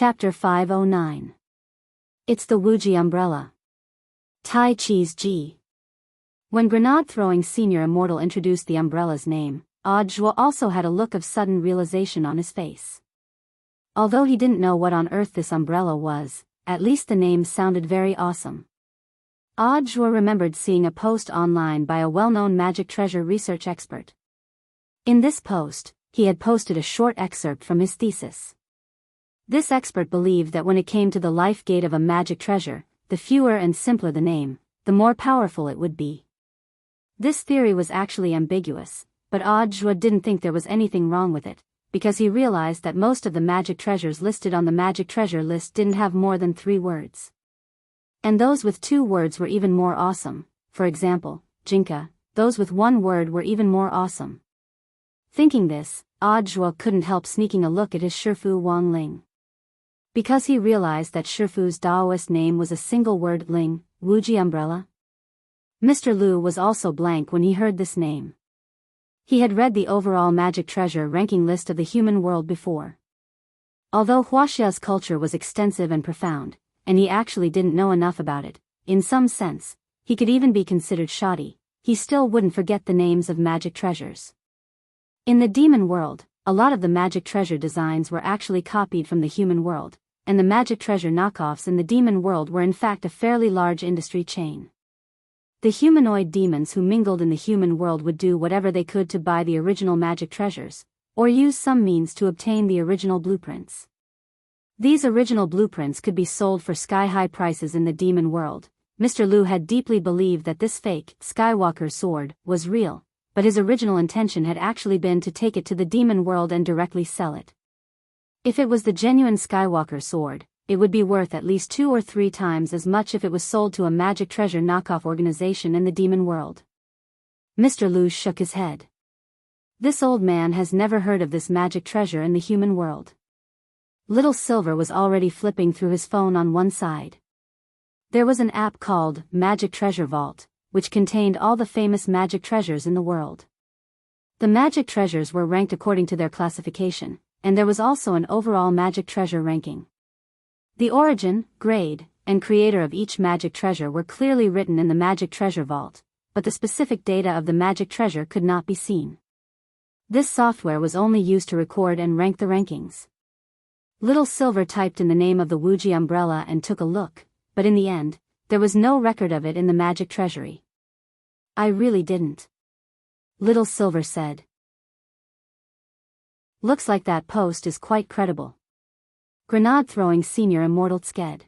Chapter 509. It's the Wuji umbrella. Tai Chi's Ji. When grenade-throwing senior immortal introduced the umbrella's name, Audiobook also had a look of sudden realization on his face. Although he didn't know what on earth this umbrella was, at least the name sounded very awesome. Audiobook remembered seeing a post online by a well-known magic treasure research expert. In this post, he had posted a short excerpt from his thesis. This expert believed that when it came to the life gate of a magic treasure, the fewer and simpler the name, the more powerful it would be. This theory was actually ambiguous, but Audiobook didn't think there was anything wrong with it, because he realized that most of the magic treasures listed on the magic treasure list didn't have more than 3 words. And those with 2 words were even more awesome. For example, Jinka, those with 1 word were even more awesome. Thinking this, Audiobook couldn't help sneaking a look at his Shifu Wang Ling. Because he realized that Shifu's Daoist name was a single word Ling, Wuji umbrella. Mr. Liu was also blank when he heard this name. He had read the overall magic treasure ranking list of the human world before. Although Huaxia's culture was extensive and profound, and he actually didn't know enough about it, in some sense, he could even be considered shoddy, he still wouldn't forget the names of magic treasures. In the demon world, a lot of the magic treasure designs were actually copied from the human world, and the magic treasure knockoffs in the demon world were in fact a fairly large industry chain. The humanoid demons who mingled in the human world would do whatever they could to buy the original magic treasures, or use some means to obtain the original blueprints. These original blueprints could be sold for sky-high prices in the demon world. Mr. Liu had deeply believed that this fake, Skywalker sword, was real, but his original intention had actually been to take it to the demon world and directly sell it. If it was the genuine Skywalker sword, it would be worth at least 2 or 3 times as much if it was sold to a magic treasure knockoff organization in the demon world. Mr. Liu shook his head. This old man has never heard of this magic treasure in the human world. Little Silver was already flipping through his phone on one side. There was an app called Magic Treasure Vault, which contained all the famous magic treasures in the world. The magic treasures were ranked according to their classification, and there was also an overall magic treasure ranking. The origin, grade, and creator of each magic treasure were clearly written in the Magic Treasure Vault, but the specific data of the magic treasure could not be seen. This software was only used to record and rank the rankings. Little Silver typed in the name of the Wuji umbrella and took a look, but in the end, there was no record of it in the magic treasury. I really didn't. Little Silver said. Looks like that post is quite credible. Grenade-throwing senior immortal Sked.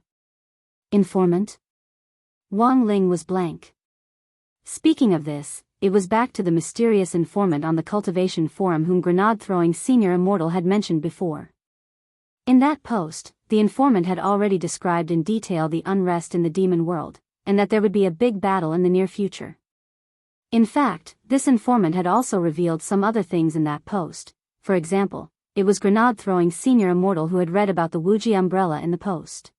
Informant? Wang Ling was blank. Speaking of this, it was back to the mysterious informant on the cultivation forum whom grenade-throwing senior immortal had mentioned before. In that post, the informant had already described in detail the unrest in the demon world, and that there would be a big battle in the near future. In fact, this informant had also revealed some other things in that post. For example, it was grenade-throwing senior immortal who had read about the Wuji umbrella in the post.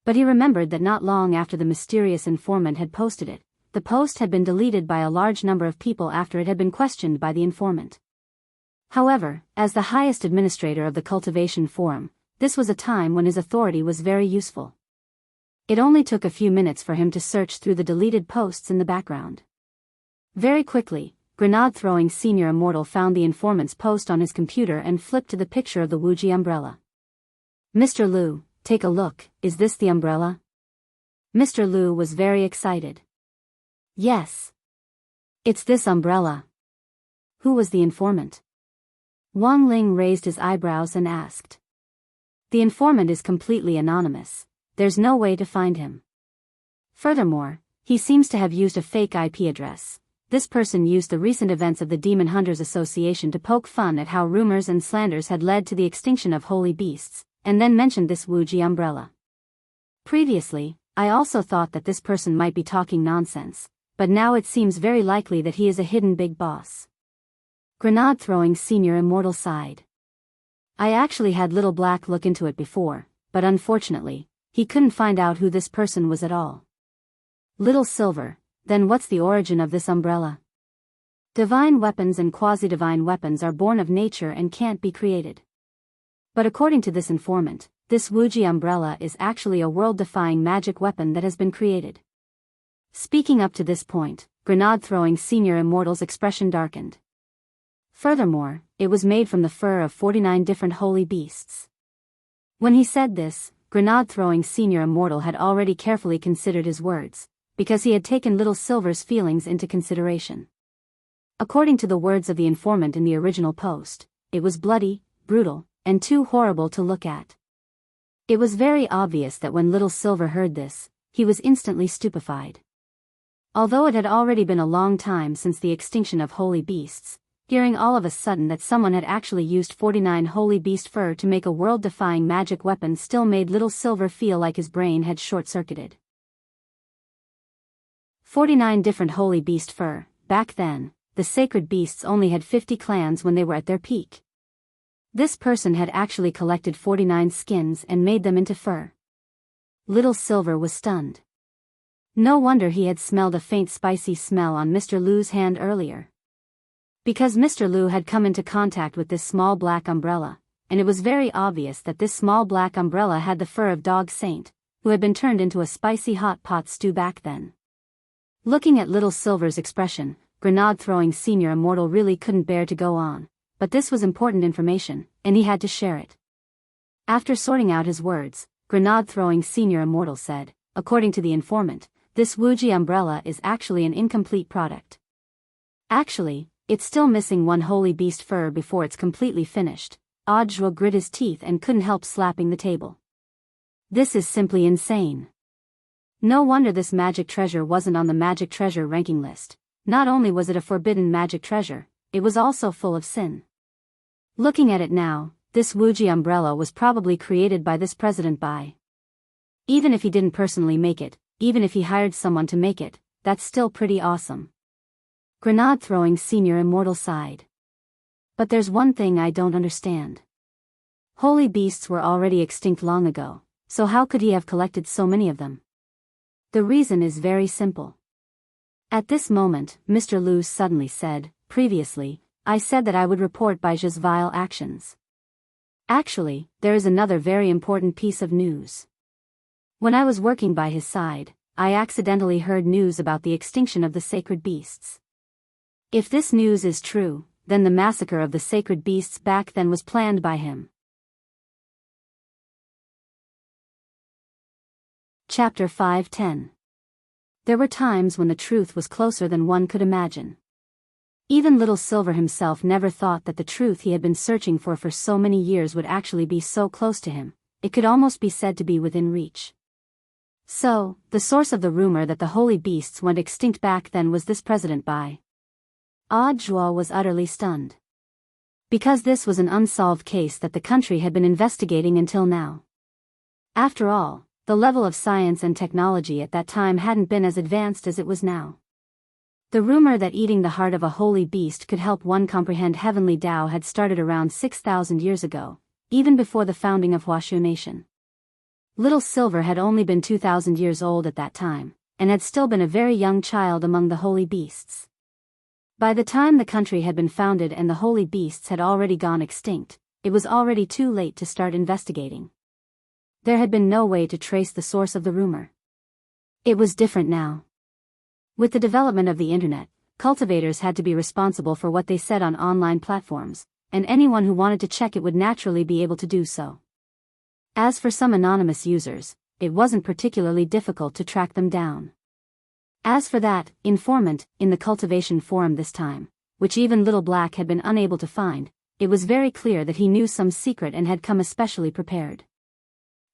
But he remembered that not long after the mysterious informant had posted it, the post had been deleted by a large number of people after it had been questioned by the informant. However, as the highest administrator of the cultivation forum, this was a time when his authority was very useful. It only took a few minutes for him to search through the deleted posts in the background. Very quickly, grenade-throwing senior immortal found the informant's post on his computer and flipped to the picture of the Wuji umbrella. Mr. Liu, take a look, is this the umbrella? Mr. Liu was very excited. Yes. It's this umbrella. Who was the informant? Wang Ling raised his eyebrows and asked. The informant is completely anonymous. There's no way to find him. Furthermore, he seems to have used a fake IP address. This person used the recent events of the Demon Hunters Association to poke fun at how rumors and slanders had led to the extinction of holy beasts, and then mentioned this Wuji umbrella. Previously, I also thought that this person might be talking nonsense, but now it seems very likely that he is a hidden big boss. Grenade-throwing senior immortal sighed. I actually had Little Black look into it before, but unfortunately, he couldn't find out who this person was at all. Little Silver, then what's the origin of this umbrella? Divine weapons and quasi-divine weapons are born of nature and can't be created. But according to this informant, this Wuji umbrella is actually a world-defying magic weapon that has been created. Speaking up to this point, grenade-throwing Senior Immortal's expression darkened. Furthermore, it was made from the fur of 49 different holy beasts. When he said this, grenade-throwing Senior Immortal had already carefully considered his words, because he had taken Little Silver's feelings into consideration. According to the words of the informant in the original post, it was bloody, brutal, and too horrible to look at. It was very obvious that when Little Silver heard this, he was instantly stupefied. Although it had already been a long time since the extinction of holy beasts, hearing all of a sudden that someone had actually used 49 holy beast fur to make a world-defying magic weapon still made Little Silver feel like his brain had short-circuited. 49 different holy beast fur. Back then, the sacred beasts only had 50 clans when they were at their peak. This person had actually collected 49 skins and made them into fur. Little Silver was stunned. No wonder he had smelled a faint spicy smell on Mr. Lu's hand earlier. Because Mr. Lu had come into contact with this small black umbrella, and it was very obvious that this small black umbrella had the fur of Dog Saint, who had been turned into a spicy hot pot stew back then. Looking at Little Silver's expression, grenade-throwing Senior Immortal really couldn't bear to go on, but this was important information, and he had to share it. After sorting out his words, grenade-throwing Senior Immortal said, according to the informant, this Wuji umbrella is actually an incomplete product. Actually, it's still missing one holy beast fur before it's completely finished. Audiobook grit his teeth and couldn't help slapping the table. This is simply insane. No wonder this magic treasure wasn't on the magic treasure ranking list. Not only was it a forbidden magic treasure, it was also full of sin. Looking at it now, this Wuji umbrella was probably created by this president Bai. Even if he didn't personally make it, even if he hired someone to make it, that's still pretty awesome. Grenade-throwing Senior Immortal sighed. But there's one thing I don't understand. Holy beasts were already extinct long ago, so how could he have collected so many of them? The reason is very simple. At this moment, Mr. Lu suddenly said, previously, I said that I would report Baijia's vile actions. Actually, there is another very important piece of news. When I was working by his side, I accidentally heard news about the extinction of the sacred beasts. If this news is true, then the massacre of the sacred beasts back then was planned by him. Chapter 5:10. There were times when the truth was closer than one could imagine. Even Little Silver himself never thought that the truth he had been searching for so many years would actually be so close to him. It could almost be said to be within reach. So, the source of the rumor that the holy beasts went extinct back then was this President Bai. Audiobook was utterly stunned. Because this was an unsolved case that the country had been investigating until now. After all, the level of science and technology at that time hadn't been as advanced as it was now. The rumor that eating the heart of a holy beast could help one comprehend heavenly Tao had started around 6,000 years ago, even before the founding of Huashu Nation. Little Silver had only been 2,000 years old at that time, and had still been a very young child among the holy beasts. By the time the country had been founded and the holy beasts had already gone extinct, it was already too late to start investigating. There had been no way to trace the source of the rumor. It was different now. With the development of the internet, cultivators had to be responsible for what they said on online platforms, and anyone who wanted to check it would naturally be able to do so. As for some anonymous users, it wasn't particularly difficult to track them down. As for that informant in the cultivation forum this time, which even Little Black had been unable to find, it was very clear that he knew some secret and had come especially prepared.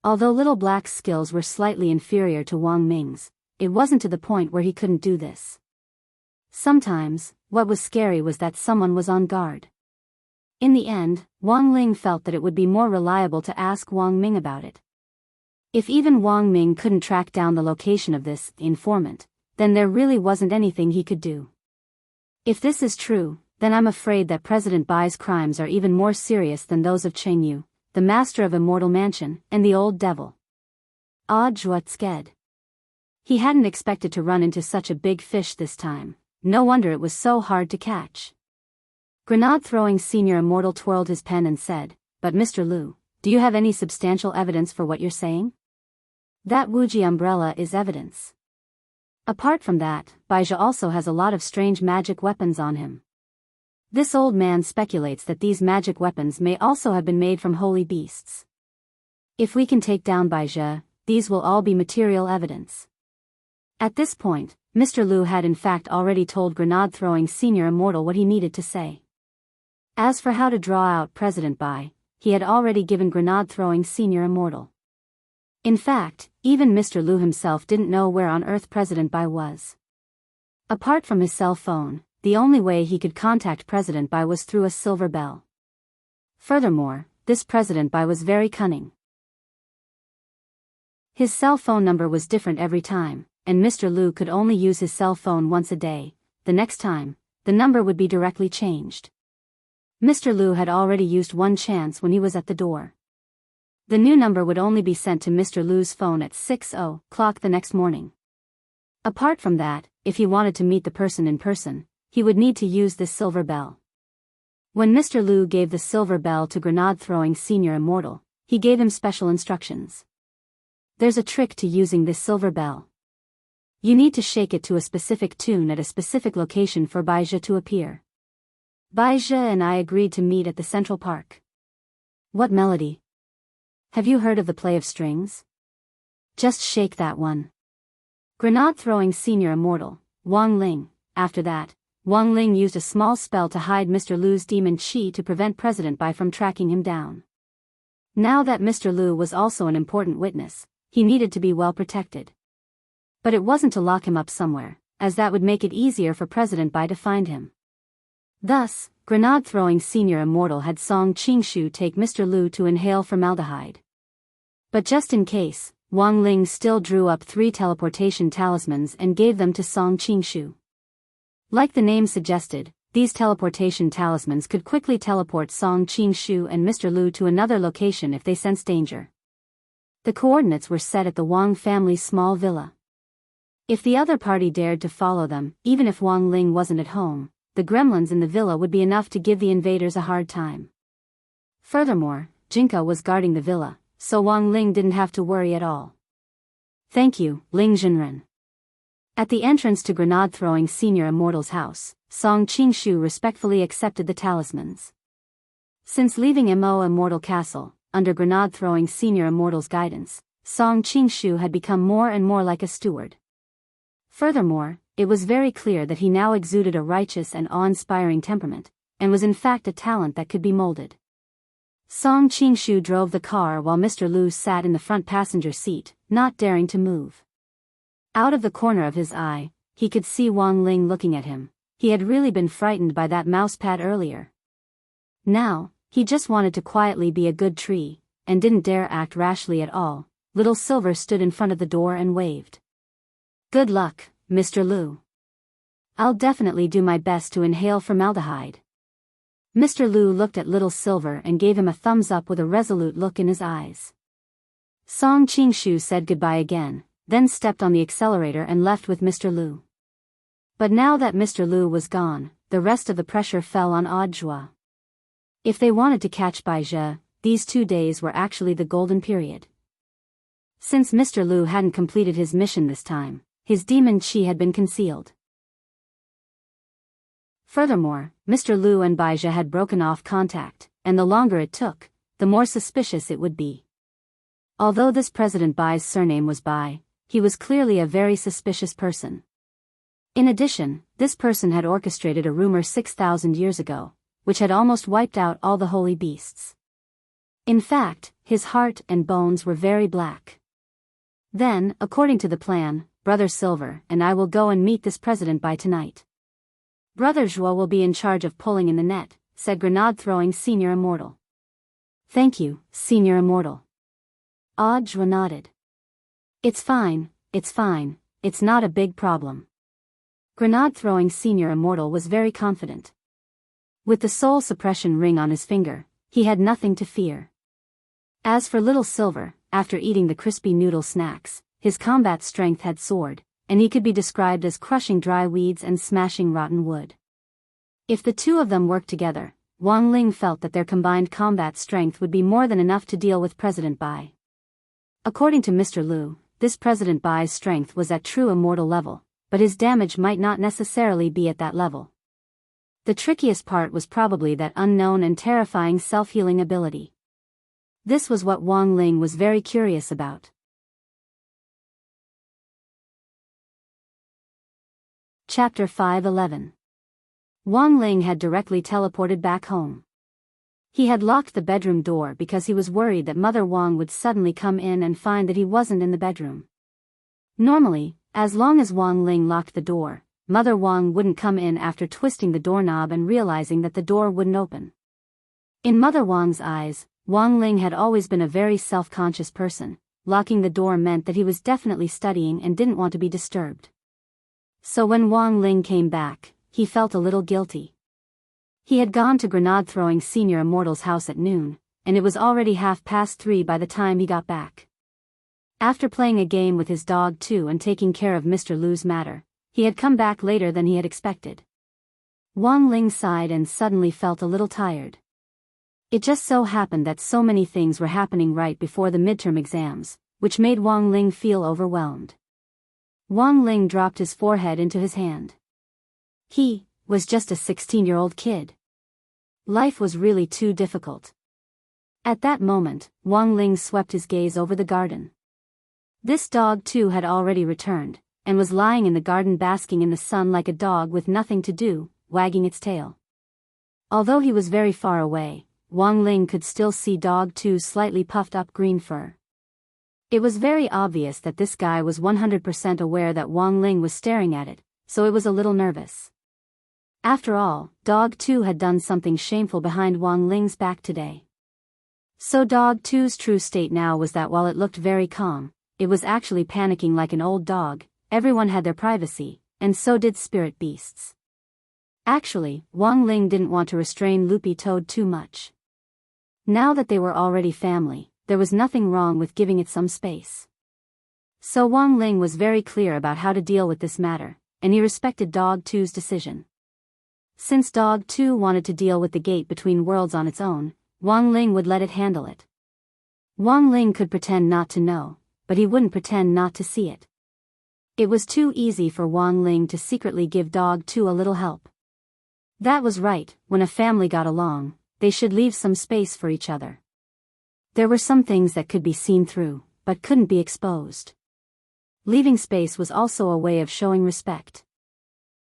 Although Little Black's skills were slightly inferior to Wang Ming's, it wasn't to the point where he couldn't do this. Sometimes, what was scary was that someone was on guard. In the end, Wang Ling felt that it would be more reliable to ask Wang Ming about it. If even Wang Ming couldn't track down the location of this informant, then there really wasn't anything he could do. If this is true, then I'm afraid that President Bai's crimes are even more serious than those of Cheng Yu, the master of Immortal Mansion, and the old devil. Audiobook scared. He hadn't expected to run into such a big fish this time. No wonder it was so hard to catch. Grenade-throwing Senior Immortal twirled his pen and said, "But Mr. Lu, do you have any substantial evidence for what you're saying? That Wuji umbrella is evidence. Apart from that, Baizha also has a lot of strange magic weapons on him. This old man speculates that these magic weapons may also have been made from holy beasts. If we can take down Baizha, these will all be material evidence. At this point, Mr. Lu had in fact already told grenade-throwing Senior Immortal what he needed to say. As for how to draw out President Bai, he had already given grenade-throwing Senior Immortal. In fact, even Mr. Lu himself didn't know where on earth President Bai was. Apart from his cell phone, the only way he could contact President Bai was through a silver bell. Furthermore, this President Bai was very cunning. His cell phone number was different every time, and Mr. Lu could only use his cell phone once a day. The next time, the number would be directly changed. Mr. Lu had already used one chance when he was at the door. The new number would only be sent to Mr. Lu's phone at 6:00 the next morning. Apart from that, if he wanted to meet the person in person, he would need to use this silver bell. When Mr. Lu gave the silver bell to grenade-throwing Senior Immortal, he gave him special instructions. There's a trick to using this silver bell. You need to shake it to a specific tune at a specific location for Baizha to appear. Baizha and I agreed to meet at the Central Park. What melody? Have you heard of the play of strings? Just shake that one. Grenade-throwing Senior Immortal, Wang Ling. After that, Wang Ling used a small spell to hide Mr. Lu's demon chi to prevent President Bai from tracking him down. Now that Mr. Lu was also an important witness, he needed to be well protected. But it wasn't to lock him up somewhere, as that would make it easier for President Bai to find him. Thus, grenade-throwing Senior Immortal had Song Qingshu take Mr. Lu to inhale formaldehyde. But just in case, Wang Ling still drew up 3 teleportation talismans and gave them to Song Qingshu. Like the name suggested, these teleportation talismans could quickly teleport Song Qingshu and Mr. Lu to another location if they sensed danger. The coordinates were set at the Wang family's small villa. If the other party dared to follow them, even if Wang Ling wasn't at home, the gremlins in the villa would be enough to give the invaders a hard time. Furthermore, Jinka was guarding the villa, so Wang Ling didn't have to worry at all. Thank you, Ling Jinren. At the entrance to grenade-throwing Senior Immortal's house, Song Qingshu respectfully accepted the talismans. Since leaving Mo Immortal Castle, under grenade-throwing Senior Immortal's guidance, Song Qingshu had become more and more like a steward. Furthermore, it was very clear that he now exuded a righteous and awe-inspiring temperament, and was in fact a talent that could be molded. Song Qingshu drove the car while Mr. Lu sat in the front passenger seat, not daring to move. Out of the corner of his eye, he could see Wang Ling looking at him. He had really been frightened by that mousepad earlier. Now, he just wanted to quietly be a good tree, and didn't dare act rashly at all. Little Silver stood in front of the door and waved. Good luck, Mr. Lu. I'll definitely do my best to inhale formaldehyde. Mr. Lu looked at Little Silver and gave him a thumbs up with a resolute look in his eyes. Song Qingshu said goodbye again, then stepped on the accelerator and left with Mr. Lu. But now that Mr. Lu was gone, the rest of the pressure fell on Audiobook. If they wanted to catch Baizha, these 2 days were actually the golden period. Since Mr. Lu hadn't completed his mission this time, his demon chi had been concealed. Furthermore, Mr. Lu and Baizha had broken off contact, and the longer it took, the more suspicious it would be. Although this President Bai's surname was Bai, he was clearly a very suspicious person. In addition, this person had orchestrated a rumor 6,000 years ago, which had almost wiped out all the holy beasts. In fact, his heart and bones were very black. Then, according to the plan, Brother Silver and I will go and meet this President Bai tonight. Brother Zhuo will be in charge of pulling in the net, said grenade-throwing Senior Immortal. Thank you, Senior Immortal. Zhuo nodded. It's fine, it's not a big problem. Grenade-throwing Senior Immortal was very confident. With the soul suppression ring on his finger, he had nothing to fear. As for Little Silver, after eating the crispy noodle snacks, his combat strength had soared, and he could be described as crushing dry weeds and smashing rotten wood. If the two of them worked together, Wang Ling felt that their combined combat strength would be more than enough to deal with President Bai. According to Mr. Liu, this President Bai's strength was at true immortal level, but his damage might not necessarily be at that level. The trickiest part was probably that unknown and terrifying self-healing ability. This was what Wang Ling was very curious about. Chapter 5:11. Wang Ling had directly teleported back home. He had locked the bedroom door because he was worried that Mother Wang would suddenly come in and find that he wasn't in the bedroom. Normally, as long as Wang Ling locked the door, Mother Wang wouldn't come in after twisting the doorknob and realizing that the door wouldn't open. In Mother Wang's eyes, Wang Ling had always been a very self-conscious person. Locking the door meant that he was definitely studying and didn't want to be disturbed. So when Wang Ling came back, he felt a little guilty. He had gone to grenade-throwing Senior Immortal's house at noon, and it was already 3:30 by the time he got back. After playing a game with his dog too and taking care of Mr. Liu's matter, he had come back later than he had expected. Wang Ling sighed and suddenly felt a little tired. It just so happened that so many things were happening right before the midterm exams, which made Wang Ling feel overwhelmed. Wang Ling dropped his forehead into his hand. He was just a 16-year-old kid. Life was really too difficult. At that moment, Wang Ling swept his gaze over the garden. This dog too had already returned, and was lying in the garden basking in the sun like a dog with nothing to do, wagging its tail. Although he was very far away, Wang Ling could still see dog two's slightly puffed up green fur. It was very obvious that this guy was 100% aware that Wang Ling was staring at it, so it was a little nervous. After all, Dog 2 had done something shameful behind Wang Ling's back today. So Dog 2's true state now was that while it looked very calm, it was actually panicking like an old dog. Everyone had their privacy, and so did spirit beasts. Actually, Wang Ling didn't want to restrain Loopy Toad too much. Now that they were already family, there was nothing wrong with giving it some space. So Wang Ling was very clear about how to deal with this matter, and he respected Dog 2's decision. Since Dog 2 wanted to deal with the gate between worlds on its own, Wang Ling would let it handle it. Wang Ling could pretend not to know, but he wouldn't pretend not to see it. It was too easy for Wang Ling to secretly give Dog 2 a little help. That was right. When a family got along, they should leave some space for each other. There were some things that could be seen through, but couldn't be exposed. Leaving space was also a way of showing respect.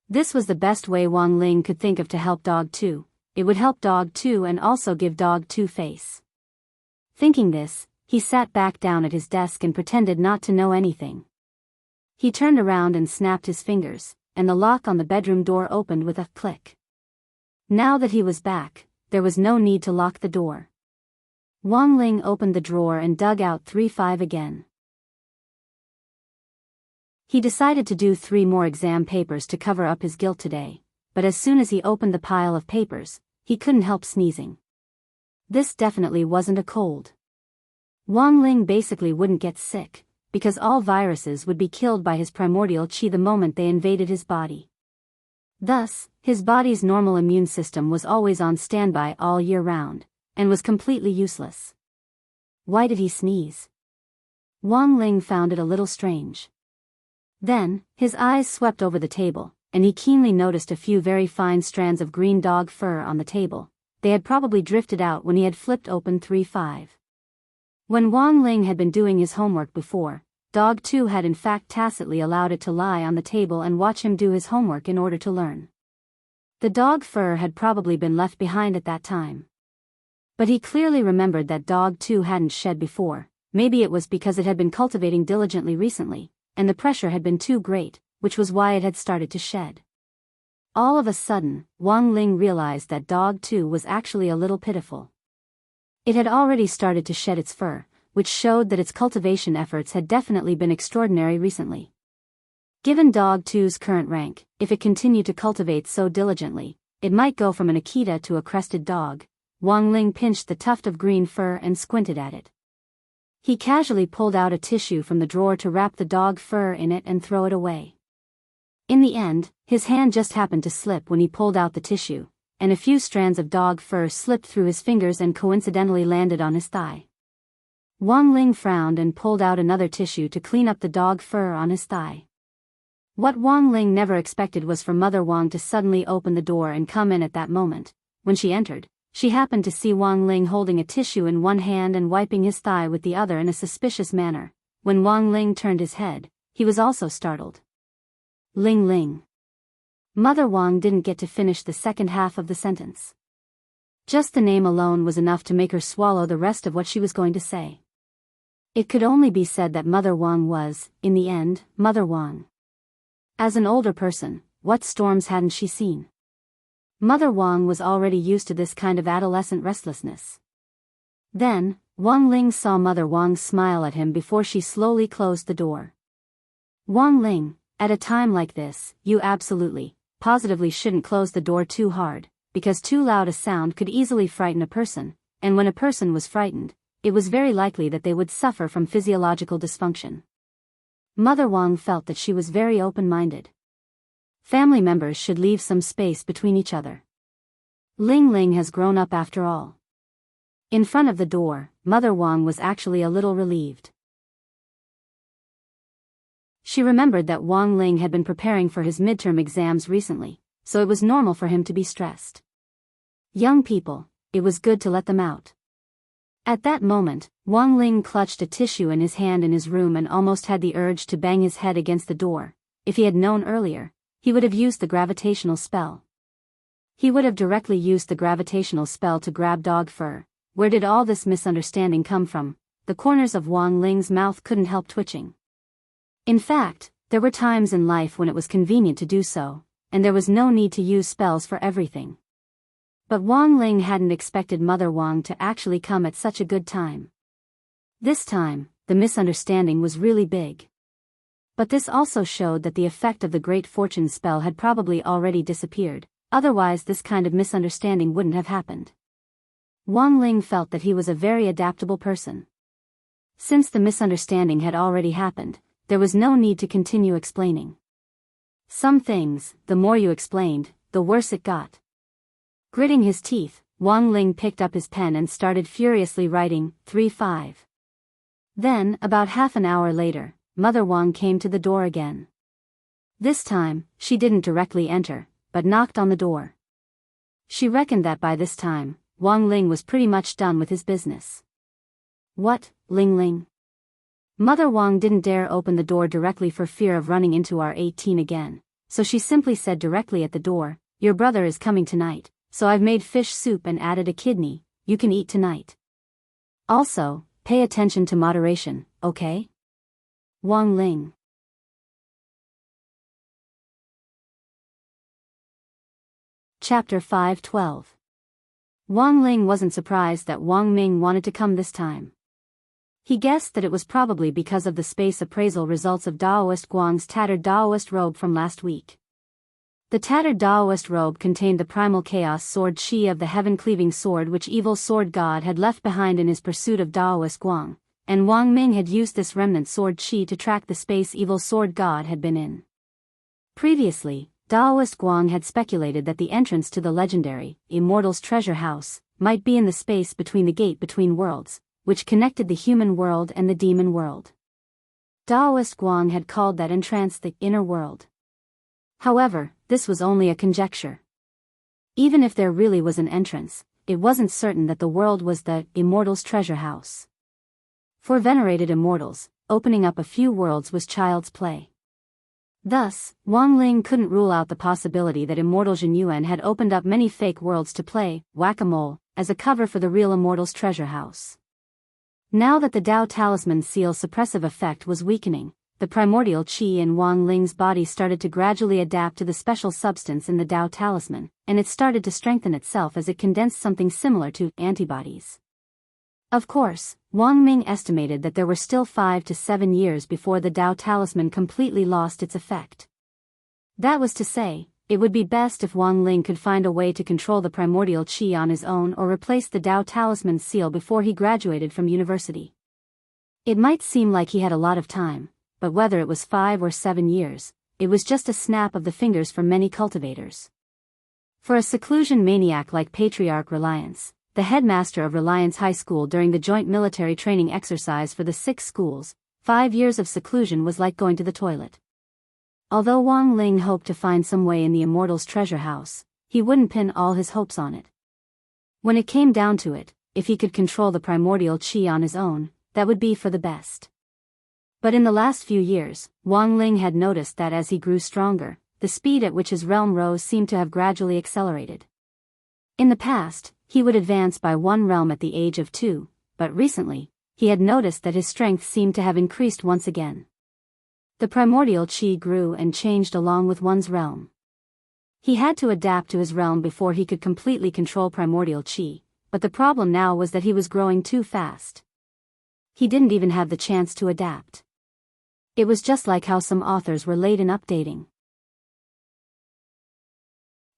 This was the best way Wang Ling could think of to help Dog 2. It would help Dog 2 and also give Dog 2 face. Thinking this, he sat back down at his desk and pretended not to know anything. He turned around and snapped his fingers, and the lock on the bedroom door opened with a click. Now that he was back, there was no need to lock the door. Wang Ling opened the drawer and dug out 3-5 again. He decided to do 3 more exam papers to cover up his guilt today, but as soon as he opened the pile of papers, he couldn't help sneezing. This definitely wasn't a cold. Wang Ling basically wouldn't get sick, because all viruses would be killed by his primordial qi the moment they invaded his body. Thus, his body's normal immune system was always on standby all year round, and was completely useless. Why did he sneeze? Wang Ling found it a little strange. Then, his eyes swept over the table, and he keenly noticed a few very fine strands of green dog fur on the table. They had probably drifted out when he had flipped open 3-5. When Wang Ling had been doing his homework before, Dog 2 had in fact tacitly allowed it to lie on the table and watch him do his homework in order to learn. The dog fur had probably been left behind at that time. But he clearly remembered that Dog 2 hadn't shed before. Maybe it was because it had been cultivating diligently recently, and the pressure had been too great, which was why it had started to shed. All of a sudden, Wang Ling realized that Dog 2 was actually a little pitiful. It had already started to shed its fur, which showed that its cultivation efforts had definitely been extraordinary recently. Given Dog 2's current rank, if it continued to cultivate so diligently, it might go from an Akita to a crested dog. Wang Ling pinched the tuft of green fur and squinted at it. He casually pulled out a tissue from the drawer to wrap the dog fur in it and throw it away. In the end, his hand just happened to slip when he pulled out the tissue, and a few strands of dog fur slipped through his fingers and coincidentally landed on his thigh. Wang Ling frowned and pulled out another tissue to clean up the dog fur on his thigh. What Wang Ling never expected was for Mother Wang to suddenly open the door and come in at that moment. When she entered, she happened to see Wang Ling holding a tissue in one hand and wiping his thigh with the other in a suspicious manner. When Wang Ling turned his head, he was also startled. Ling Ling. Mother Wang didn't get to finish the second half of the sentence. Just the name alone was enough to make her swallow the rest of what she was going to say. It could only be said that Mother Wang was, in the end, Mother Wang. As an older person, what storms hadn't she seen? Mother Wang was already used to this kind of adolescent restlessness. Then, Wang Ling saw Mother Wang smile at him before she slowly closed the door. Wang Ling, at a time like this, you absolutely, positively shouldn't close the door too hard, because too loud a sound could easily frighten a person, and when a person was frightened, it was very likely that they would suffer from physiological dysfunction. Mother Wang felt that she was very open-minded. Family members should leave some space between each other. Ling Ling has grown up after all. In front of the door, Mother Wang was actually a little relieved. She remembered that Wang Ling had been preparing for his midterm exams recently, so it was normal for him to be stressed. Young people, it was good to let them out. At that moment, Wang Ling clutched a tissue in his hand in his room and almost had the urge to bang his head against the door. If he had known earlier, he would have used the gravitational spell. He would have directly used the gravitational spell to grab dog fur. Where did all this misunderstanding come from? The corners of Wang Ling's mouth couldn't help twitching. In fact, there were times in life when it was convenient to do so, and there was no need to use spells for everything. But Wang Ling hadn't expected Mother Wang to actually come at such a good time. This time, the misunderstanding was really big. But this also showed that the effect of the Great Fortune spell had probably already disappeared, otherwise this kind of misunderstanding wouldn't have happened. Wang Ling felt that he was a very adaptable person. Since the misunderstanding had already happened, there was no need to continue explaining. Some things, the more you explained, the worse it got. Gritting his teeth, Wang Ling picked up his pen and started furiously writing, 3-5. Then, about half an hour later, Mother Wang came to the door again. This time, she didn't directly enter, but knocked on the door. She reckoned that by this time, Wang Ling was pretty much done with his business. What, Ling Ling? Mother Wang didn't dare open the door directly for fear of running into R18 again, so she simply said directly at the door, your brother is coming tonight, so I've made fish soup and added a kidney, you can eat tonight. Also, pay attention to moderation, okay? Wang Ling. Chapter 5:12. Wang Ling wasn't surprised that Wang Ming wanted to come this time. He guessed that it was probably because of the space appraisal results of Daoist Guang's tattered Daoist robe from last week. The tattered Daoist robe contained the primal chaos sword Qi of the heaven-cleaving sword which evil sword god had left behind in his pursuit of Daoist Guang, and Wang Ming had used this remnant sword Qi to track the space evil sword god had been in. Previously, Daoist Guang had speculated that the entrance to the legendary, Immortal's treasure house, might be in the space between the gate between worlds, which connected the human world and the demon world. Daoist Guang had called that entrance the inner world. However, this was only a conjecture. Even if there really was an entrance, it wasn't certain that the world was the Immortal's treasure house. For venerated immortals, opening up a few worlds was child's play. Thus, Wang Ling couldn't rule out the possibility that Immortal Jin Yuan had opened up many fake worlds to play whack-a-mole as a cover for the real Immortal's treasure house. Now that the Dao Talisman Seal's suppressive effect was weakening, the primordial qi in Wang Ling's body started to gradually adapt to the special substance in the Dao Talisman, and it started to strengthen itself as it condensed something similar to antibodies. Of course, Wang Ming estimated that there were still 5 to 7 years before the Dao Talisman completely lost its effect. That was to say, it would be best if Wang Ling could find a way to control the primordial qi on his own or replace the Dao Talisman seal before he graduated from university. It might seem like he had a lot of time, but whether it was 5 or 7 years, it was just a snap of the fingers for many cultivators. For a seclusion maniac like Patriarch Reliance, the headmaster of Reliance High School during the joint military training exercise for the 6 schools, 5 years of seclusion was like going to the toilet. Although Wang Ling hoped to find some way in the Immortal's treasure house, he wouldn't pin all his hopes on it. When it came down to it, if he could control the primordial qi on his own, that would be for the best. But in the last few years, Wang Ling had noticed that as he grew stronger, the speed at which his realm rose seemed to have gradually accelerated. In the past, he would advance by 1 realm at the age of 2, but recently, he had noticed that his strength seemed to have increased once again. The primordial qi grew and changed along with one's realm. He had to adapt to his realm before he could completely control primordial qi, but the problem now was that he was growing too fast. He didn't even have the chance to adapt. It was just like how some authors were late in updating.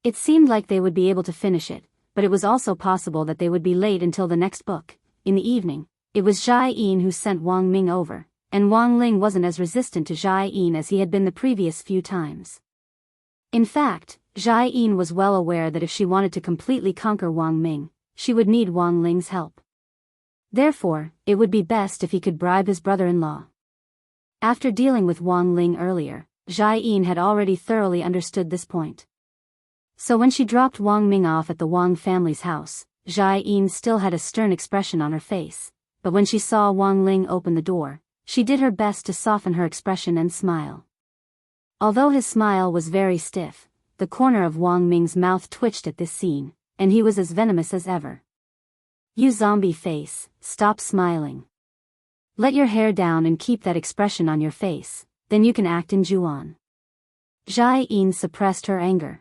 It seemed like they would be able to finish it, but it was also possible that they would be late until the next book. In the evening, it was Jia Yin who sent Wang Ming over, and Wang Ling wasn't as resistant to Jia Yin as he had been the previous few times. In fact, Jia Yin was well aware that if she wanted to completely conquer Wang Ming, she would need Wang Ling's help. Therefore, it would be best if he could bribe his brother-in-law. After dealing with Wang Ling earlier, Jia Yin had already thoroughly understood this point. So when she dropped Wang Ming off at the Wang family's house, Jia Yin still had a stern expression on her face, but when she saw Wang Ling open the door, she did her best to soften her expression and smile. Although his smile was very stiff, the corner of Wang Ming's mouth twitched at this scene, and he was as venomous as ever. "You zombie face, stop smiling. Let your hair down and keep that expression on your face, then you can act in Juan." Jia Yin suppressed her anger.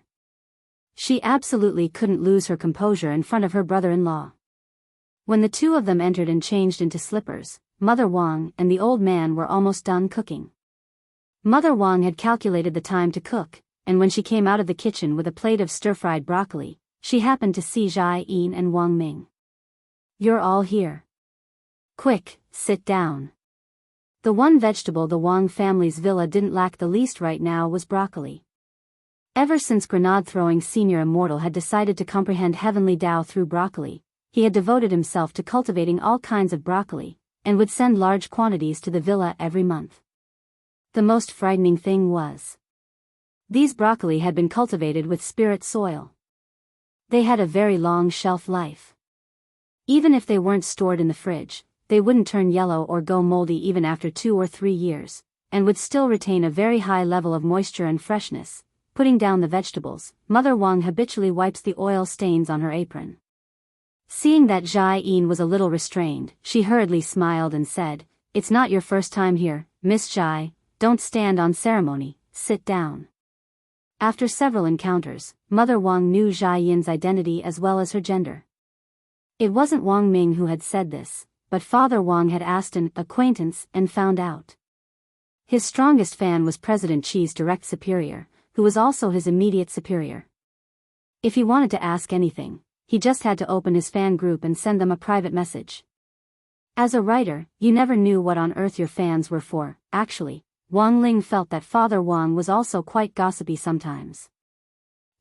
She absolutely couldn't lose her composure in front of her brother-in-law. When the two of them entered and changed into slippers, Mother Wang and the old man were almost done cooking. Mother Wang had calculated the time to cook, and when she came out of the kitchen with a plate of stir-fried broccoli, she happened to see Jia Yin and Wang Ming. "You're all here. Quick, sit down." The one vegetable the Wang family's villa didn't lack the least right now was broccoli. Ever since grenade-throwing senior immortal had decided to comprehend heavenly Tao through broccoli, he had devoted himself to cultivating all kinds of broccoli, and would send large quantities to the villa every month. The most frightening thing was, these broccoli had been cultivated with spirit soil. They had a very long shelf life. Even if they weren't stored in the fridge, they wouldn't turn yellow or go moldy even after 2 or 3 years, and would still retain a very high level of moisture and freshness. Putting down the vegetables, Mother Wang habitually wipes the oil stains on her apron. Seeing that Jia Yin was a little restrained, she hurriedly smiled and said, "It's not your first time here, Miss Jai. Don't stand on ceremony, sit down." After several encounters, Mother Wang knew Jia Yin's identity as well as her gender. It wasn't Wang Ming who had said this, but Father Wang had asked an acquaintance and found out. His strongest fan was President Qi's direct superior, who was also his immediate superior. If he wanted to ask anything, he just had to open his fan group and send them a private message. As a writer, you never knew what on earth your fans were for. Actually, Wang Ling felt that Father Wang was also quite gossipy sometimes.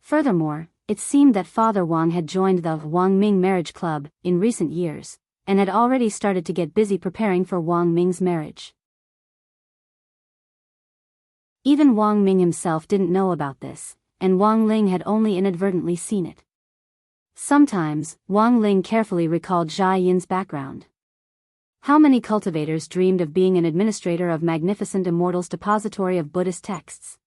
Furthermore, it seemed that Father Wang had joined the Wang Ming marriage club in recent years, and had already started to get busy preparing for Wang Ming's marriage. Even Wang Ming himself didn't know about this, and Wang Ling had only inadvertently seen it. Sometimes, Wang Ling carefully recalled Jia Yin's background. How many cultivators dreamed of being an administrator of Magnificent Immortal's depository of Buddhist texts?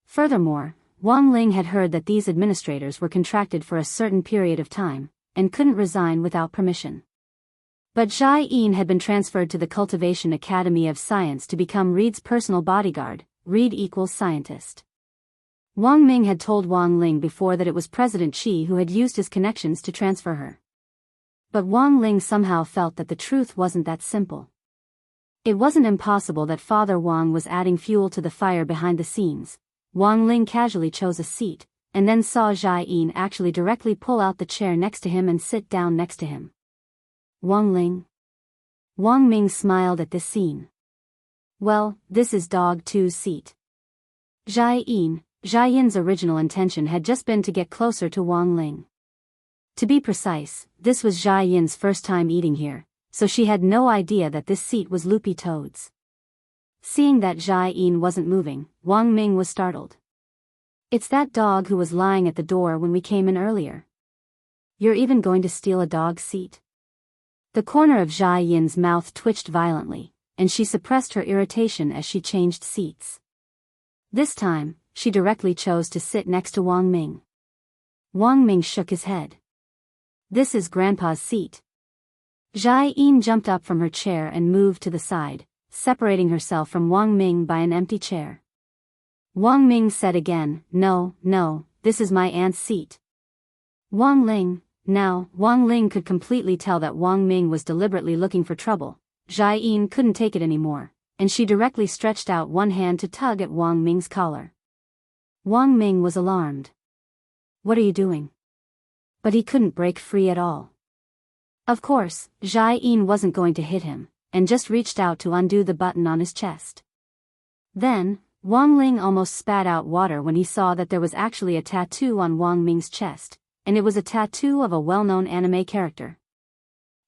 Furthermore, Wang Ling had heard that these administrators were contracted for a certain period of time, and couldn't resign without permission. But Jia Yin had been transferred to the Cultivation Academy of Science to become Reed's personal bodyguard. Reed equals scientist. Wang Ming had told Wang Ling before that it was President Qi who had used his connections to transfer her. But Wang Ling somehow felt that the truth wasn't that simple. It wasn't impossible that Father Wang was adding fuel to the fire behind the scenes. Wang Ling casually chose a seat, and then saw Jia Yin actually directly pull out the chair next to him and sit down next to him. "Wang Ling?" Wang Ming smiled at this scene. "Well, this is Dog 2's seat." Jia Yin, Jia Yin's original intention had just been to get closer to Wang Ling. To be precise, this was Jia Yin's first time eating here, so she had no idea that this seat was Loopy Toad's. Seeing that Jia Yin wasn't moving, Wang Ming was startled. "It's that dog who was lying at the door when we came in earlier. You're even going to steal a dog's seat?" The corner of Jia Yin's mouth twitched violently, and she suppressed her irritation as she changed seats. This time, she directly chose to sit next to Wang Ming. Wang Ming shook his head. "This is Grandpa's seat." Jia Yin jumped up from her chair and moved to the side, separating herself from Wang Ming by an empty chair. Wang Ming said again, No, this is my aunt's seat." Wang Ling. Now, Wang Ling could completely tell that Wang Ming was deliberately looking for trouble. Jia Yin couldn't take it anymore, and she directly stretched out one hand to tug at Wang Ming's collar. Wang Ming was alarmed. "What are you doing?" But he couldn't break free at all. Of course, Jia Yin wasn't going to hit him, and just reached out to undo the button on his chest. Then, Wang Ling almost spat out water when he saw that there was actually a tattoo on Wang Ming's chest, and it was a tattoo of a well-known anime character.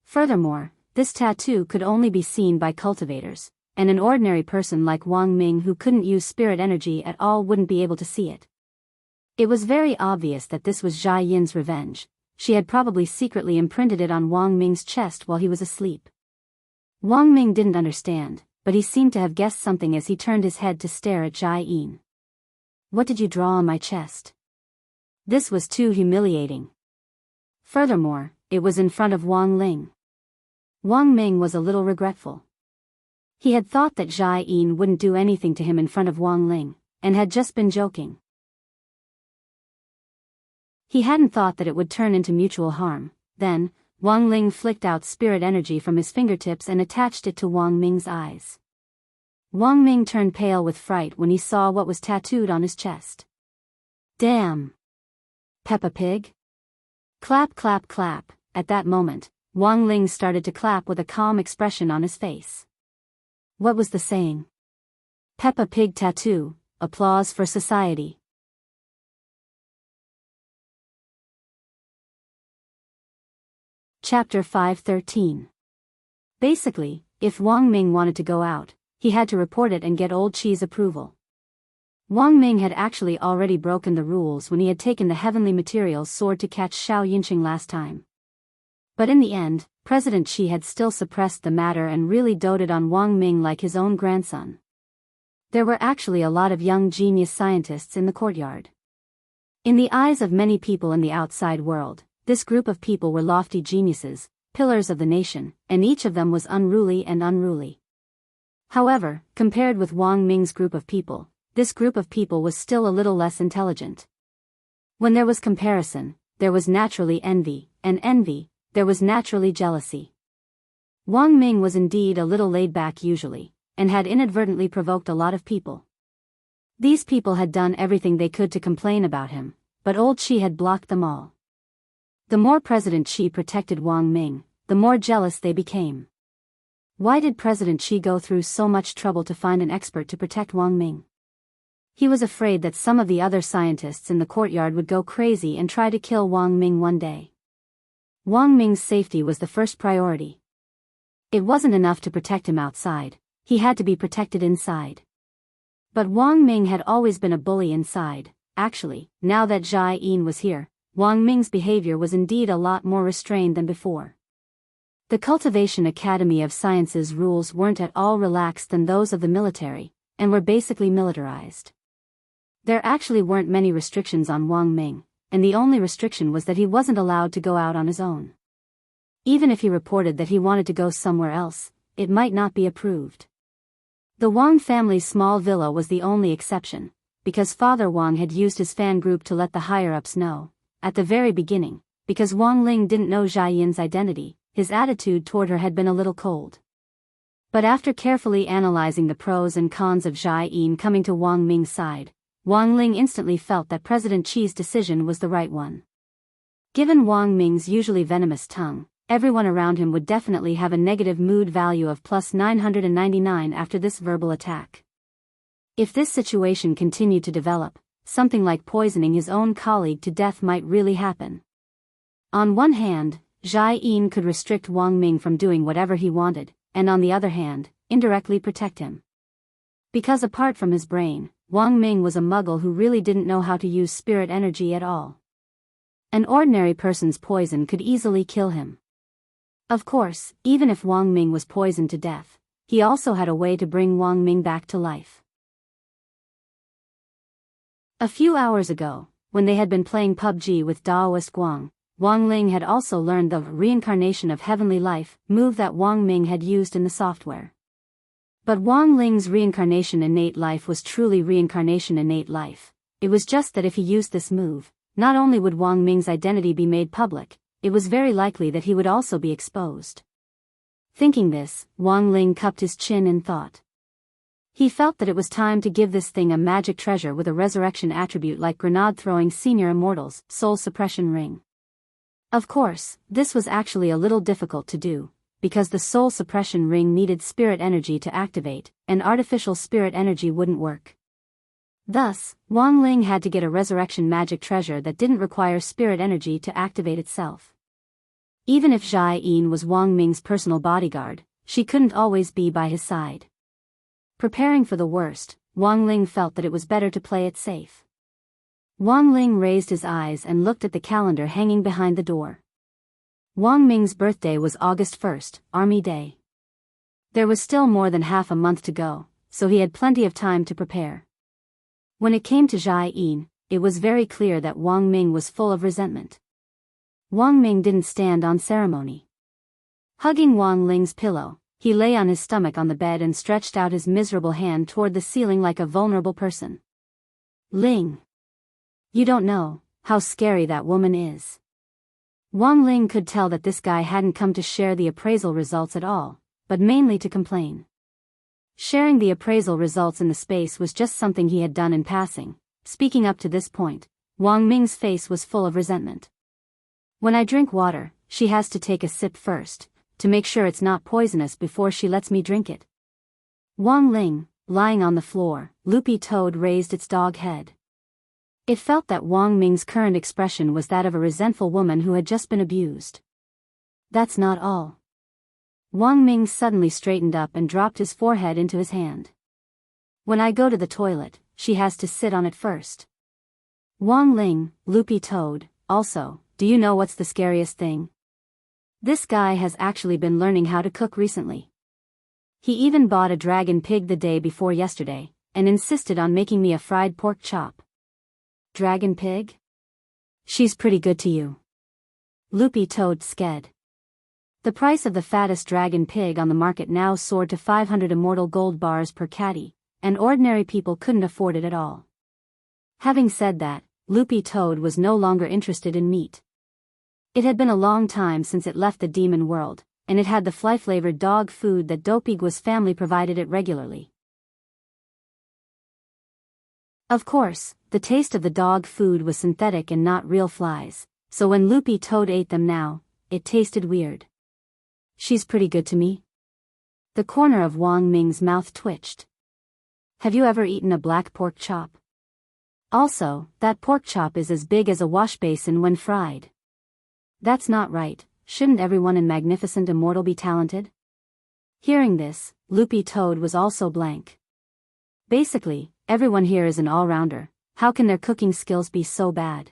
Furthermore, this tattoo could only be seen by cultivators, and an ordinary person like Wang Ming who couldn't use spirit energy at all wouldn't be able to see it. It was very obvious that this was Jia Yin's revenge. She had probably secretly imprinted it on Wang Ming's chest while he was asleep. Wang Ming didn't understand, but he seemed to have guessed something as he turned his head to stare at Jia Yin. "What did you draw on my chest?" This was too humiliating. Furthermore, it was in front of Wang Ling. Wang Ming was a little regretful. He had thought that Jia Yin wouldn't do anything to him in front of Wang Ling, and had just been joking. He hadn't thought that it would turn into mutual harm. Then, Wang Ling flicked out spirit energy from his fingertips and attached it to Wang Ming's eyes. Wang Ming turned pale with fright when he saw what was tattooed on his chest. "Damn! Peppa Pig?" Clap, clap, clap. At that moment, Wang Ling started to clap with a calm expression on his face. What was the saying? Peppa Pig tattoo, applause for society. Chapter 513. Basically, if Wang Ming wanted to go out, he had to report it and get Old Chi's approval. Wang Ming had actually already broken the rules when he had taken the Heavenly Materials sword to catch Xiao Yinqing last time. But in the end, President Qi had still suppressed the matter and really doted on Wang Ming like his own grandson. There were actually a lot of young genius scientists in the courtyard. In the eyes of many people in the outside world, this group of people were lofty geniuses, pillars of the nation, and each of them was unruly. However, compared with Wang Ming's group of people, this group of people was still a little less intelligent. When there was comparison, there was naturally envy, and envy, there was naturally jealousy. Wang Ming was indeed a little laid back usually, and had inadvertently provoked a lot of people. These people had done everything they could to complain about him, but Old Qi had blocked them all. The more President Qi protected Wang Ming, the more jealous they became. Why did President Qi go through so much trouble to find an expert to protect Wang Ming? He was afraid that some of the other scientists in the courtyard would go crazy and try to kill Wang Ming one day. Wang Ming's safety was the first priority. It wasn't enough to protect him outside, he had to be protected inside. But Wang Ming had always been a bully inside. Actually, now that Jia Yin was here, Wang Ming's behavior was indeed a lot more restrained than before. The Cultivation Academy of Sciences rules weren't at all relaxed than those of the military, and were basically militarized. There actually weren't many restrictions on Wang Ming, and the only restriction was that he wasn't allowed to go out on his own. Even if he reported that he wanted to go somewhere else, it might not be approved. The Wang family's small villa was the only exception, because Father Wang had used his fan group to let the higher-ups know. At the very beginning, because Wang Ling didn't know Jia Yin's identity, his attitude toward her had been a little cold. But after carefully analyzing the pros and cons of Jia Yin coming to Wang Ming's side, Wang Ling instantly felt that President Qi's decision was the right one. Given Wang Ming's usually venomous tongue, everyone around him would definitely have a negative mood value of plus 999 after this verbal attack. If this situation continued to develop, something like poisoning his own colleague to death might really happen. On one hand, Jai Yin could restrict Wang Ming from doing whatever he wanted, and on the other hand, indirectly protect him. Because apart from his brain, Wang Ming was a muggle who really didn't know how to use spirit energy at all. An ordinary person's poison could easily kill him. Of course, even if Wang Ming was poisoned to death, he also had a way to bring Wang Ming back to life. A few hours ago, when they had been playing PUBG with Daoist Guang, Wang Ling had also learned the reincarnation of heavenly life move that Wang Ming had used in the software. But Wang Ling's reincarnation innate life was truly reincarnation innate life. It was just that if he used this move, not only would Wang Ming's identity be made public, it was very likely that he would also be exposed. Thinking this, Wang Ling cupped his chin in thought. He felt that it was time to give this thing a magic treasure with a resurrection attribute like grenade-throwing senior immortals, soul suppression ring. Of course, this was actually a little difficult to do, because the soul suppression ring needed spirit energy to activate, and artificial spirit energy wouldn't work. Thus, Wang Ling had to get a resurrection magic treasure that didn't require spirit energy to activate itself. Even if Jai Yin was Wang Ming's personal bodyguard, she couldn't always be by his side. Preparing for the worst, Wang Ling felt that it was better to play it safe. Wang Ling raised his eyes and looked at the calendar hanging behind the door. Wang Ming's birthday was August 1st, Army Day. There was still more than half a month to go, so he had plenty of time to prepare. When it came to Jai Yin, it was very clear that Wang Ming was full of resentment. Wang Ming didn't stand on ceremony. Hugging Wang Ling's pillow, he lay on his stomach on the bed and stretched out his miserable hand toward the ceiling like a vulnerable person. Ling. You don't know how scary that woman is. Wang Ling could tell that this guy hadn't come to share the appraisal results at all, but mainly to complain. Sharing the appraisal results in the space was just something he had done in passing. Speaking up to this point, Wang Ming's face was full of resentment. When I drink water, she has to take a sip first, to make sure it's not poisonous before she lets me drink it. Wang Ling, lying on the floor, Loopy Toad raised its dog head. It felt that Wang Ming's current expression was that of a resentful woman who had just been abused. That's not all. Wang Ming suddenly straightened up and dropped his forehead into his hand. When I go to the toilet, she has to sit on it first. Wang Ling, Loopy Toad, also, do you know what's the scariest thing? This guy has actually been learning how to cook recently. He even bought a dragon pig the day before yesterday, and insisted on making me a fried pork chop. Dragon pig? She's pretty good to you. Loopy Toad sked. The price of the fattest dragon pig on the market now soared to 500 immortal gold bars per catty, and ordinary people couldn't afford it at all. Having said that, Loopy Toad was no longer interested in meat. It had been a long time since it left the demon world, and it had the fly-flavored dog food that Dopigua's family provided it regularly. Of course, the taste of the dog food was synthetic and not real flies, so when Loopy Toad ate them now, it tasted weird. She's pretty good to me. The corner of Wang Ming's mouth twitched. Have you ever eaten a black pork chop? Also, that pork chop is as big as a wash basin when fried. That's not right. Shouldn't everyone in Magnificent Immortal be talented? Hearing this, Loopy Toad was also blank. Basically, everyone here is an all-rounder. How can their cooking skills be so bad?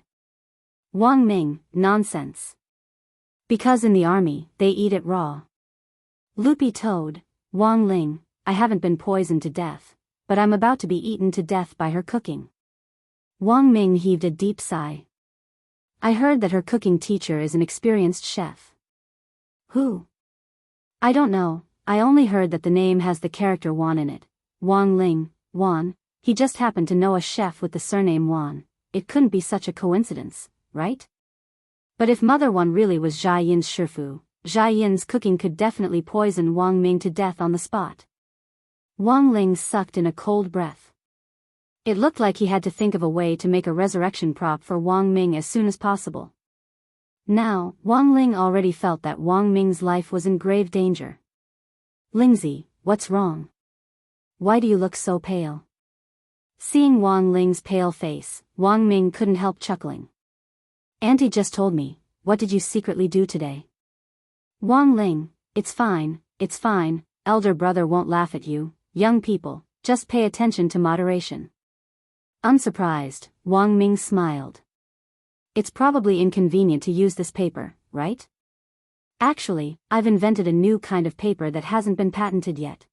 Wang Ming, nonsense. Because in the army, they eat it raw. Loopy Toad, Wang Ling, I haven't been poisoned to death, but I'm about to be eaten to death by her cooking. Wang Ming heaved a deep sigh. I heard that her cooking teacher is an experienced chef. Who? I don't know, I only heard that the name has the character Wan in it. Wang Ling, Wan, he just happened to know a chef with the surname Wan. It couldn't be such a coincidence, right? But if Mother Wan really was Jai Yin's Shifu, Jai Yin's cooking could definitely poison Wang Ming to death on the spot. Wang Ling sucked in a cold breath. It looked like he had to think of a way to make a resurrection prop for Wang Ming as soon as possible. Now, Wang Ling already felt that Wang Ming's life was in grave danger. Lingzi, what's wrong? Why do you look so pale? Seeing Wang Ling's pale face, Wang Ming couldn't help chuckling. Auntie just told me, what did you secretly do today? Wang Ling, it's fine, elder brother won't laugh at you, young people, just pay attention to moderation. Unsurprised, Wang Ming smiled. It's probably inconvenient to use this paper, right? Actually, I've invented a new kind of paper that hasn't been patented yet.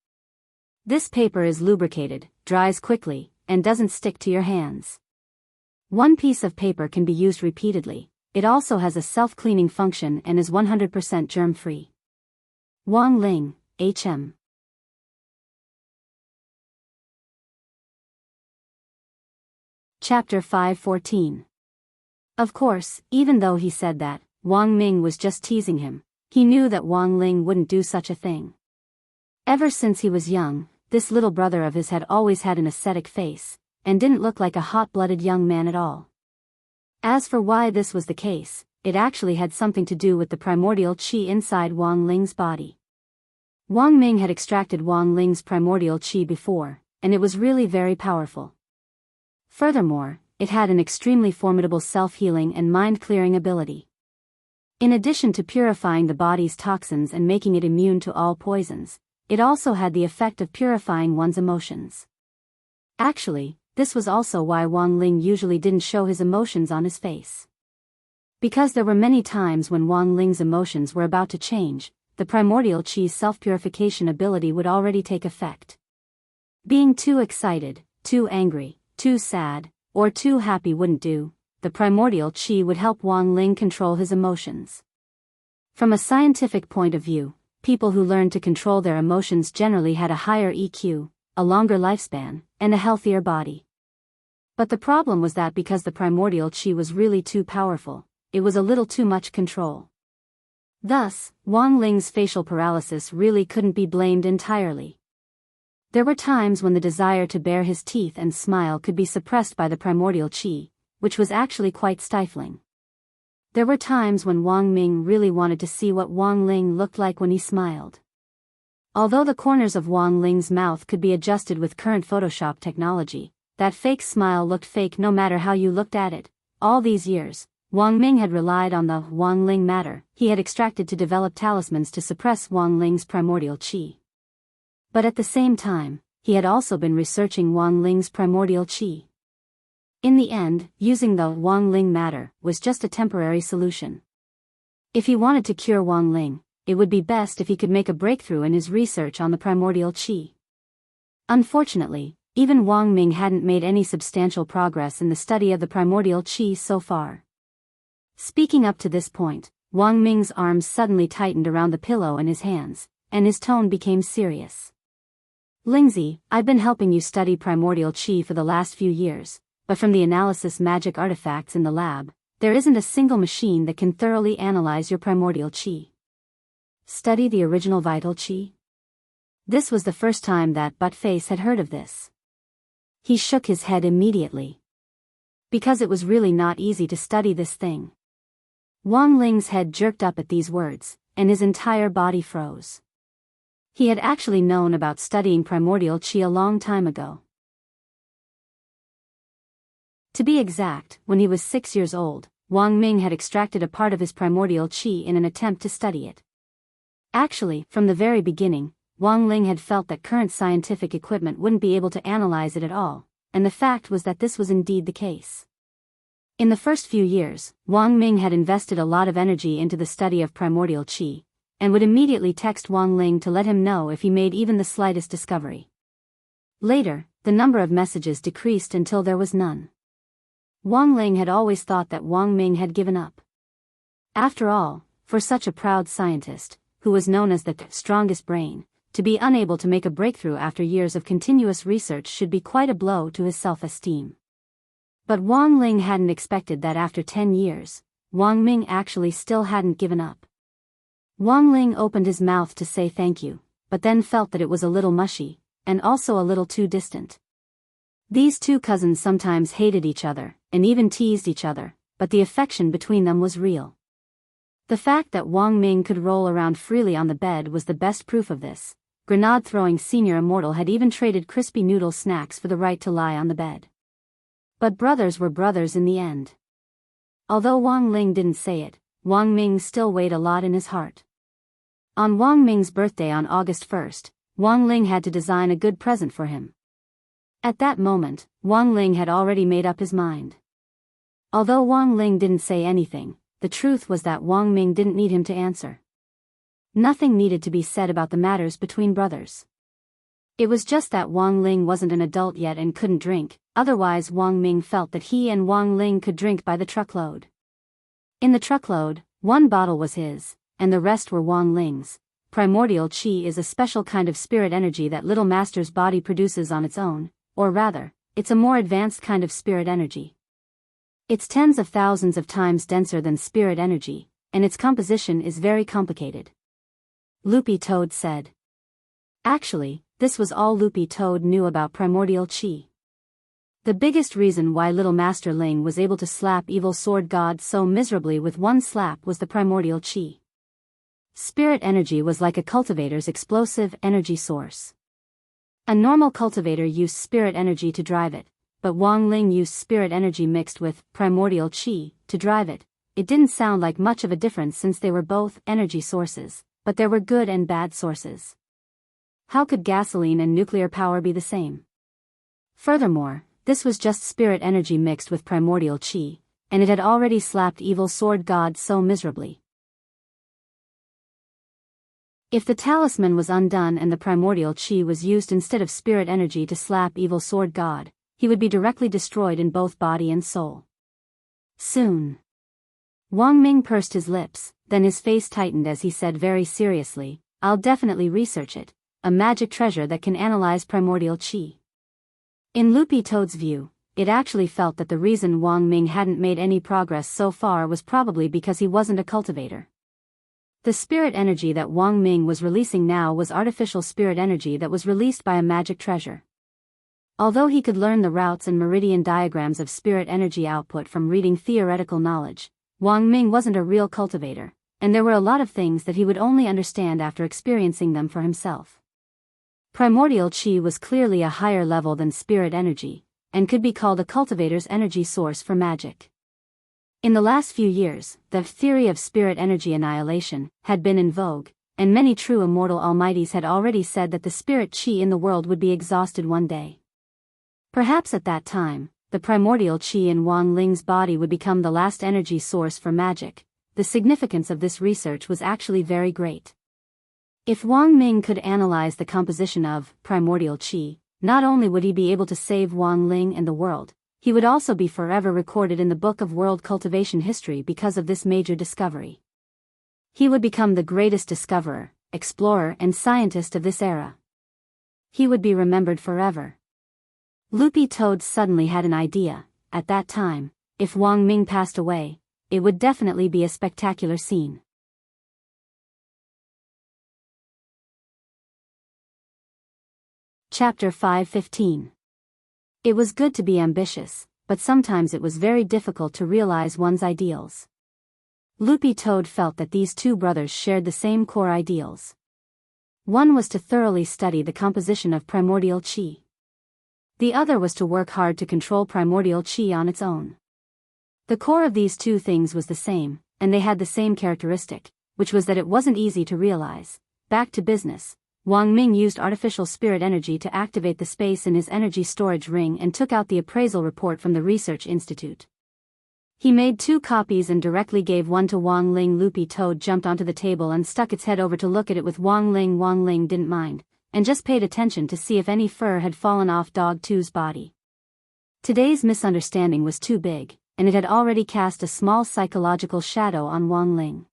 This paper is lubricated, dries quickly, and doesn't stick to your hands. One piece of paper can be used repeatedly. It also has a self-cleaning function and is 100% germ-free. Wang Ling, H.M. Chapter 514. Of course, even though he said that, Wang Ming was just teasing him. He knew that Wang Ling wouldn't do such a thing. Ever since he was young, this little brother of his had always had an ascetic face, and didn't look like a hot-blooded young man at all. As for why this was the case, it actually had something to do with the primordial qi inside Wang Ling's body. Wang Ming had extracted Wang Ling's primordial qi before, and it was really very powerful. Furthermore, it had an extremely formidable self-healing and mind-clearing ability. In addition to purifying the body's toxins and making it immune to all poisons, it also had the effect of purifying one's emotions. Actually, this was also why Wang Ling usually didn't show his emotions on his face. Because there were many times when Wang Ling's emotions were about to change, the primordial qi's self-purification ability would already take effect. Being too excited, too angry, too sad, or too happy wouldn't do. The primordial qi would help Wang Ling control his emotions. From a scientific point of view, people who learned to control their emotions generally had a higher EQ, a longer lifespan, and a healthier body. But the problem was that because the primordial qi was really too powerful, it was a little too much control. Thus, Wang Ling's facial paralysis really couldn't be blamed entirely. There were times when the desire to bare his teeth and smile could be suppressed by the primordial qi, which was actually quite stifling. There were times when Wang Ming really wanted to see what Wang Ling looked like when he smiled. Although the corners of Wang Ling's mouth could be adjusted with current Photoshop technology, that fake smile looked fake no matter how you looked at it. All these years, Wang Ming had relied on the Wang Ling matter he had extracted to develop talismans to suppress Wang Ling's primordial qi. But at the same time, he had also been researching Wang Ling's primordial qi. In the end, using the Wang Ling matter was just a temporary solution. If he wanted to cure Wang Ling, it would be best if he could make a breakthrough in his research on the primordial qi. Unfortunately, even Wang Ming hadn't made any substantial progress in the study of the primordial qi so far. Speaking up to this point, Wang Ming's arms suddenly tightened around the pillow in his hands, and his tone became serious. Lingzi, I've been helping you study primordial qi for the last few years. But from the analysis magic artifacts in the lab, there isn't a single machine that can thoroughly analyze your primordial qi. Study the original vital qi? This was the first time that Buttface had heard of this. He shook his head immediately. Because it was really not easy to study this thing. Wang Ling's head jerked up at these words, and his entire body froze. He had actually known about studying primordial qi a long time ago. To be exact, when he was 6 years old, Wang Ming had extracted a part of his primordial qi in an attempt to study it. Actually, from the very beginning, Wang Ling had felt that current scientific equipment wouldn't be able to analyze it at all, and the fact was that this was indeed the case. In the first few years, Wang Ming had invested a lot of energy into the study of primordial qi, and would immediately text Wang Ling to let him know if he made even the slightest discovery. Later, the number of messages decreased until there was none. Wang Ling had always thought that Wang Ming had given up. After all, for such a proud scientist, who was known as the strongest brain, to be unable to make a breakthrough after years of continuous research should be quite a blow to his self-esteem. But Wang Ling hadn't expected that after 10 years, Wang Ming actually still hadn't given up. Wang Ling opened his mouth to say thank you, but then felt that it was a little mushy, and also a little too distant. These two cousins sometimes hated each other, and even teased each other, but the affection between them was real. The fact that Wang Ming could roll around freely on the bed was the best proof of this, grenade-throwing senior immortal had even traded crispy noodle snacks for the right to lie on the bed. But brothers were brothers in the end. Although Wang Ling didn't say it, Wang Ming still weighed a lot in his heart. On Wang Ming's birthday on August 1st, Wang Ling had to design a good present for him. At that moment, Wang Ling had already made up his mind. Although Wang Ling didn't say anything, the truth was that Wang Ming didn't need him to answer. Nothing needed to be said about the matters between brothers. It was just that Wang Ling wasn't an adult yet and couldn't drink, otherwise Wang Ming felt that he and Wang Ling could drink by the truckload. In the truckload, one bottle was his, and the rest were Wang Ling's. Primordial Qi is a special kind of spirit energy that Little Master's body produces on its own, or rather, it's a more advanced kind of spirit energy. It's tens of thousands of times denser than spirit energy, and its composition is very complicated. Loopy Toad said. Actually, this was all Loopy Toad knew about Primordial Qi. The biggest reason why Little Master Ling was able to slap Evil Sword God so miserably with one slap was the Primordial Qi. Spirit energy was like a cultivator's explosive energy source. A normal cultivator used spirit energy to drive it, but Wang Ling used spirit energy mixed with Primordial Qi to drive it. It didn't sound like much of a difference since they were both energy sources, but there were good and bad sources. How could gasoline and nuclear power be the same? Furthermore, this was just spirit energy mixed with Primordial Qi, and it had already slapped Evil Sword God so miserably. If the talisman was undone and the Primordial Qi was used instead of spirit energy to slap Evil Sword God, he would be directly destroyed in both body and soul. Soon. Wang Ming pursed his lips, then his face tightened as he said very seriously, "I'll definitely research it, a magic treasure that can analyze Primordial Qi." In Loopy Toad's view, it actually felt that the reason Wang Ming hadn't made any progress so far was probably because he wasn't a cultivator. The spirit energy that Wang Ming was releasing now was artificial spirit energy that was released by a magic treasure. Although he could learn the routes and meridian diagrams of spirit energy output from reading theoretical knowledge, Wang Ming wasn't a real cultivator, and there were a lot of things that he would only understand after experiencing them for himself. Primordial Qi was clearly a higher level than spirit energy, and could be called a cultivator's energy source for magic. In the last few years, the theory of spirit energy annihilation had been in vogue, and many true immortal almighties had already said that the spirit Qi in the world would be exhausted one day. Perhaps at that time, the primordial Qi in Wang Ling's body would become the last energy source for magic. The significance of this research was actually very great. If Wang Ming could analyze the composition of primordial Qi, not only would he be able to save Wang Ling and the world, he would also be forever recorded in the book of world cultivation history because of this major discovery. He would become the greatest discoverer, explorer and scientist of this era. He would be remembered forever. Loopy Toad suddenly had an idea. At that time, if Wang Ming passed away, it would definitely be a spectacular scene. Chapter 5:15. It was good to be ambitious, but sometimes it was very difficult to realize one's ideals. Loopy Toad felt that these two brothers shared the same core ideals. One was to thoroughly study the composition of primordial Qi. The other was to work hard to control primordial Qi on its own. The core of these two things was the same, and they had the same characteristic, which was that it wasn't easy to realize. Back to business. Wang Ming used artificial spirit energy to activate the space in his energy storage ring and took out the appraisal report from the research institute. He made 2 copies and directly gave one to Wang Ling. Loopy Toad jumped onto the table and stuck its head over to look at it with Wang Ling. Wang Ling didn't mind, and just paid attention to see if any fur had fallen off Dog 2's body. Today's misunderstanding was too big, and it had already cast a small psychological shadow on Wang Ling.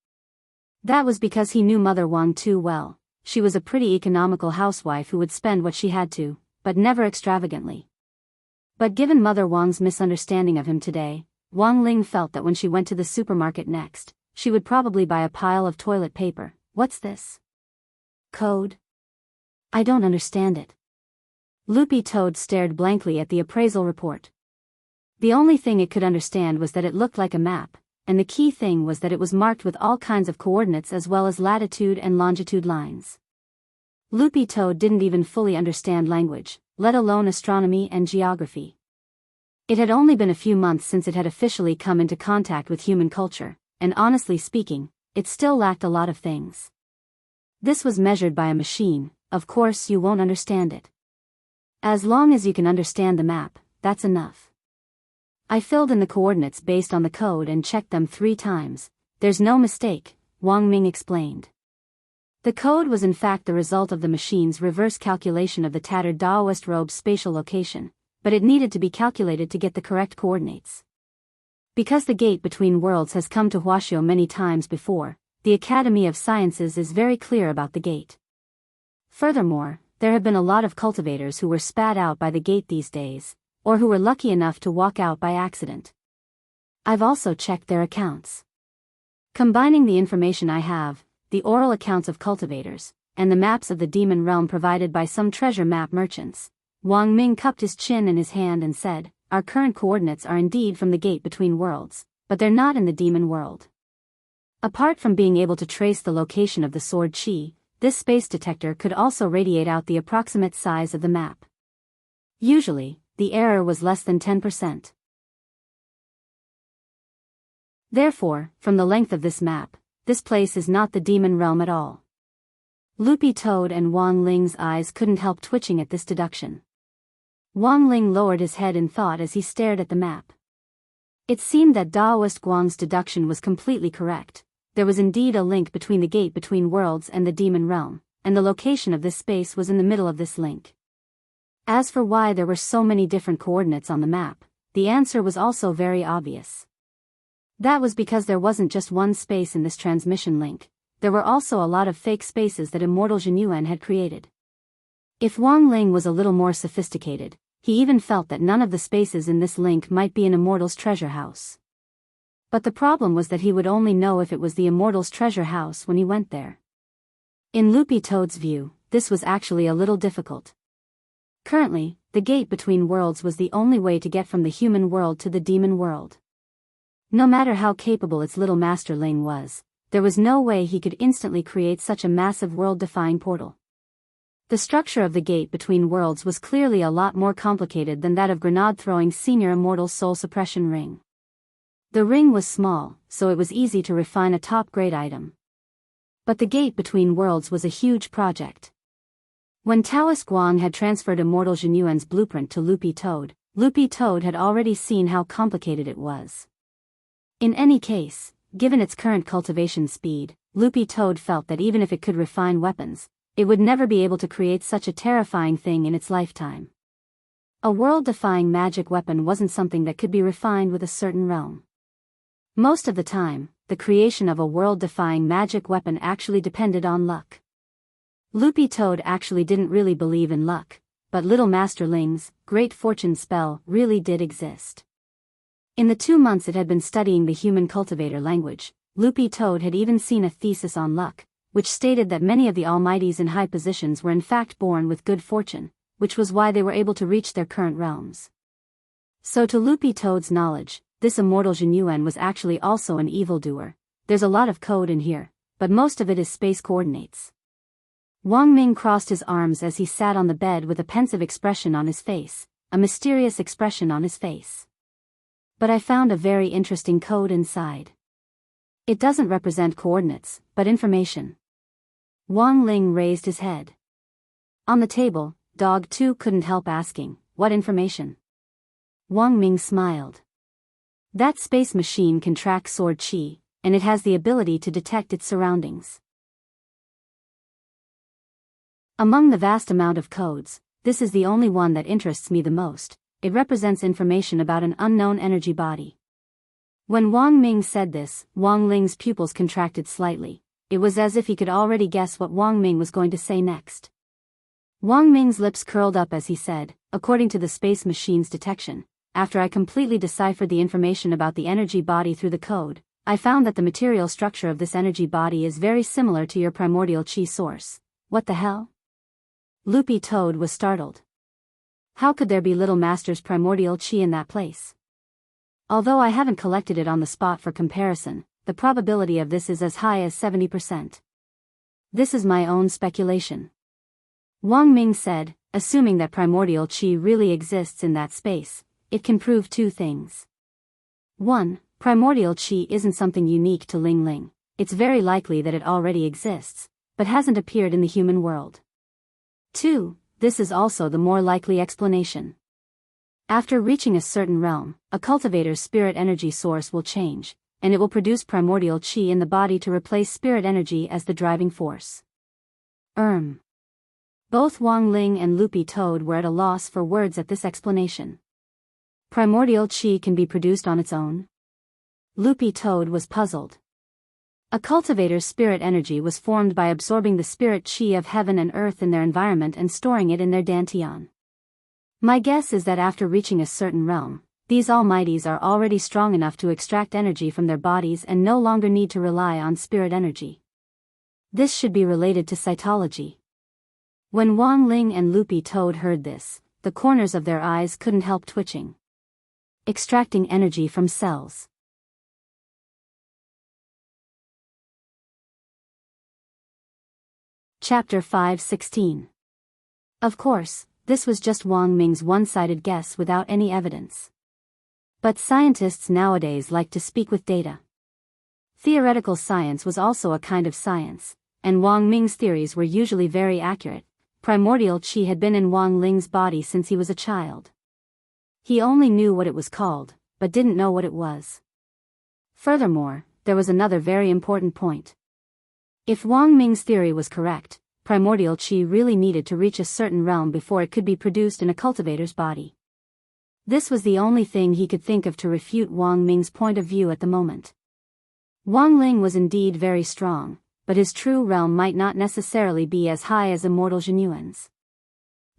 That was because he knew Mother Wang too well. She was a pretty economical housewife who would spend what she had to, but never extravagantly. But given Mother Wang's misunderstanding of him today, Wang Ling felt that when she went to the supermarket next, she would probably buy a pile of toilet paper. What's this? Code? I don't understand it. Loopy Toad stared blankly at the appraisal report. The only thing it could understand was that it looked like a map, and the key thing was that it was marked with all kinds of coordinates as well as latitude and longitude lines. Loopy Toad didn't even fully understand language, let alone astronomy and geography. It had only been a few months since it had officially come into contact with human culture, and honestly speaking, it still lacked a lot of things. This was measured by a machine, of course you won't understand it. As long as you can understand the map, that's enough. I filled in the coordinates based on the code and checked them 3 times. There's no mistake, Wang Ming explained. The code was in fact the result of the machine's reverse calculation of the tattered Daoist robe's spatial location, but it needed to be calculated to get the correct coordinates. Because the gate between worlds has come to Huaxiao many times before, the Academy of Sciences is very clear about the gate. Furthermore, there have been a lot of cultivators who were spat out by the gate these days, or who were lucky enough to walk out by accident. I've also checked their accounts. Combining the information I have, the oral accounts of cultivators, and the maps of the demon realm provided by some treasure map merchants, Wang Ming cupped his chin in his hand and said, "Our current coordinates are indeed from the gate between worlds, but they're not in the demon world." Apart from being able to trace the location of the sword chi, this space detector could also radiate out the approximate size of the map. Usually, the error was less than 10%. Therefore, from the length of this map, this place is not the demon realm at all. Loopy Toad and Wang Ling's eyes couldn't help twitching at this deduction. Wang Ling lowered his head in thought as he stared at the map. It seemed that Daoist Guang's deduction was completely correct. There was indeed a link between the gate between worlds and the demon realm, and the location of this space was in the middle of this link. As for why there were so many different coordinates on the map, the answer was also very obvious. That was because there wasn't just one space in this transmission link, there were also a lot of fake spaces that Immortal Jinyuan had created. If Wang Ling was a little more sophisticated, he even felt that none of the spaces in this link might be an Immortal's treasure house. But the problem was that he would only know if it was the Immortal's treasure house when he went there. In Loopy Toad's view, this was actually a little difficult. Currently, the gate between worlds was the only way to get from the human world to the demon world. No matter how capable its little master Ling was, there was no way he could instantly create such a massive world-defying portal. The structure of the gate between worlds was clearly a lot more complicated than that of grenade-throwing Senior Immortal's soul suppression ring. The ring was small, so it was easy to refine a top-grade item. But the gate between worlds was a huge project. When Taoist Guang had transferred Immortal Jinyuan's blueprint to Loopy Toad had already seen how complicated it was. In any case, given its current cultivation speed, Loopy Toad felt that even if it could refine weapons, it would never be able to create such a terrifying thing in its lifetime. A world-defying magic weapon wasn't something that could be refined with a certain realm. Most of the time, the creation of a world-defying magic weapon actually depended on luck. Loopy Toad actually didn't really believe in luck, but Little Master Ling's great fortune spell really did exist. In the 2 months it had been studying the human cultivator language, Loopy Toad had even seen a thesis on luck, which stated that many of the almighties in high positions were in fact born with good fortune, which was why they were able to reach their current realms. So to Loopy Toad's knowledge, this Immortal Jinyuan was actually also an evildoer. There's a lot of code in here, but most of it is space coordinates. Wang Ming crossed his arms as he sat on the bed with a pensive expression on his face, a mysterious expression on his face. But I found a very interesting code inside. It doesn't represent coordinates, but information. Wang Ling raised his head. On the table, Dog 2 couldn't help asking, "What information?" Wang Ming smiled. That space machine can track sword chi, and it has the ability to detect its surroundings. Among the vast amount of codes, this is the only one that interests me the most. It represents information about an unknown energy body. When Wang Ming said this, Wang Ling's pupils contracted slightly. It was as if he could already guess what Wang Ming was going to say next. Wang Ming's lips curled up as he said, "According to the space machine's detection, after I completely deciphered the information about the energy body through the code, I found that the material structure of this energy body is very similar to your primordial chi source." What the hell? Loopy Toad was startled. How could there be Little Master's primordial chi in that place? Although I haven't collected it on the spot for comparison, the probability of this is as high as 70%. This is my own speculation. Wang Ming said, assuming that primordial qi really exists in that space, it can prove two things. 1. Primordial qi isn't something unique to Ling Ling. It's very likely that it already exists, but hasn't appeared in the human world. 2. This is also the more likely explanation. After reaching a certain realm, a cultivator's spirit energy source will change, and it will produce primordial qi in the body to replace spirit energy as the driving force. Both Wang Ling and Loopy Toad were at a loss for words at this explanation. Primordial qi can be produced on its own? Loopy Toad was puzzled. A cultivator's spirit energy was formed by absorbing the spirit qi of heaven and earth in their environment and storing it in their dantian. My guess is that after reaching a certain realm, these almighties are already strong enough to extract energy from their bodies and no longer need to rely on spirit energy. This should be related to cytology. When Wang Ling and Loopy Toad heard this, the corners of their eyes couldn't help twitching. Extracting energy from cells. Chapter 5:16. Of course, this was just Wang Ming's one-sided guess without any evidence. But scientists nowadays like to speak with data. Theoretical science was also a kind of science, and Wang Ming's theories were usually very accurate. Primordial qi had been in Wang Ling's body since he was a child. He only knew what it was called, but didn't know what it was. Furthermore, there was another very important point. If Wang Ming's theory was correct, primordial qi really needed to reach a certain realm before it could be produced in a cultivator's body. This was the only thing he could think of to refute Wang Ming's point of view at the moment. Wang Ling was indeed very strong, but his true realm might not necessarily be as high as immortal Genuine's.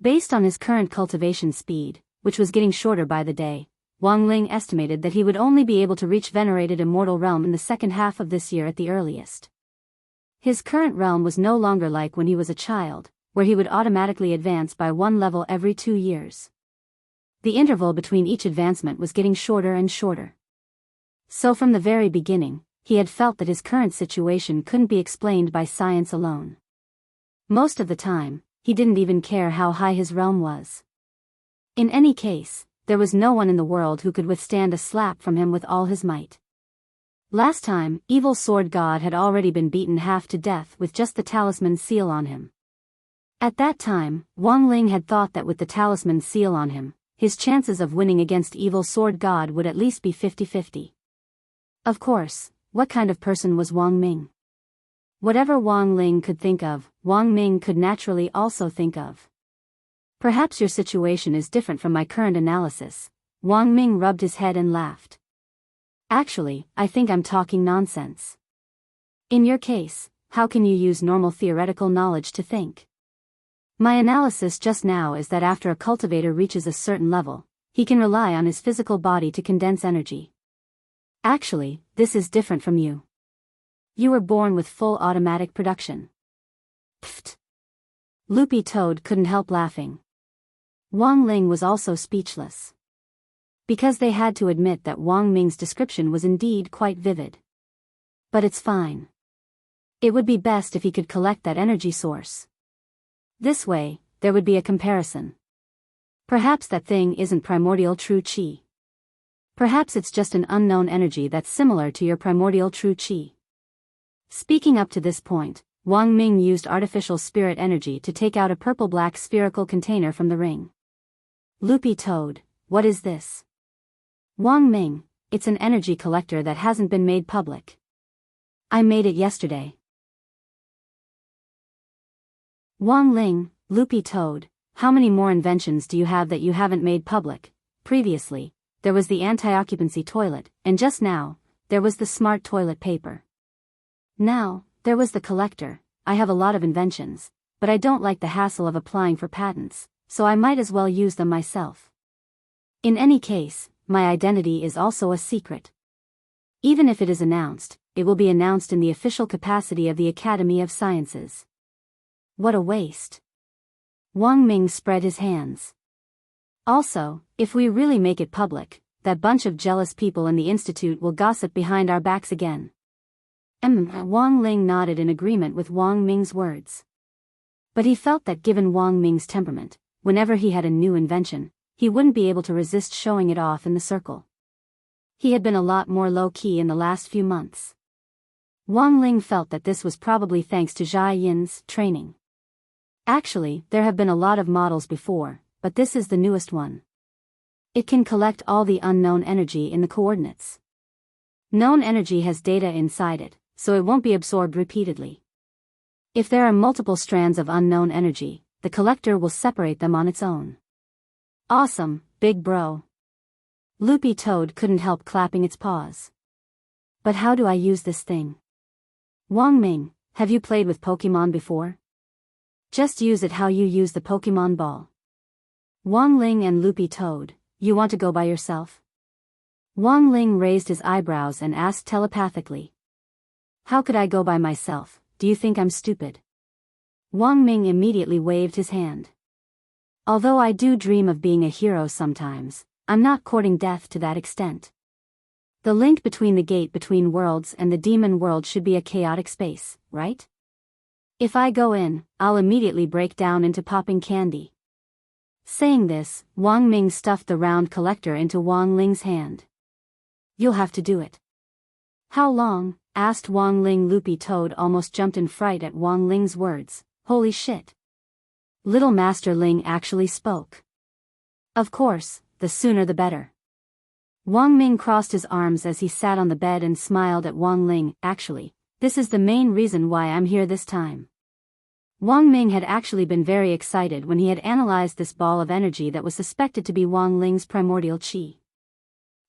Based on his current cultivation speed, which was getting shorter by the day, Wang Ling estimated that he would only be able to reach venerated immortal realm in the second half of this year at the earliest. His current realm was no longer like when he was a child, where he would automatically advance by one level every 2 years. The interval between each advancement was getting shorter and shorter. So from the very beginning, he had felt that his current situation couldn't be explained by science alone. Most of the time, he didn't even care how high his realm was. In any case, there was no one in the world who could withstand a slap from him with all his might. Last time, Evil Sword God had already been beaten half to death with just the talisman seal on him. At that time, Wang Ling had thought that with the talisman seal on him, his chances of winning against Evil Sword God would at least be 50-50. Of course, what kind of person was Wang Ming? Whatever Wang Ling could think of, Wang Ming could naturally also think of. Perhaps your situation is different from my current analysis. Wang Ming rubbed his head and laughed. Actually, I think I'm talking nonsense. In your case, how can you use normal theoretical knowledge to think? My analysis just now is that after a cultivator reaches a certain level, he can rely on his physical body to condense energy. Actually, this is different from you. You were born with full automatic production. Pfft. Loopy Toad couldn't help laughing. Wang Ling was also speechless. Because they had to admit that Wang Ming's description was indeed quite vivid. But it's fine. It would be best if he could collect that energy source. This way, there would be a comparison. Perhaps that thing isn't primordial true qi. Perhaps it's just an unknown energy that's similar to your primordial true qi. Speaking up to this point, Wang Ming used artificial spirit energy to take out a purple-black spherical container from the ring. Loopy Toad, what is this? Wang Ming, it's an energy collector that hasn't been made public. I made it yesterday. Wang Ling, Loopy Toad, how many more inventions do you have that you haven't made public? Previously, there was the anti-occupancy toilet, and just now, there was the smart toilet paper. Now, there was the collector. I have a lot of inventions, but I don't like the hassle of applying for patents, so I might as well use them myself. In any case, my identity is also a secret. Even if it is announced, it will be announced in the official capacity of the Academy of Sciences. What a waste. Wang Ming spread his hands. Also, if we really make it public, that bunch of jealous people in the institute will gossip behind our backs again. Wang Ling nodded in agreement with Wang Ming's words. But he felt that given Wang Ming's temperament, whenever he had a new invention, he wouldn't be able to resist showing it off in the circle. He had been a lot more low-key in the last few months. Wang Ling felt that this was probably thanks to Jia Yin's training. Actually, there have been a lot of models before, but this is the newest one. It can collect all the unknown energy in the coordinates. Known energy has data inside it, so it won't be absorbed repeatedly. If there are multiple strands of unknown energy, the collector will separate them on its own. Awesome, big bro. Loopy Toad couldn't help clapping its paws. But how do I use this thing? Wang Ming, have you played with Pokemon before? Just use it how you use the Pokemon ball. Wang Ling and Loopy Toad, you want to go by yourself? Wang Ling raised his eyebrows and asked telepathically. How could I go by myself? Do you think I'm stupid? Wang Ming immediately waved his hand. Although I do dream of being a hero sometimes, I'm not courting death to that extent. The link between the gate between worlds and the demon world should be a chaotic space, right? If I go in, I'll immediately break down into popping candy. Saying this, Wang Ming stuffed the round collector into Wang Ling's hand. You'll have to do it. How long? Asked Wang Ling. Loopy Toad almost jumped in fright at Wang Ling's words. Holy shit. Little Master Ling actually spoke. Of course, the sooner the better. Wang Ming crossed his arms as he sat on the bed and smiled at Wang Ling. Actually, this is the main reason why I'm here this time. Wang Ming had actually been very excited when he had analyzed this ball of energy that was suspected to be Wang Ling's primordial qi.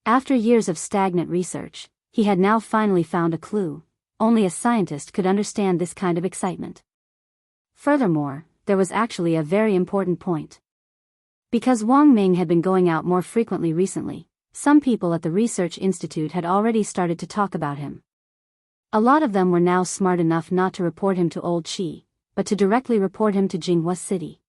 After years of stagnant research, he had now finally found a clue. Only a scientist could understand this kind of excitement. Furthermore, there was actually a very important point. Because Wang Ming had been going out more frequently recently, some people at the research institute had already started to talk about him. A lot of them were now smart enough not to report him to Old Qi, but to directly report him to Jinghua City.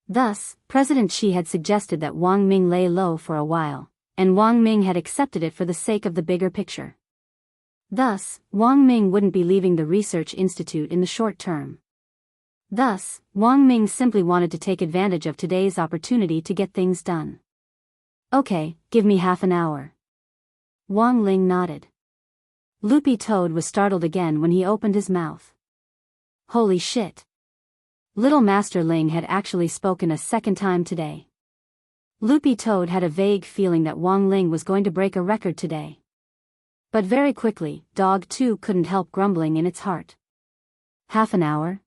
Thus, President Qi had suggested that Wang Ming lay low for a while, and Wang Ming had accepted it for the sake of the bigger picture. Thus, Wang Ming wouldn't be leaving the research institute in the short term. Thus, Wang Ming simply wanted to take advantage of today's opportunity to get things done. Okay, give me half an hour. Wang Ling nodded. Loopy Toad was startled again when he opened his mouth. Holy shit. Little Master Ling had actually spoken a second time today. Loopy Toad had a vague feeling that Wang Ling was going to break a record today. But very quickly, Dog 2 couldn't help grumbling in its heart. Half an hour?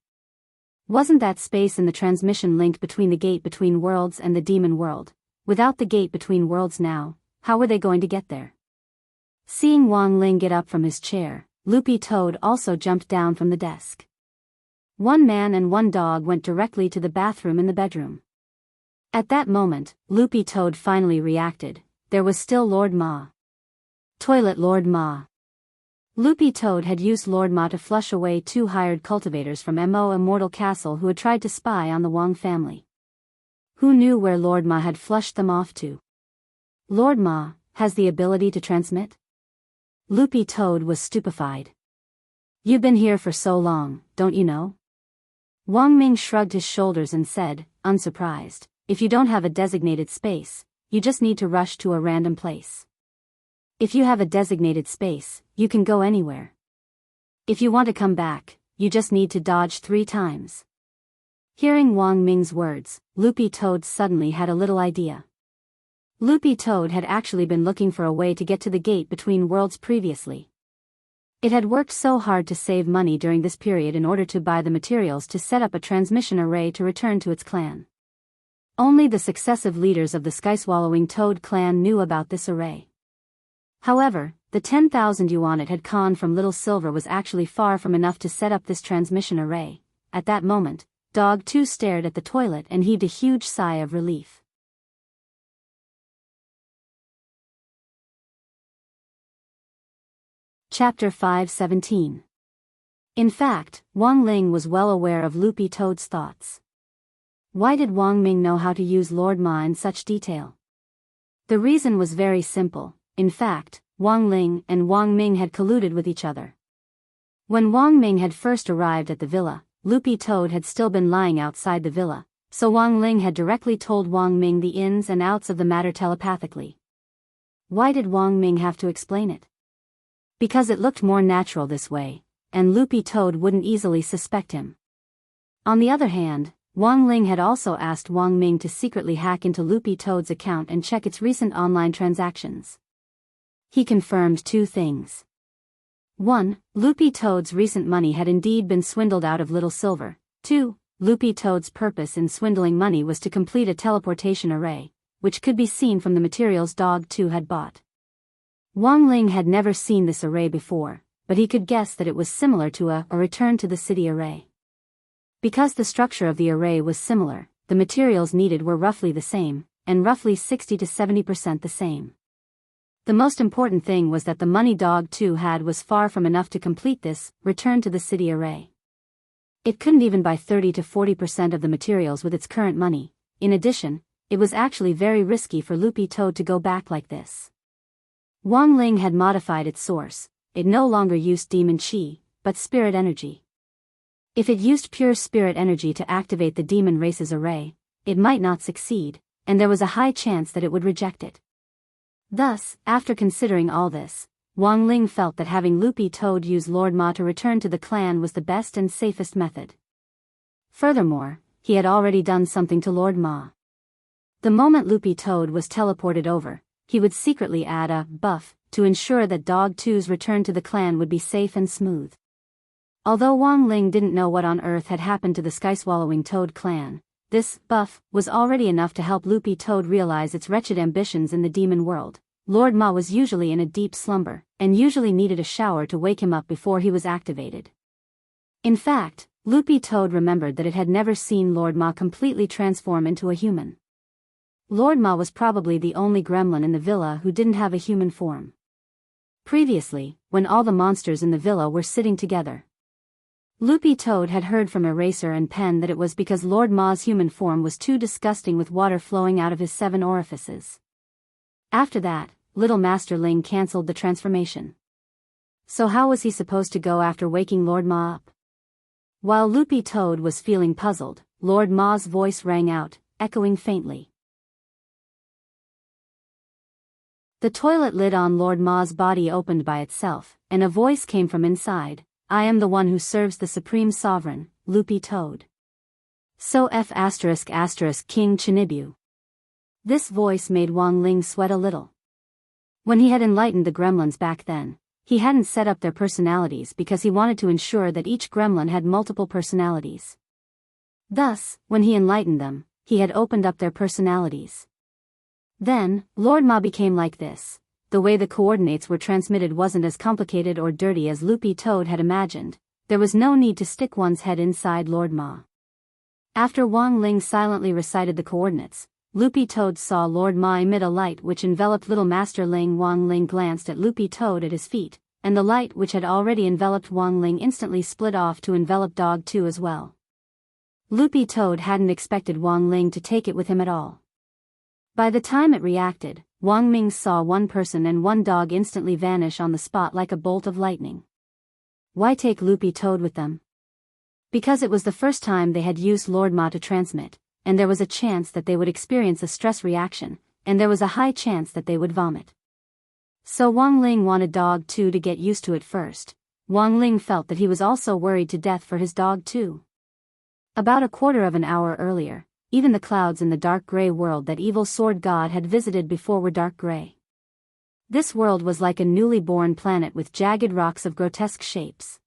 Wasn't that space in the transmission link between the gate between worlds and the demon world? Without the gate between worlds now, how were they going to get there? Seeing Wang Ling get up from his chair, Loopy Toad also jumped down from the desk. One man and one dog went directly to the bathroom in the bedroom. At that moment, Loopy Toad finally reacted. There was still Lord Ma. Toilet Lord Ma. Loopy Toad had used Lord Ma to flush away 2 hired cultivators from Mo Immortal Castle who had tried to spy on the Wang family. Who knew where Lord Ma had flushed them off to? Lord Ma has the ability to transmit? Loopy Toad was stupefied. You've been here for so long, don't you know? Wang Ming shrugged his shoulders and said, unsurprised, if you don't have a designated space, you just need to rush to a random place. If you have a designated space, you can go anywhere. If you want to come back, you just need to dodge 3 times. Hearing Wang Ming's words, Loopy Toad suddenly had a little idea. Loopy Toad had actually been looking for a way to get to the gate between worlds previously. It had worked so hard to save money during this period in order to buy the materials to set up a transmission array to return to its clan. Only the successive leaders of the Skyswallowing Toad clan knew about this array. However, the 10,000 yuan it had conned from Little Silver was actually far from enough to set up this transmission array. At that moment, Dog 2 stared at the toilet and heaved a huge sigh of relief. Chapter 5:17. In fact, Wang Ling was well aware of Loopy Toad's thoughts. Why did Wang Ming know how to use Lord Ma in such detail? The reason was very simple. In fact, Wang Ling and Wang Ming had colluded with each other. When Wang Ming had first arrived at the villa, Loopy Toad had still been lying outside the villa, so Wang Ling had directly told Wang Ming the ins and outs of the matter telepathically. Why did Wang Ming have to explain it? Because it looked more natural this way, and Loopy Toad wouldn't easily suspect him. On the other hand, Wang Ling had also asked Wang Ming to secretly hack into Loopy Toad's account and check its recent online transactions. He confirmed two things. 1. Loopy Toad's recent money had indeed been swindled out of Little Silver. 2. Loopy Toad's purpose in swindling money was to complete a teleportation array, which could be seen from the materials Dog 2 had bought. Wang Ling had never seen this array before, but he could guess that it was similar to a return to the city array. Because the structure of the array was similar, the materials needed were roughly the same, and roughly 60 to 70% the same. The most important thing was that the money Dog 2 had was far from enough to complete this return to the city array. It couldn't even buy 30 to 40% of the materials with its current money. In addition, it was actually very risky for Loopy Toad to go back like this. Wang Ling had modified its source. It no longer used demon chi, but spirit energy. If it used pure spirit energy to activate the demon race's array, it might not succeed, and there was a high chance that it would reject it. Thus, after considering all this, Wang Ling felt that having Loopy Toad use Lord Ma to return to the clan was the best and safest method. Furthermore, he had already done something to Lord Ma. The moment Loopy Toad was teleported over, he would secretly add a buff to ensure that Dog 2's return to the clan would be safe and smooth. Although Wang Ling didn't know what on earth had happened to the Sky-Swallowing Toad clan, this buff was already enough to help Loopy Toad realize its wretched ambitions in the demon world. Lord Ma was usually in a deep slumber, and usually needed a shower to wake him up before he was activated. In fact, Loopy Toad remembered that it had never seen Lord Ma completely transform into a human. Lord Ma was probably the only gremlin in the villa who didn't have a human form. Previously, when all the monsters in the villa were sitting together, Loopy Toad had heard from Eraser and Pen that it was because Lord Ma's human form was too disgusting with water flowing out of his 7 orifices. After that, Little Master Ling cancelled the transformation. So how was he supposed to go after waking Lord Ma up? While Loopy Toad was feeling puzzled, Lord Ma's voice rang out, echoing faintly. The toilet lid on Lord Ma's body opened by itself, and a voice came from inside. I am the one who serves the Supreme Sovereign, Loopy Toad. So F*** King Chinibu. This voice made Wang Ling sweat a little. When he had enlightened the gremlins back then, he hadn't set up their personalities because he wanted to ensure that each gremlin had multiple personalities. Thus, when he enlightened them, he had opened up their personalities. Then, Lord Ma became like this. The way the coordinates were transmitted wasn't as complicated or dirty as Loopy Toad had imagined. There was no need to stick one's head inside Lord Ma. After Wang Ling silently recited the coordinates, Loopy Toad saw Lord Ma emit a light which enveloped Little Master Ling. Wang Ling glanced at Loopy Toad at his feet, and the light which had already enveloped Wang Ling instantly split off to envelop Dog 2 as well. Loopy Toad hadn't expected Wang Ling to take it with him at all. By the time it reacted, Wang Ming saw one person and one dog instantly vanish on the spot like a bolt of lightning. Why take Loopy Toad with them? Because it was the first time they had used Lord Ma to transmit, and there was a chance that they would experience a stress reaction, and there was a high chance that they would vomit. So Wang Ling wanted Dog 2 to get used to it first. Wang Ling felt that he was also worried to death for his dog too. About a quarter of an hour earlier, even the clouds in the dark gray world that Evil Sword God had visited before were dark gray. This world was like a newly born planet with jagged rocks of grotesque shapes.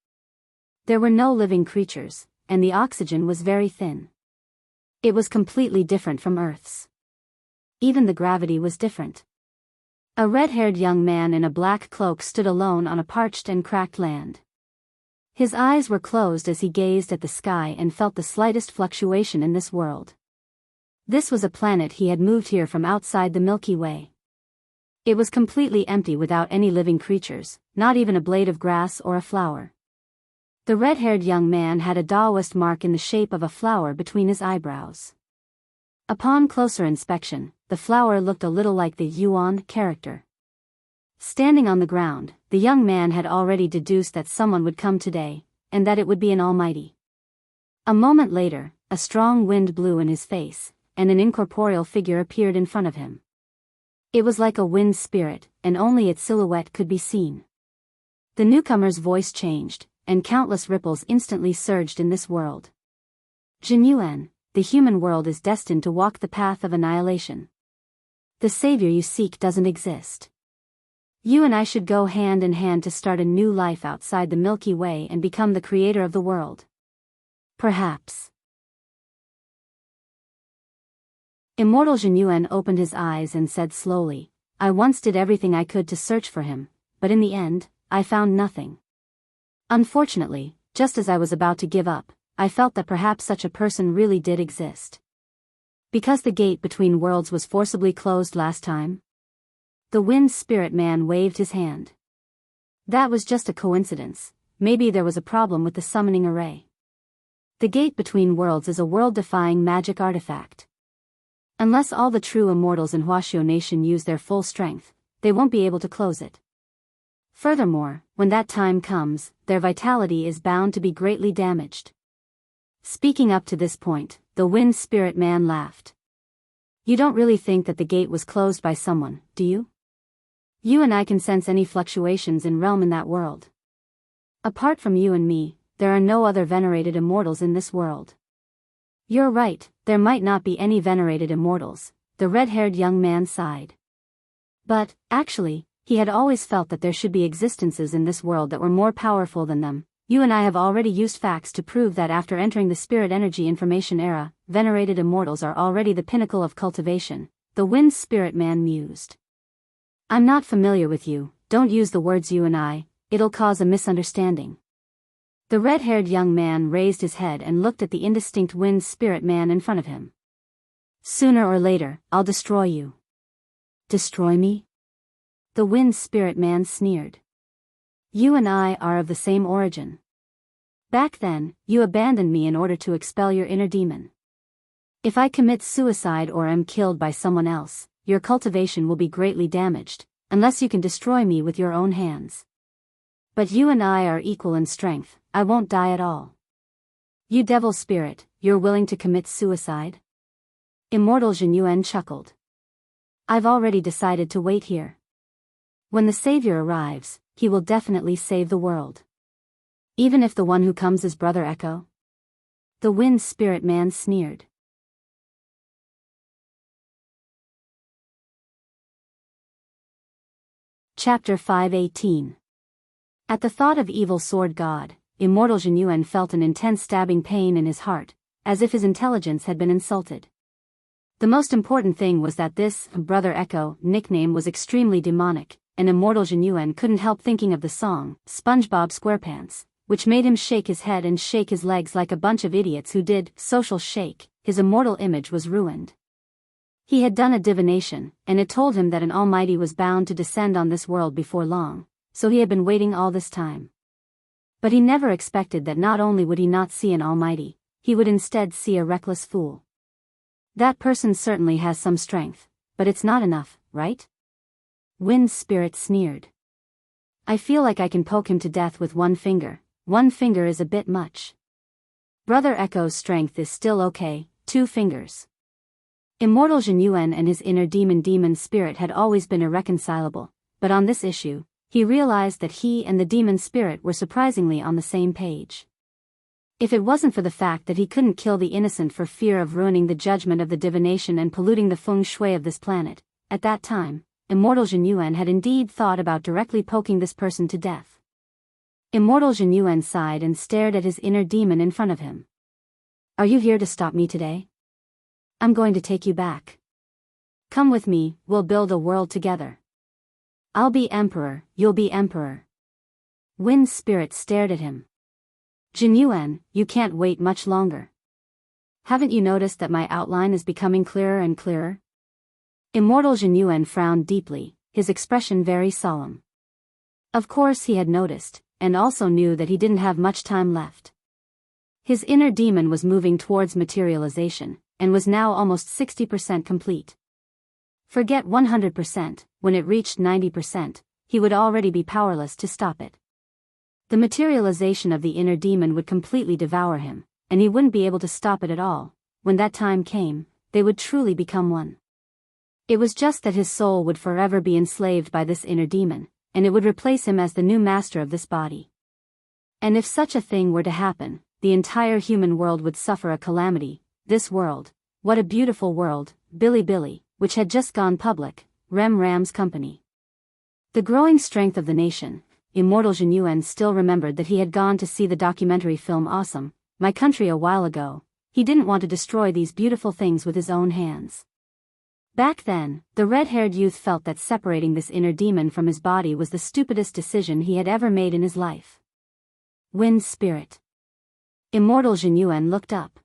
There were no living creatures, and the oxygen was very thin. It was completely different from Earth's. Even the gravity was different. A red-haired young man in a black cloak stood alone on a parched and cracked land. His eyes were closed as he gazed at the sky and felt the slightest fluctuation in this world. This was a planet he had moved here from outside the Milky Way. It was completely empty without any living creatures, not even a blade of grass or a flower. The red-haired young man had a Taoist mark in the shape of a flower between his eyebrows. Upon closer inspection, the flower looked a little like the Yuan character. Standing on the ground, the young man had already deduced that someone would come today, and that it would be an almighty. A moment later, a strong wind blew in his face, and an incorporeal figure appeared in front of him. It was like a wind spirit, and only its silhouette could be seen. The newcomer's voice changed, and countless ripples instantly surged in this world. Jin Yuan, the human world is destined to walk the path of annihilation. The savior you seek doesn't exist. You and I should go hand in hand to start a new life outside the Milky Way and become the creator of the world. Perhaps. Immortal Jin Yuan opened his eyes and said slowly, I once did everything I could to search for him, but in the end, I found nothing. Unfortunately, just as I was about to give up, I felt that perhaps such a person really did exist. Because the gate between worlds was forcibly closed last time? The wind spirit man waved his hand. That was just a coincidence, maybe there was a problem with the summoning array. The gate between worlds is a world-defying magic artifact. Unless all the true immortals in Huaxiao Nation use their full strength, they won't be able to close it. Furthermore, when that time comes, their vitality is bound to be greatly damaged. Speaking up to this point, the wind spirit man laughed. You don't really think that the gate was closed by someone, do you? You and I can sense any fluctuations in realm in that world. Apart from you and me, there are no other venerated immortals in this world. You're right, there might not be any venerated immortals, the red-haired young man sighed. But, actually, he had always felt that there should be existences in this world that were more powerful than them. You and I have already used facts to prove that after entering the spirit energy information era, venerated immortals are already the pinnacle of cultivation, the wind spirit man mused. I'm not familiar with you, don't use the words you and I, it'll cause a misunderstanding. The red-haired young man raised his head and looked at the indistinct wind spirit man in front of him. Sooner or later, I'll destroy you. Destroy me? The wind spirit man sneered. You and I are of the same origin. Back then, you abandoned me in order to expel your inner demon. If I commit suicide or am killed by someone else, your cultivation will be greatly damaged, unless you can destroy me with your own hands. But you and I are equal in strength, I won't die at all. You devil spirit, you're willing to commit suicide? Immortal Jin Yuan chuckled. I've already decided to wait here. When the savior arrives, he will definitely save the world. Even if the one who comes is Brother Echo? The wind spirit man sneered. Chapter 518. At the thought of evil sword god, Immortal Jin Yuan felt an intense stabbing pain in his heart, as if his intelligence had been insulted. The most important thing was that this Brother Echo nickname was extremely demonic, and Immortal Jin Yuan couldn't help thinking of the song, SpongeBob SquarePants, which made him shake his head and shake his legs like a bunch of idiots who did social shake. His immortal image was ruined. He had done a divination, and it told him that an almighty was bound to descend on this world before long, so he had been waiting all this time. But he never expected that not only would he not see an almighty, he would instead see a reckless fool. That person certainly has some strength, but it's not enough, right? Wind Spirit sneered. I feel like I can poke him to death with one finger is a bit much. Brother Echo's strength is still okay, 2 fingers. Immortal Jin Yuan and his inner demon spirit had always been irreconcilable, but on this issue, he realized that he and the demon spirit were surprisingly on the same page. If it wasn't for the fact that he couldn't kill the innocent for fear of ruining the judgment of the divination and polluting the feng shui of this planet, at that time, Immortal Jin Yuan had indeed thought about directly poking this person to death. Immortal Jin Yuan sighed and stared at his inner demon in front of him. Are you here to stop me today? I'm going to take you back. Come with me, we'll build a world together. I'll be emperor, you'll be emperor. Wind Spirit stared at him. Jin Yuan, you can't wait much longer. Haven't you noticed that my outline is becoming clearer and clearer? Immortal Jin Yuan frowned deeply, his expression very solemn. Of course he had noticed, and also knew that he didn't have much time left. His inner demon was moving towards materialization, and was now almost 60% complete. Forget 100%, when it reached 90%, he would already be powerless to stop it. The materialization of the inner demon would completely devour him, and he wouldn't be able to stop it at all. When that time came, they would truly become one. It was just that his soul would forever be enslaved by this inner demon, and it would replace him as the new master of this body. And if such a thing were to happen, the entire human world would suffer a calamity. This world, what a beautiful world, Billy, which had just gone public, Ram's company. The growing strength of the nation, Immortal Jinyuan still remembered that he had gone to see the documentary film Awesome, My Country a while ago. He didn't want to destroy these beautiful things with his own hands. Back then, the red-haired youth felt that separating this inner demon from his body was the stupidest decision he had ever made in his life. Wind spirit. Immortal Jinyuan looked up.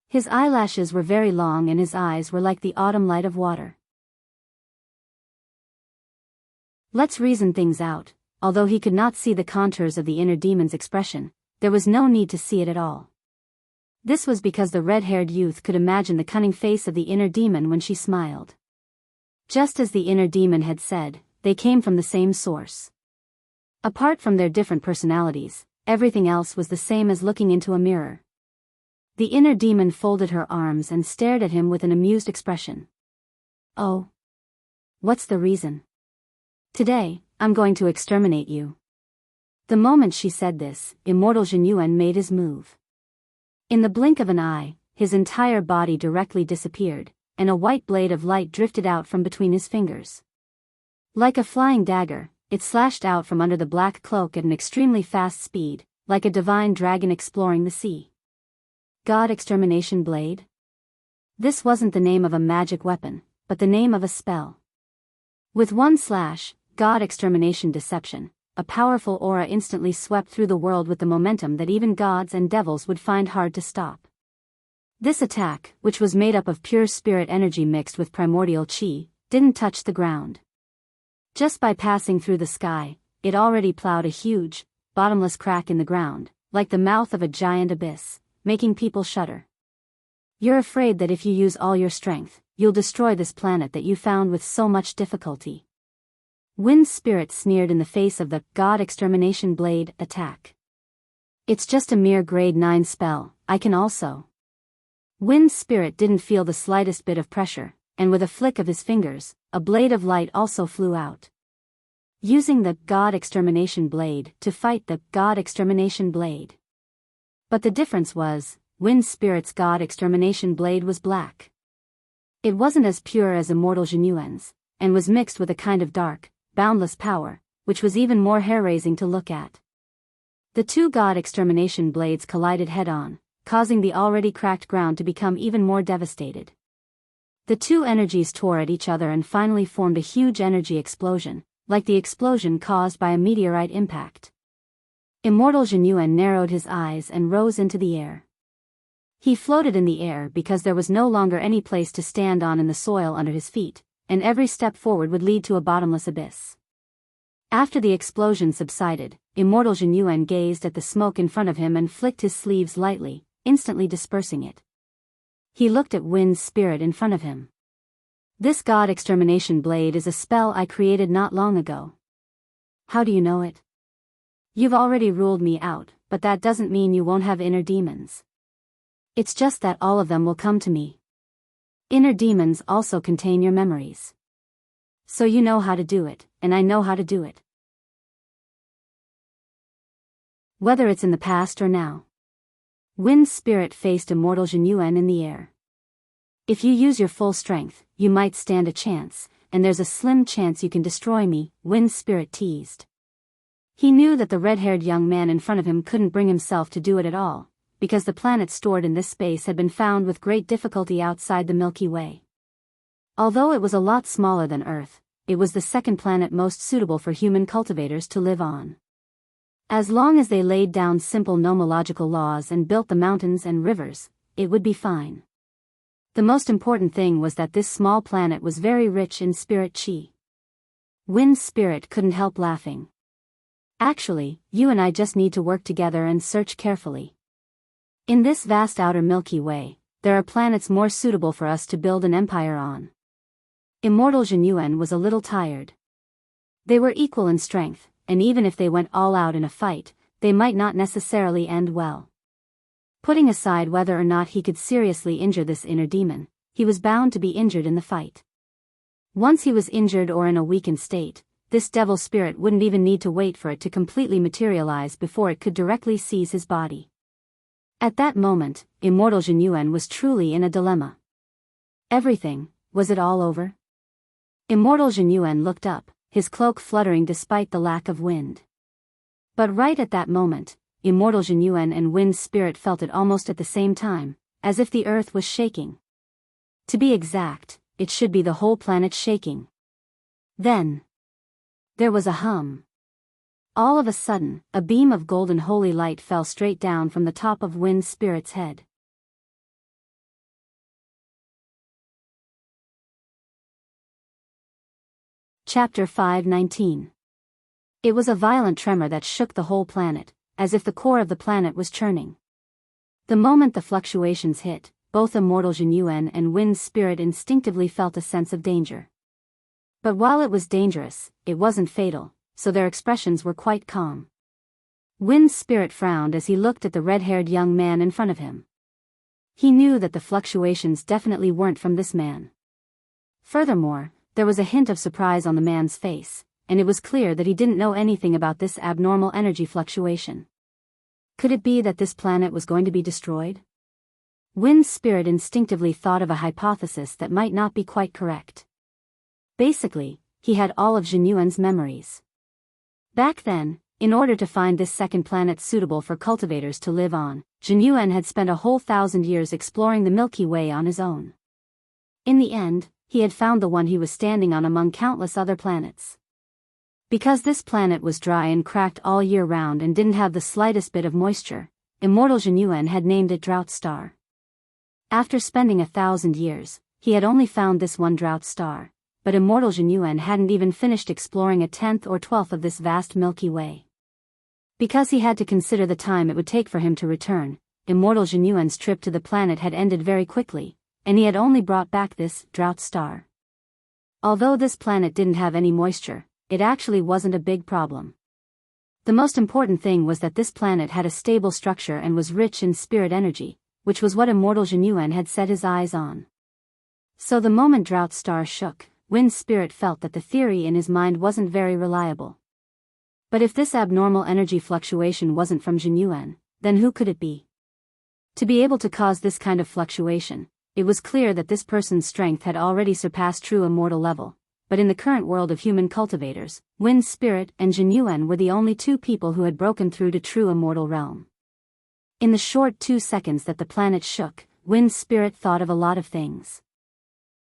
His eyelashes were very long and his eyes were like the autumn light of water. Let's reason things out. Although he could not see the contours of the inner demon's expression, there was no need to see it at all. This was because the red-haired youth could imagine the cunning face of the inner demon when she smiled. Just as the inner demon had said, they came from the same source. Apart from their different personalities, everything else was the same as looking into a mirror. The inner demon folded her arms and stared at him with an amused expression. Oh. What's the reason? Today, I'm going to exterminate you. The moment she said this, Immortal Jinyuan made his move. In the blink of an eye, his entire body directly disappeared, and a white blade of light drifted out from between his fingers. Like a flying dagger, it slashed out from under the black cloak at an extremely fast speed, like a divine dragon exploring the sea. God Extermination Blade? This wasn't the name of a magic weapon, but the name of a spell. With one slash, God Extermination Deception, a powerful aura instantly swept through the world with the momentum that even gods and devils would find hard to stop. This attack, which was made up of pure spirit energy mixed with primordial chi, didn't touch the ground. Just by passing through the sky, it already plowed a huge, bottomless crack in the ground, like the mouth of a giant abyss, making people shudder. You're afraid that if you use all your strength, you'll destroy this planet that you found with so much difficulty. Wind Spirit sneered in the face of the God Extermination Blade attack. It's just a mere grade 9 spell, I can also. Wind Spirit didn't feel the slightest bit of pressure, and with a flick of his fingers, a blade of light also flew out. Using the God Extermination Blade to fight the God Extermination Blade. But the difference was, Wind Spirit's God Extermination Blade was black. It wasn't as pure as Immortal Jinyuan's, and was mixed with a kind of dark, boundless power, which was even more hair-raising to look at. The two God Extermination Blades collided head-on, causing the already cracked ground to become even more devastated. The two energies tore at each other and finally formed a huge energy explosion, like the explosion caused by a meteorite impact. Immortal Jinyuan narrowed his eyes and rose into the air. He floated in the air because there was no longer any place to stand on in the soil under his feet, and every step forward would lead to a bottomless abyss. After the explosion subsided, Immortal Jinyuan gazed at the smoke in front of him and flicked his sleeves lightly, instantly dispersing it. He looked at Wind Spirit in front of him. This God Extermination Blade is a spell I created not long ago. How do you know it? You've already ruled me out, but that doesn't mean you won't have inner demons. It's just that all of them will come to me. Inner demons also contain your memories. So you know how to do it, and I know how to do it. Whether it's in the past or now. Wind Spirit faced Immortal Jinyuan in the air. If you use your full strength, you might stand a chance, and there's a slim chance you can destroy me, Wind Spirit teased. He knew that the red-haired young man in front of him couldn't bring himself to do it at all, because the planet stored in this space had been found with great difficulty outside the Milky Way. Although it was a lot smaller than Earth, it was the second planet most suitable for human cultivators to live on. As long as they laid down simple nomological laws and built the mountains and rivers, it would be fine. The most important thing was that this small planet was very rich in spirit chi. Wind Spirit couldn't help laughing. Actually, you and I just need to work together and search carefully. In this vast outer Milky Way, there are planets more suitable for us to build an empire on. Immortal Jinyuan was a little tired. They were equal in strength, and even if they went all out in a fight, they might not necessarily end well. Putting aside whether or not he could seriously injure this inner demon, he was bound to be injured in the fight. Once he was injured or in a weakened state, this devil spirit wouldn't even need to wait for it to completely materialize before it could directly seize his body. At that moment, immortal Jinyuan was truly in a dilemma. Everything, was it all over? Immortal Jinyuan looked up, his cloak fluttering despite the lack of wind. But right at that moment, immortal Jinyuan and Wind Spirit felt it almost at the same time, as if the earth was shaking. To be exact, it should be the whole planet shaking. Then there was a hum. All of a sudden, a beam of golden holy light fell straight down from the top of Wind Spirit's head. Chapter 5:19. It was a violent tremor that shook the whole planet, as if the core of the planet was churning. The moment the fluctuations hit, both immortal Jinyuan and Wind Spirit instinctively felt a sense of danger. But while it was dangerous, it wasn't fatal, so their expressions were quite calm. Wind Spirit frowned as he looked at the red-haired young man in front of him. He knew that the fluctuations definitely weren't from this man. Furthermore, there was a hint of surprise on the man's face, and it was clear that he didn't know anything about this abnormal energy fluctuation. Could it be that this planet was going to be destroyed? Wind Spirit instinctively thought of a hypothesis that might not be quite correct. Basically, he had all of Jinyuan's memories. Back then, in order to find this second planet suitable for cultivators to live on, Jinyuan had spent a whole 1,000 years exploring the Milky Way on his own. In the end, he had found the one he was standing on among countless other planets. Because this planet was dry and cracked all year round and didn't have the slightest bit of moisture, immortal Jinyuan had named it Drought Star. After spending 1,000 years, he had only found this one drought star, but immortal Jinyuan hadn't even finished exploring 1/10 or 1/12 of this vast Milky Way. Because he had to consider the time it would take for him to return, immortal Jinyuan's trip to the planet had ended very quickly, and he had only brought back this drought star. Although this planet didn't have any moisture, it actually wasn't a big problem. The most important thing was that this planet had a stable structure and was rich in spirit energy, which was what immortal Jinyuan had set his eyes on. So the moment Drought Star shook, Wind Spirit felt that the theory in his mind wasn't very reliable. But if this abnormal energy fluctuation wasn't from Jinyuan, then who could it be? To be able to cause this kind of fluctuation, it was clear that this person's strength had already surpassed true immortal level, but in the current world of human cultivators, Wind Spirit and Jinyuan were the only two people who had broken through to true immortal realm. In the short 2 seconds that the planet shook, Wind Spirit thought of a lot of things.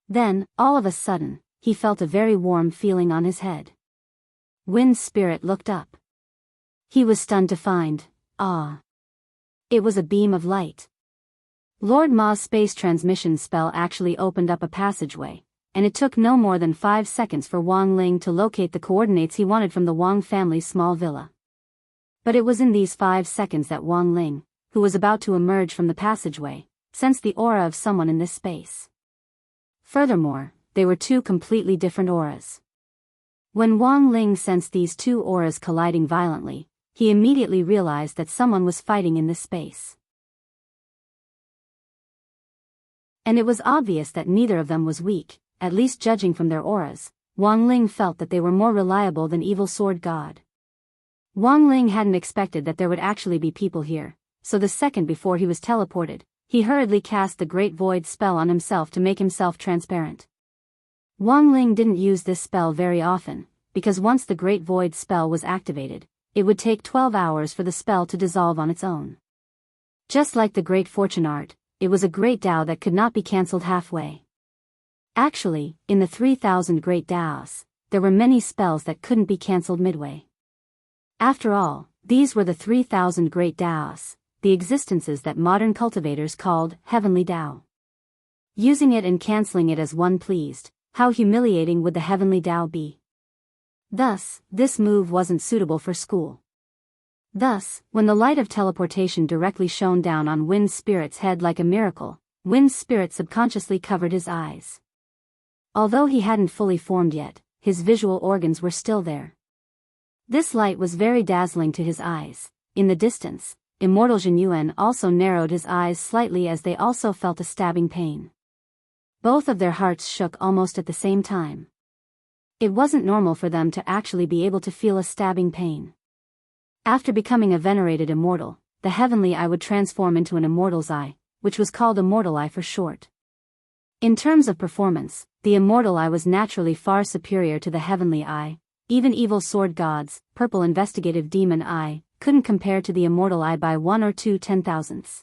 Then, all of a sudden, he felt a very warm feeling on his head. Wind Spirit looked up. He was stunned to find, it was a beam of light. Lord Ma's space transmission spell actually opened up a passageway, and it took no more than 5 seconds for Wang Ling to locate the coordinates he wanted from the Wang family's small villa. But it was in these 5 seconds that Wang Ling, who was about to emerge from the passageway, sensed the aura of someone in this space. Furthermore, they were two completely different auras. When Wang Ling sensed these two auras colliding violently, he immediately realized that someone was fighting in this space. And it was obvious that neither of them was weak, at least judging from their auras. Wang Ling felt that they were more reliable than Evil Sword God. Wang Ling hadn't expected that there would actually be people here, so the second before he was teleported, he hurriedly cast the Great Void spell on himself to make himself transparent. Wang Ling didn't use this spell very often, because once the Great Void spell was activated, it would take 12 hours for the spell to dissolve on its own. Just like the Great Fortune Art, it was a great Tao that could not be cancelled halfway. Actually, in the 3,000 Great Taos, there were many spells that couldn't be cancelled midway. After all, these were the 3,000 Great Taos, the existences that modern cultivators called Heavenly Tao. Using it and cancelling it as one pleased, how humiliating would the Heavenly Tao be? Thus, this move wasn't suitable for school. Thus, when the light of teleportation directly shone down on Wind Spirit's head like a miracle, Wind Spirit subconsciously covered his eyes. Although he hadn't fully formed yet, his visual organs were still there. This light was very dazzling to his eyes. In the distance, Immortal Jinyuan also narrowed his eyes slightly as they also felt a stabbing pain. Both of their hearts shook almost at the same time. It wasn't normal for them to actually be able to feel a stabbing pain. After becoming a venerated immortal, the heavenly eye would transform into an immortal's eye, which was called Immortal Eye for short. In terms of performance, the Immortal Eye was naturally far superior to the Heavenly Eye. Even evil sword gods, Purple Investigative Demon Eye, couldn't compare to the Immortal Eye by 1 or 2 10,000ths.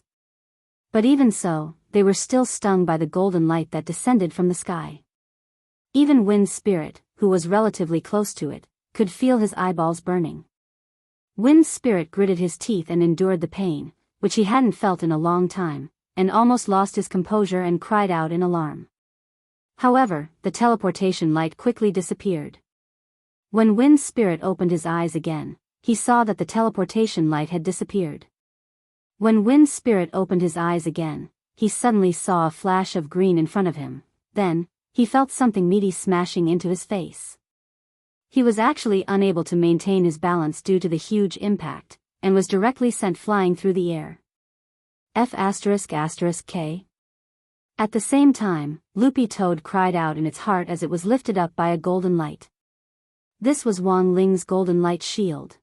But even so, they were still stung by the golden light that descended from the sky. Even Wind's spirit, who was relatively close to it, could feel his eyeballs burning. Wind's spirit gritted his teeth and endured the pain, which he hadn't felt in a long time, and almost lost his composure and cried out in alarm. However, the teleportation light quickly disappeared. When Wind's spirit opened his eyes again, he saw that the teleportation light had disappeared. When Wind's spirit opened his eyes again, he suddenly saw a flash of green in front of him. Then, he felt something meaty smashing into his face. He was actually unable to maintain his balance due to the huge impact, and was directly sent flying through the air. F***K. At the same time, Loopy Toad cried out in its heart as it was lifted up by a golden light. This was Wang Ling's golden light shield.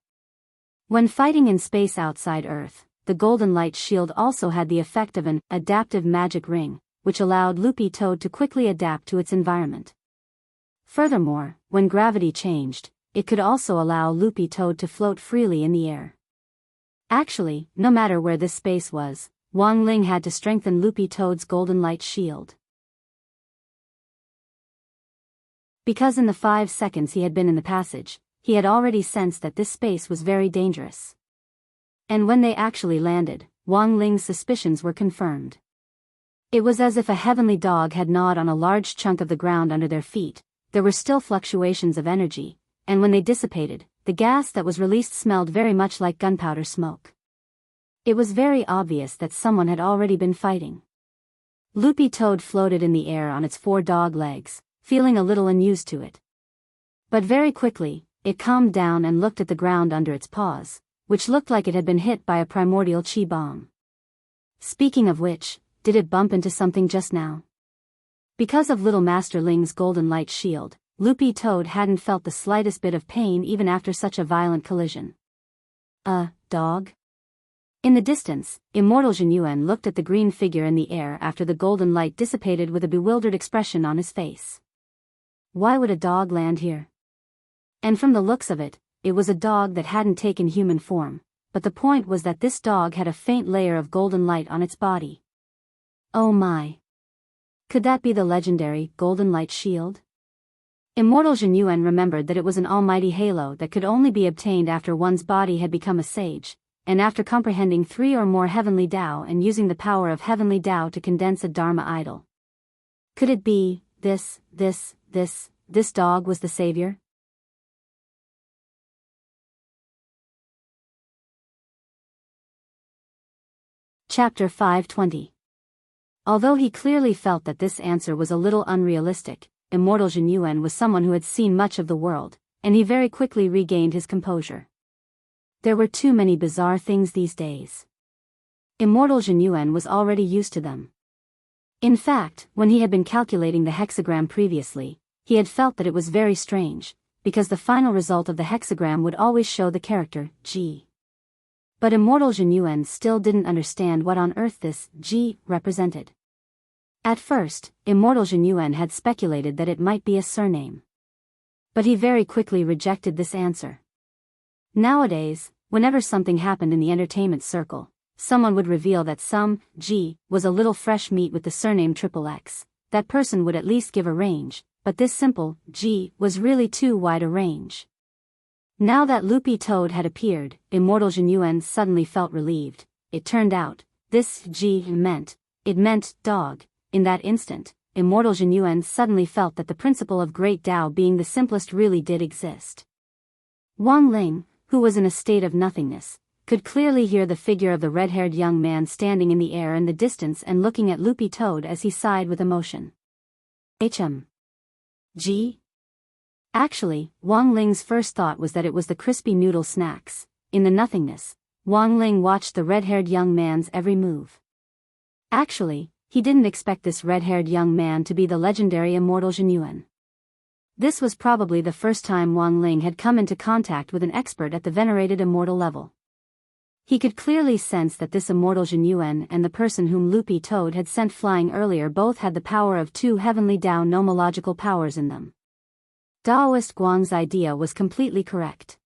When fighting in space outside Earth, the golden light shield also had the effect of an adaptive magic ring, which allowed Loopy Toad to quickly adapt to its environment. Furthermore, when gravity changed, it could also allow Loopy Toad to float freely in the air. Actually, no matter where this space was, Wang Ling had to strengthen Loopy Toad's golden light shield. Because in the 5 seconds he had been in the passage, he had already sensed that this space was very dangerous. And when they actually landed, Wang Ling's suspicions were confirmed. It was as if a heavenly dog had gnawed on a large chunk of the ground under their feet. There were still fluctuations of energy, and when they dissipated, the gas that was released smelled very much like gunpowder smoke. It was very obvious that someone had already been fighting. Loopy Toad floated in the air on its 4 dog legs, feeling a little unused to it. But very quickly, it calmed down and looked at the ground under its paws, which looked like it had been hit by a primordial chi bomb. Speaking of which, did it bump into something just now? Because of Little Master Ling's golden light shield, Loopy Toad hadn't felt the slightest bit of pain even after such a violent collision. Dog? In the distance, Immortal Jinyuan looked at the green figure in the air after the golden light dissipated with a bewildered expression on his face. Why would a dog land here? And from the looks of it, it was a dog that hadn't taken human form, but the point was that this dog had a faint layer of golden light on its body. Oh my! Could that be the legendary golden light shield? Immortal Jinyuan remembered that it was an almighty halo that could only be obtained after one's body had become a sage, and after comprehending 3 or more heavenly Tao and using the power of heavenly Tao to condense a Dharma idol. Could it be, this dog was the savior? Chapter 520. Although he clearly felt that this answer was a little unrealistic, Immortal Jinyuan was someone who had seen much of the world, and he very quickly regained his composure. There were too many bizarre things these days. Immortal Jinyuan was already used to them. In fact, when he had been calculating the hexagram previously, he had felt that it was very strange, because the final result of the hexagram would always show the character G. But Immortal Jinyuan still didn't understand what on earth this G represented. At first, Immortal Jinyuan had speculated that it might be a surname. But he very quickly rejected this answer. Nowadays, whenever something happened in the entertainment circle, someone would reveal that some G was a little fresh meat with the surname XXX, that person would at least give a range, but this simple G was really too wide a range. Now that Loopy Toad had appeared, Immortal Jinyuan suddenly felt relieved. It turned out, this G meant dog. In that instant, Immortal Jinyuan suddenly felt that the principle of Great Tao being the simplest really did exist. Wang Ling, who was in a state of nothingness, could clearly hear the figure of the red-haired young man standing in the air in the distance and looking at Loopy Toad as he sighed with emotion. G? Actually, Wang Ling's first thought was that it was the crispy noodle snacks. In the nothingness, Wang Ling watched the red-haired young man's every move. Actually, he didn't expect this red-haired young man to be the legendary immortal Zhen Yuan. This was probably the first time Wang Ling had come into contact with an expert at the venerated immortal level. He could clearly sense that this immortal Zhen Yuan and the person whom Loopy Toad had sent flying earlier both had the power of two heavenly Dao nomological powers in them. Daoist Guang's idea was completely correct.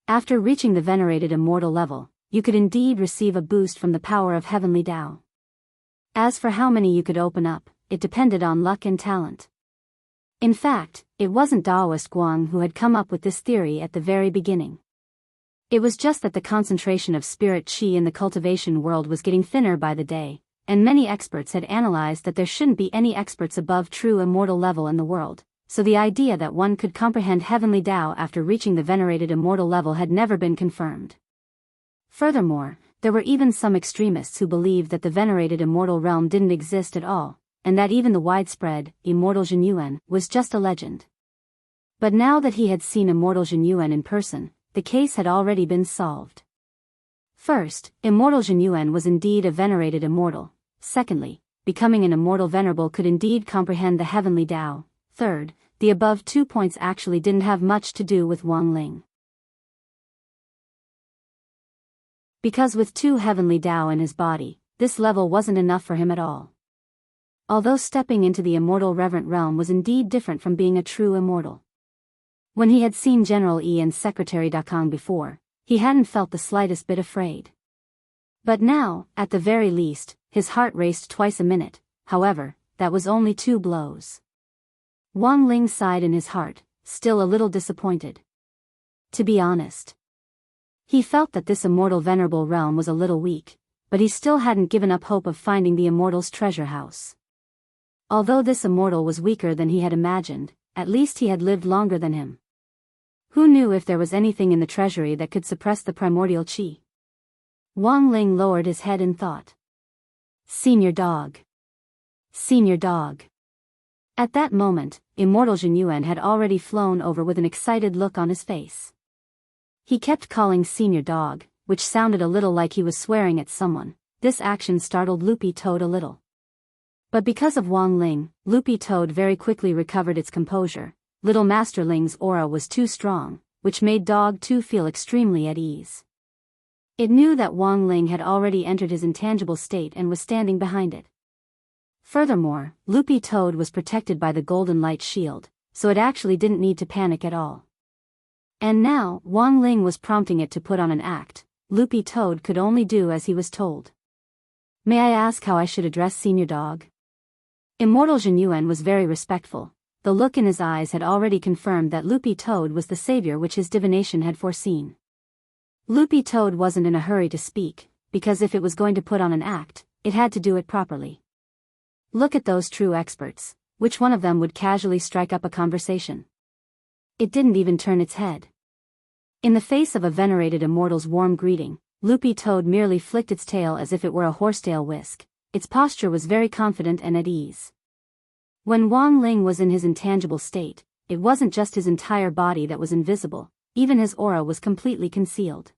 After reaching the venerated immortal level, you could indeed receive a boost from the power of heavenly Dao. As for how many you could open up, it depended on luck and talent. In fact, it wasn't Daoist Guang who had come up with this theory at the very beginning. It was just that the concentration of spirit qi in the cultivation world was getting thinner by the day, and many experts had analyzed that there shouldn't be any experts above true immortal level in the world. So the idea that one could comprehend heavenly Dao after reaching the venerated immortal level had never been confirmed. Furthermore, there were even some extremists who believed that the venerated immortal realm didn't exist at all, and that even the widespread, immortal Zhen Yuan, was just a legend. But now that he had seen immortal Zhen Yuan in person, the case had already been solved. First, immortal Zhen Yuan was indeed a venerated immortal. Secondly, becoming an immortal venerable could indeed comprehend the heavenly Dao. Third, the above 2 points actually didn't have much to do with Wang Ling. Because with two heavenly Dao in his body, this level wasn't enough for him at all. Although stepping into the immortal reverent realm was indeed different from being a true immortal. When he had seen General Yi and Secretary Dakang before, he hadn't felt the slightest bit afraid. But now, at the very least, his heart raced twice a minute. However, that was only 2 blows. Wang Ling sighed in his heart, still a little disappointed. To be honest, he felt that this immortal venerable realm was a little weak, but he still hadn't given up hope of finding the immortal's treasure house. Although this immortal was weaker than he had imagined, at least he had lived longer than him. Who knew if there was anything in the treasury that could suppress the primordial qi? Wang Ling lowered his head in thought. Senior dog. Senior dog. At that moment, immortal Zhen Yuan had already flown over with an excited look on his face. He kept calling senior dog, which sounded a little like he was swearing at someone. This action startled Loopy Toad a little. But because of Wang Ling, Loopy Toad very quickly recovered its composure. Little Master Ling's aura was too strong, which made Dog 2 feel extremely at ease. It knew that Wang Ling had already entered his intangible state and was standing behind it. Furthermore, Loopy Toad was protected by the golden light shield, so it actually didn't need to panic at all. And now, Wang Ling was prompting it to put on an act. Loopy Toad could only do as he was told. May I ask how I should address Senior Dog? Immortal Zhen Yuan was very respectful. The look in his eyes had already confirmed that Loopy Toad was the savior which his divination had foreseen. Loopy Toad wasn't in a hurry to speak, because if it was going to put on an act, it had to do it properly. Look at those true experts. Which one of them would casually strike up a conversation? It didn't even turn its head. In the face of a venerated immortal's warm greeting, Loopy Toad merely flicked its tail as if it were a horsetail whisk. Its posture was very confident and at ease. When Wang Ling was in his intangible state, it wasn't just his entire body that was invisible, even his aura was completely concealed.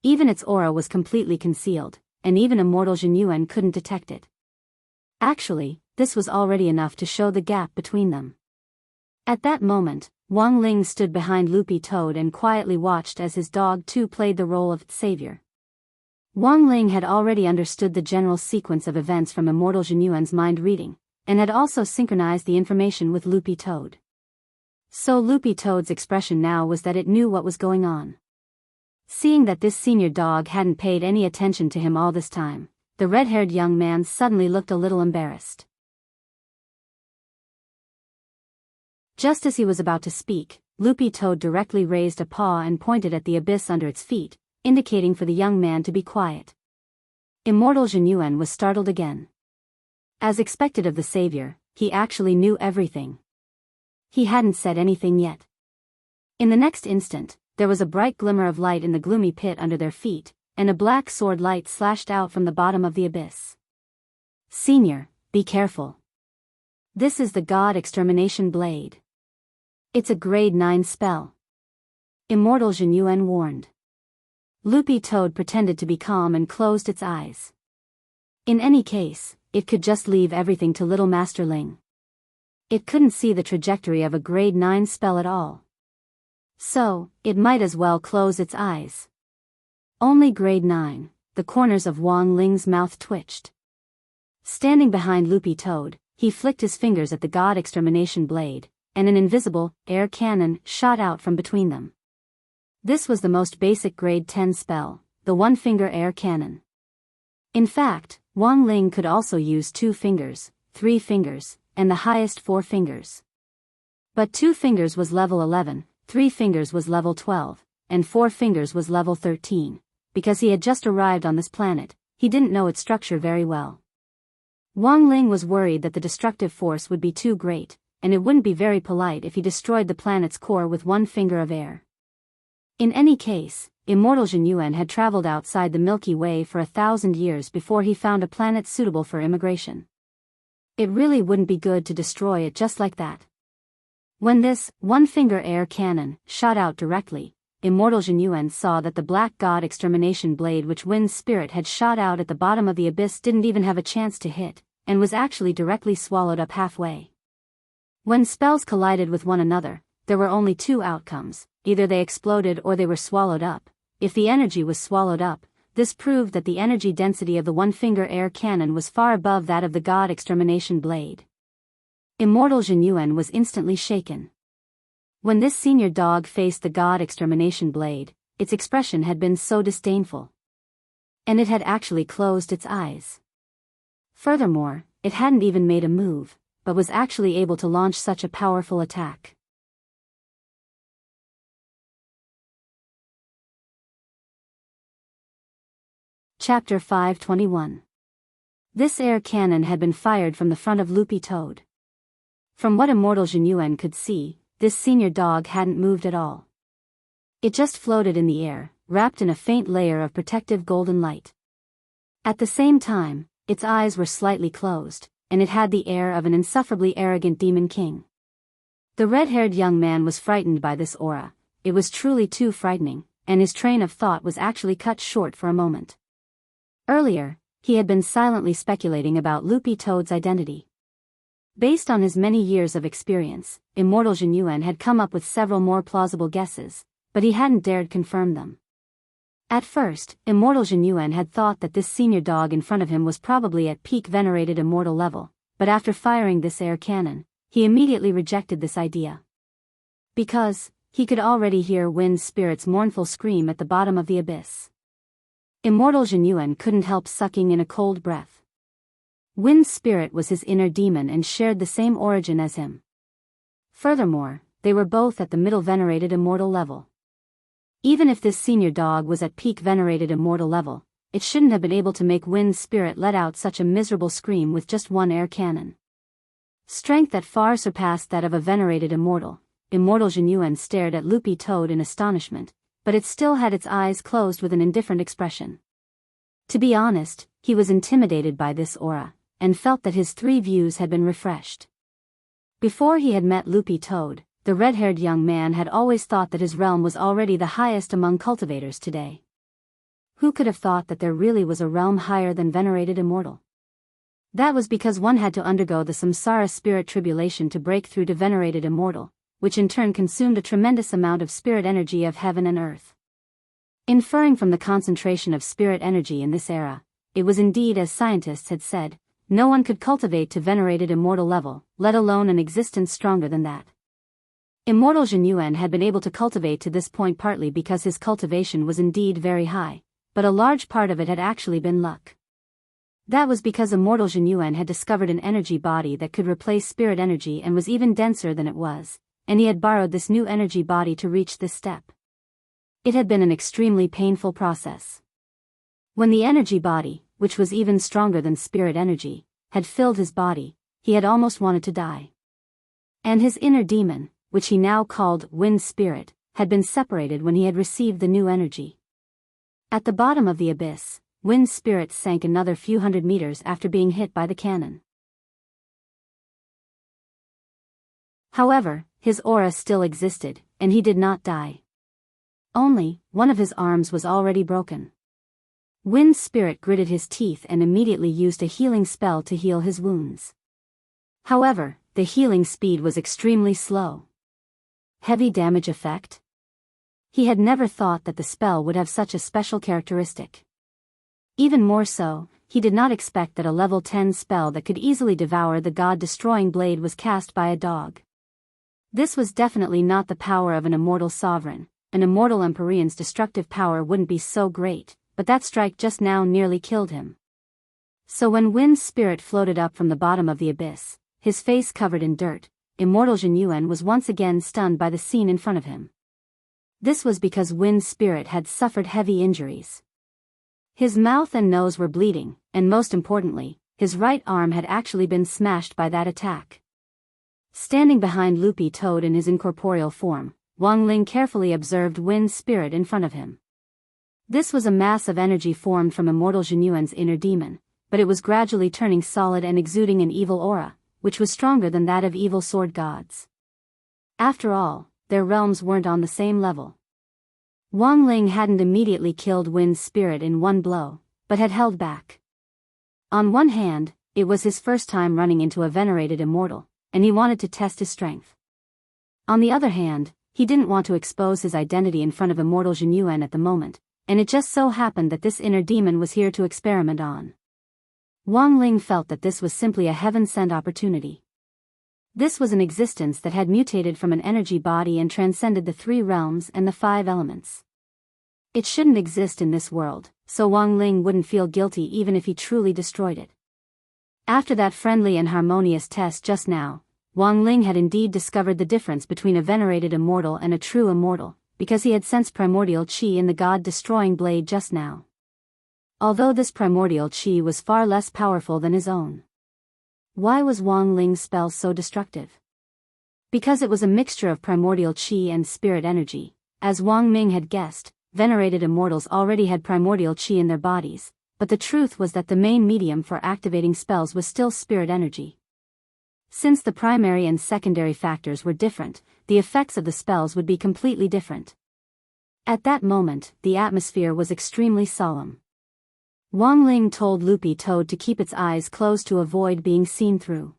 Even its aura was completely concealed, and even immortal Zhen Yuan couldn't detect it. Actually, this was already enough to show the gap between them. At that moment, Wang Ling stood behind Loopy Toad and quietly watched as his Dog 2 played the role of savior. Wang Ling had already understood the general sequence of events from immortal Zhen Yuan's mind reading, and had also synchronized the information with Loopy Toad. So Loopy Toad's expression now was that it knew what was going on. Seeing that this senior dog hadn't paid any attention to him all this time, the red-haired young man suddenly looked a little embarrassed. Just as he was about to speak, Loopy Toad directly raised a paw and pointed at the abyss under its feet, indicating for the young man to be quiet. Immortal Zhen Yuan was startled again. As expected of the savior, he actually knew everything. He hadn't said anything yet. In the next instant, there was a bright glimmer of light in the gloomy pit under their feet, and a black sword light slashed out from the bottom of the abyss. Senior, be careful. This is the God Extermination Blade. It's a grade 9 spell. Immortal Jinyuan warned. Loopy Toad pretended to be calm and closed its eyes. In any case, it could just leave everything to Little Master Ling. It couldn't see the trajectory of a grade 9 spell at all. So, it might as well close its eyes. Only grade 9, the corners of Wang Ling's mouth twitched. Standing behind Loopy Toad, he flicked his fingers at the God Extermination Blade, and an invisible, air cannon shot out from between them. This was the most basic grade 10 spell, the one-finger air cannon. In fact, Wang Ling could also use 2 fingers, 3 fingers, and the highest 4 fingers. But 2 fingers was level 11, 3 fingers was level 12, and 4 fingers was level 13. Because he had just arrived on this planet, he didn't know its structure very well. Wang Ling was worried that the destructive force would be too great, and it wouldn't be very polite if he destroyed the planet's core with 1 finger of air. In any case, Immortal Jinyuan had traveled outside the Milky Way for 1,000 years before he found a planet suitable for immigration. It really wouldn't be good to destroy it just like that. When this one-finger air cannon shot out directly, Immortal Jinyuan saw that the Black God Extermination Blade which Wind's spirit had shot out at the bottom of the abyss didn't even have a chance to hit, and was actually directly swallowed up halfway. When spells collided with one another, there were only 2 outcomes, either they exploded or they were swallowed up. If the energy was swallowed up, this proved that the energy density of the one-finger air cannon was far above that of the God Extermination Blade. Immortal Jinyuan was instantly shaken. When this senior dog faced the God Extermination Blade, its expression had been so disdainful. And it had actually closed its eyes. Furthermore, it hadn't even made a move, but was actually able to launch such a powerful attack. Chapter 521. This air cannon had been fired from the front of Loopy Toad. From what Immortal Jinyuan could see, this senior dog hadn't moved at all. It just floated in the air, wrapped in a faint layer of protective golden light. At the same time, its eyes were slightly closed, and it had the air of an insufferably arrogant demon king. The red-haired young man was frightened by this aura. It was truly too frightening, and his train of thought was actually cut short for a moment. Earlier, he had been silently speculating about Loopy Toad's identity. Based on his many years of experience, Immortal Jinyuan had come up with several more plausible guesses, but he hadn't dared confirm them. At first, Immortal Jinyuan had thought that this senior dog in front of him was probably at peak venerated immortal level, but after firing this air cannon, he immediately rejected this idea. Because, he could already hear Wind's spirit's mournful scream at the bottom of the abyss. Immortal Jinyuan couldn't help sucking in a cold breath. Wind's spirit was his inner demon and shared the same origin as him. Furthermore, they were both at the middle venerated immortal level. Even if this senior dog was at peak venerated immortal level, it shouldn't have been able to make Wind's spirit let out such a miserable scream with just 1 air cannon. Strength that far surpassed that of a venerated immortal, Immortal Jinyuan stared at Loopy Toad in astonishment, but it still had its eyes closed with an indifferent expression. To be honest, he was intimidated by this aura, and felt that his 3 views had been refreshed. Before he had met Loopy Toad, the red-haired young man had always thought that his realm was already the highest among cultivators today. Who could have thought that there really was a realm higher than venerated immortal? That was because one had to undergo the samsara spirit tribulation to break through to venerated immortal, which in turn consumed a tremendous amount of spirit energy of heaven and earth. Inferring from the concentration of spirit energy in this era, it was indeed as scientists had said, no one could cultivate to venerated immortal level, let alone an existence stronger than that. Immortal Jinyuan had been able to cultivate to this point partly because his cultivation was indeed very high, but a large part of it had actually been luck. That was because Immortal Jinyuan had discovered an energy body that could replace spirit energy and was even denser than it was, and he had borrowed this new energy body to reach this step. It had been an extremely painful process. When the energy body, which was even stronger than spirit energy, had filled his body, he had almost wanted to die. And his inner demon, which he now called Wind Spirit, had been separated when he had received the new energy. At the bottom of the abyss, Wind Spirit sank another few hundred meters after being hit by the cannon. However, his aura still existed, and he did not die. Only, one of his arms was already broken. Wind Spirit gritted his teeth and immediately used a healing spell to heal his wounds. However, the healing speed was extremely slow. Heavy damage effect? He had never thought that the spell would have such a special characteristic. Even more so, he did not expect that a level 10 spell that could easily devour the god-destroying blade was cast by a dog. This was definitely not the power of an immortal sovereign. An immortal Empyrean's destructive power wouldn't be so great, but that strike just now nearly killed him. So when Wind Spirit floated up from the bottom of the abyss, his face covered in dirt, Immortal Jin Yuan was once again stunned by the scene in front of him. This was because Wind Spirit had suffered heavy injuries. His mouth and nose were bleeding, and most importantly, his right arm had actually been smashed by that attack. Standing behind Loopy Toad in his incorporeal form, Wang Ling carefully observed Wind Spirit in front of him. This was a mass of energy formed from Immortal Jin Yuan's inner demon, but it was gradually turning solid and exuding an evil aura, which was stronger than that of evil sword gods. After all, their realms weren't on the same level. Wang Ling hadn't immediately killed Wind Spirit in one blow, but had held back. On one hand, it was his first time running into a venerated immortal, and he wanted to test his strength. On the other hand, he didn't want to expose his identity in front of Immortal Jin Yuan at the moment, and it just so happened that this inner demon was here to experiment on. Wang Ling felt that this was simply a heaven-sent opportunity. This was an existence that had mutated from an energy body and transcended the 3 realms and the 5 elements. It shouldn't exist in this world, so Wang Ling wouldn't feel guilty even if he truly destroyed it. After that friendly and harmonious test just now, Wang Ling had indeed discovered the difference between a venerated immortal and a true immortal, because he had sensed primordial chi in the god-destroying blade just now. Although this primordial chi was far less powerful than his own. Why was Wang Ling's spell so destructive? Because it was a mixture of primordial chi and spirit energy. As Wang Ming had guessed, venerated immortals already had primordial chi in their bodies, but the truth was that the main medium for activating spells was still spirit energy. Since the primary and secondary factors were different, the effects of the spells would be completely different. At that moment, the atmosphere was extremely solemn. Wang Ling told Loopy Toad to keep its eyes closed to avoid being seen through.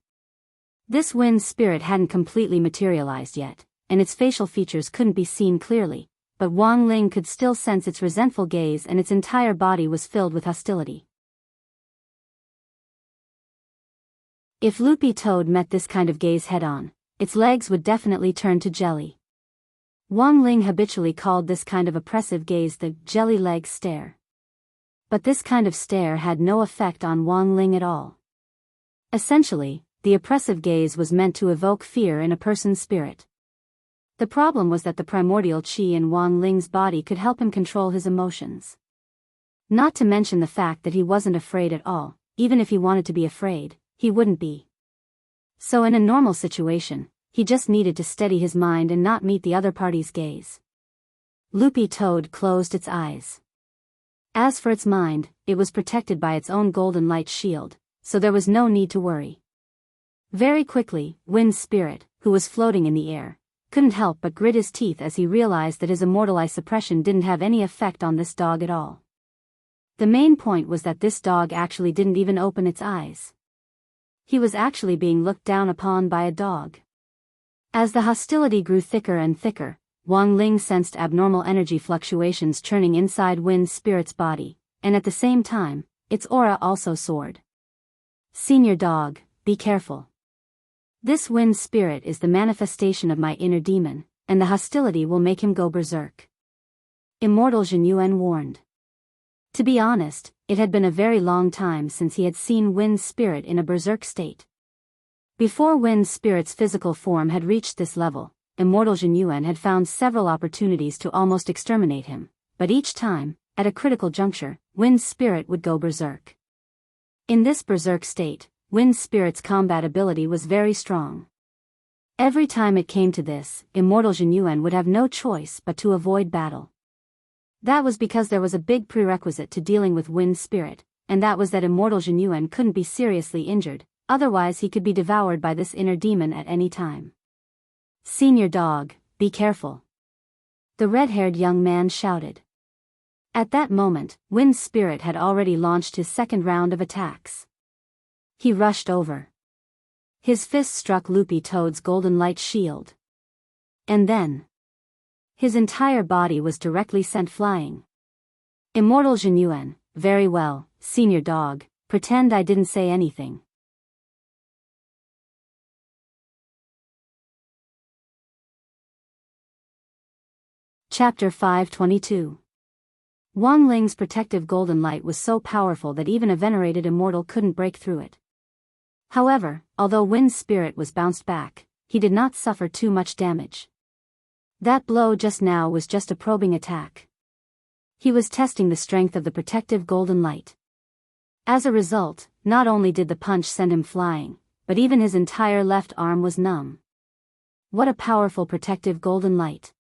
This Wind Spirit hadn't completely materialized yet, and its facial features couldn't be seen clearly, but Wang Ling could still sense its resentful gaze and its entire body was filled with hostility. If Loopy Toad met this kind of gaze head-on, its legs would definitely turn to jelly. Wang Ling habitually called this kind of oppressive gaze the jelly leg stare. But this kind of stare had no effect on Wang Ling at all. Essentially, the oppressive gaze was meant to evoke fear in a person's spirit. The problem was that the primordial chi in Wang Ling's body could help him control his emotions. Not to mention the fact that he wasn't afraid at all. Even if he wanted to be afraid, he wouldn't be. So in a normal situation, he just needed to steady his mind and not meet the other party's gaze. Loopy Toad closed its eyes. As for its mind, it was protected by its own golden light shield, so there was no need to worry. Very quickly, Wind Spirit, who was floating in the air, couldn't help but grit his teeth as he realized that his immortal eye suppression didn't have any effect on this dog at all. The main point was that this dog actually didn't even open its eyes. He was actually being looked down upon by a dog. As the hostility grew thicker and thicker, Wang Ling sensed abnormal energy fluctuations churning inside Wind Spirit's body, and at the same time, its aura also soared. Senior dog, be careful. This Wind Spirit is the manifestation of my inner demon, and the hostility will make him go berserk. Immortal Jin Yuan warned. To be honest, it had been a very long time since he had seen Wind Spirit in a berserk state. Before Wind Spirit's physical form had reached this level, Immortal Jin Yuan had found several opportunities to almost exterminate him, but each time, at a critical juncture, Wind Spirit would go berserk. In this berserk state, Wind Spirit's combat ability was very strong. Every time it came to this, Immortal Jin Yuan would have no choice but to avoid battle. That was because there was a big prerequisite to dealing with Wind Spirit, and that was that Immortal Jin Yuan couldn't be seriously injured, otherwise he could be devoured by this inner demon at any time. Senior dog, be careful. The red-haired young man shouted. At that moment, Wind's spirit had already launched his second round of attacks. He rushed over. His fist struck Loopy Toad's golden light shield. And then, his entire body was directly sent flying. Immortal Genuine, very well, senior dog, pretend I didn't say anything. Chapter 522. Wang Ling's protective golden light was so powerful that even a venerated immortal couldn't break through it. However, although Wind's spirit was bounced back, he did not suffer too much damage. That blow just now was just a probing attack. He was testing the strength of the protective golden light. As a result, not only did the punch send him flying, but even his entire left arm was numb. What a powerful protective golden light!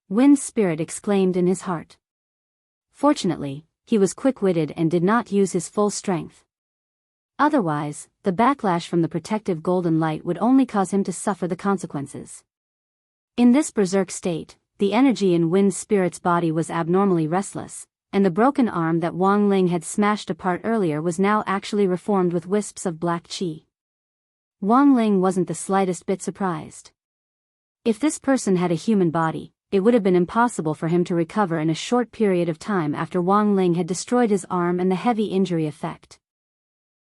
Wind's spirit exclaimed in his heart. Fortunately, he was quick-witted and did not use his full strength. Otherwise, the backlash from the protective golden light would only cause him to suffer the consequences. In this berserk state, the energy in Wind's spirit's body was abnormally restless, and the broken arm that Wang Ling had smashed apart earlier was now actually reformed with wisps of black qi. Wang Ling wasn't the slightest bit surprised. If this person had a human body, it would have been impossible for him to recover in a short period of time after Wang Ling had destroyed his arm and the heavy injury effect.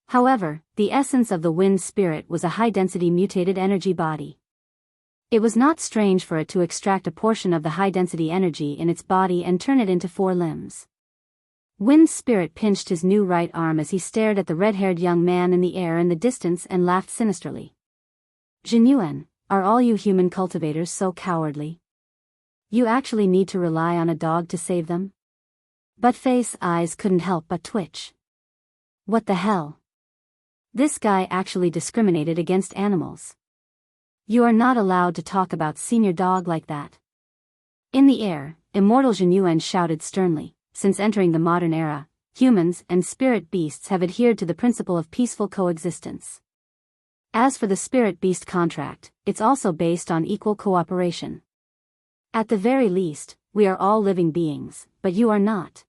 However, the essence of the Wind spirit was a high-density mutated energy body. It was not strange for it to extract a portion of the high-density energy in its body and turn it into 4 limbs. Wind's spirit pinched his new right arm as he stared at the red-haired young man in the air in the distance and laughed sinisterly. Genuine, are all you human cultivators so cowardly? You actually need to rely on a dog to save them? Buttface's eyes couldn't help but twitch. What the hell? This guy actually discriminated against animals. You are not allowed to talk about senior dog like that. In the air, Immortal Genuine shouted sternly, since entering the modern era, humans and spirit beasts have adhered to the principle of peaceful coexistence. As for the spirit-beast contract, it's also based on equal cooperation. At the very least, we are all living beings, but you are not.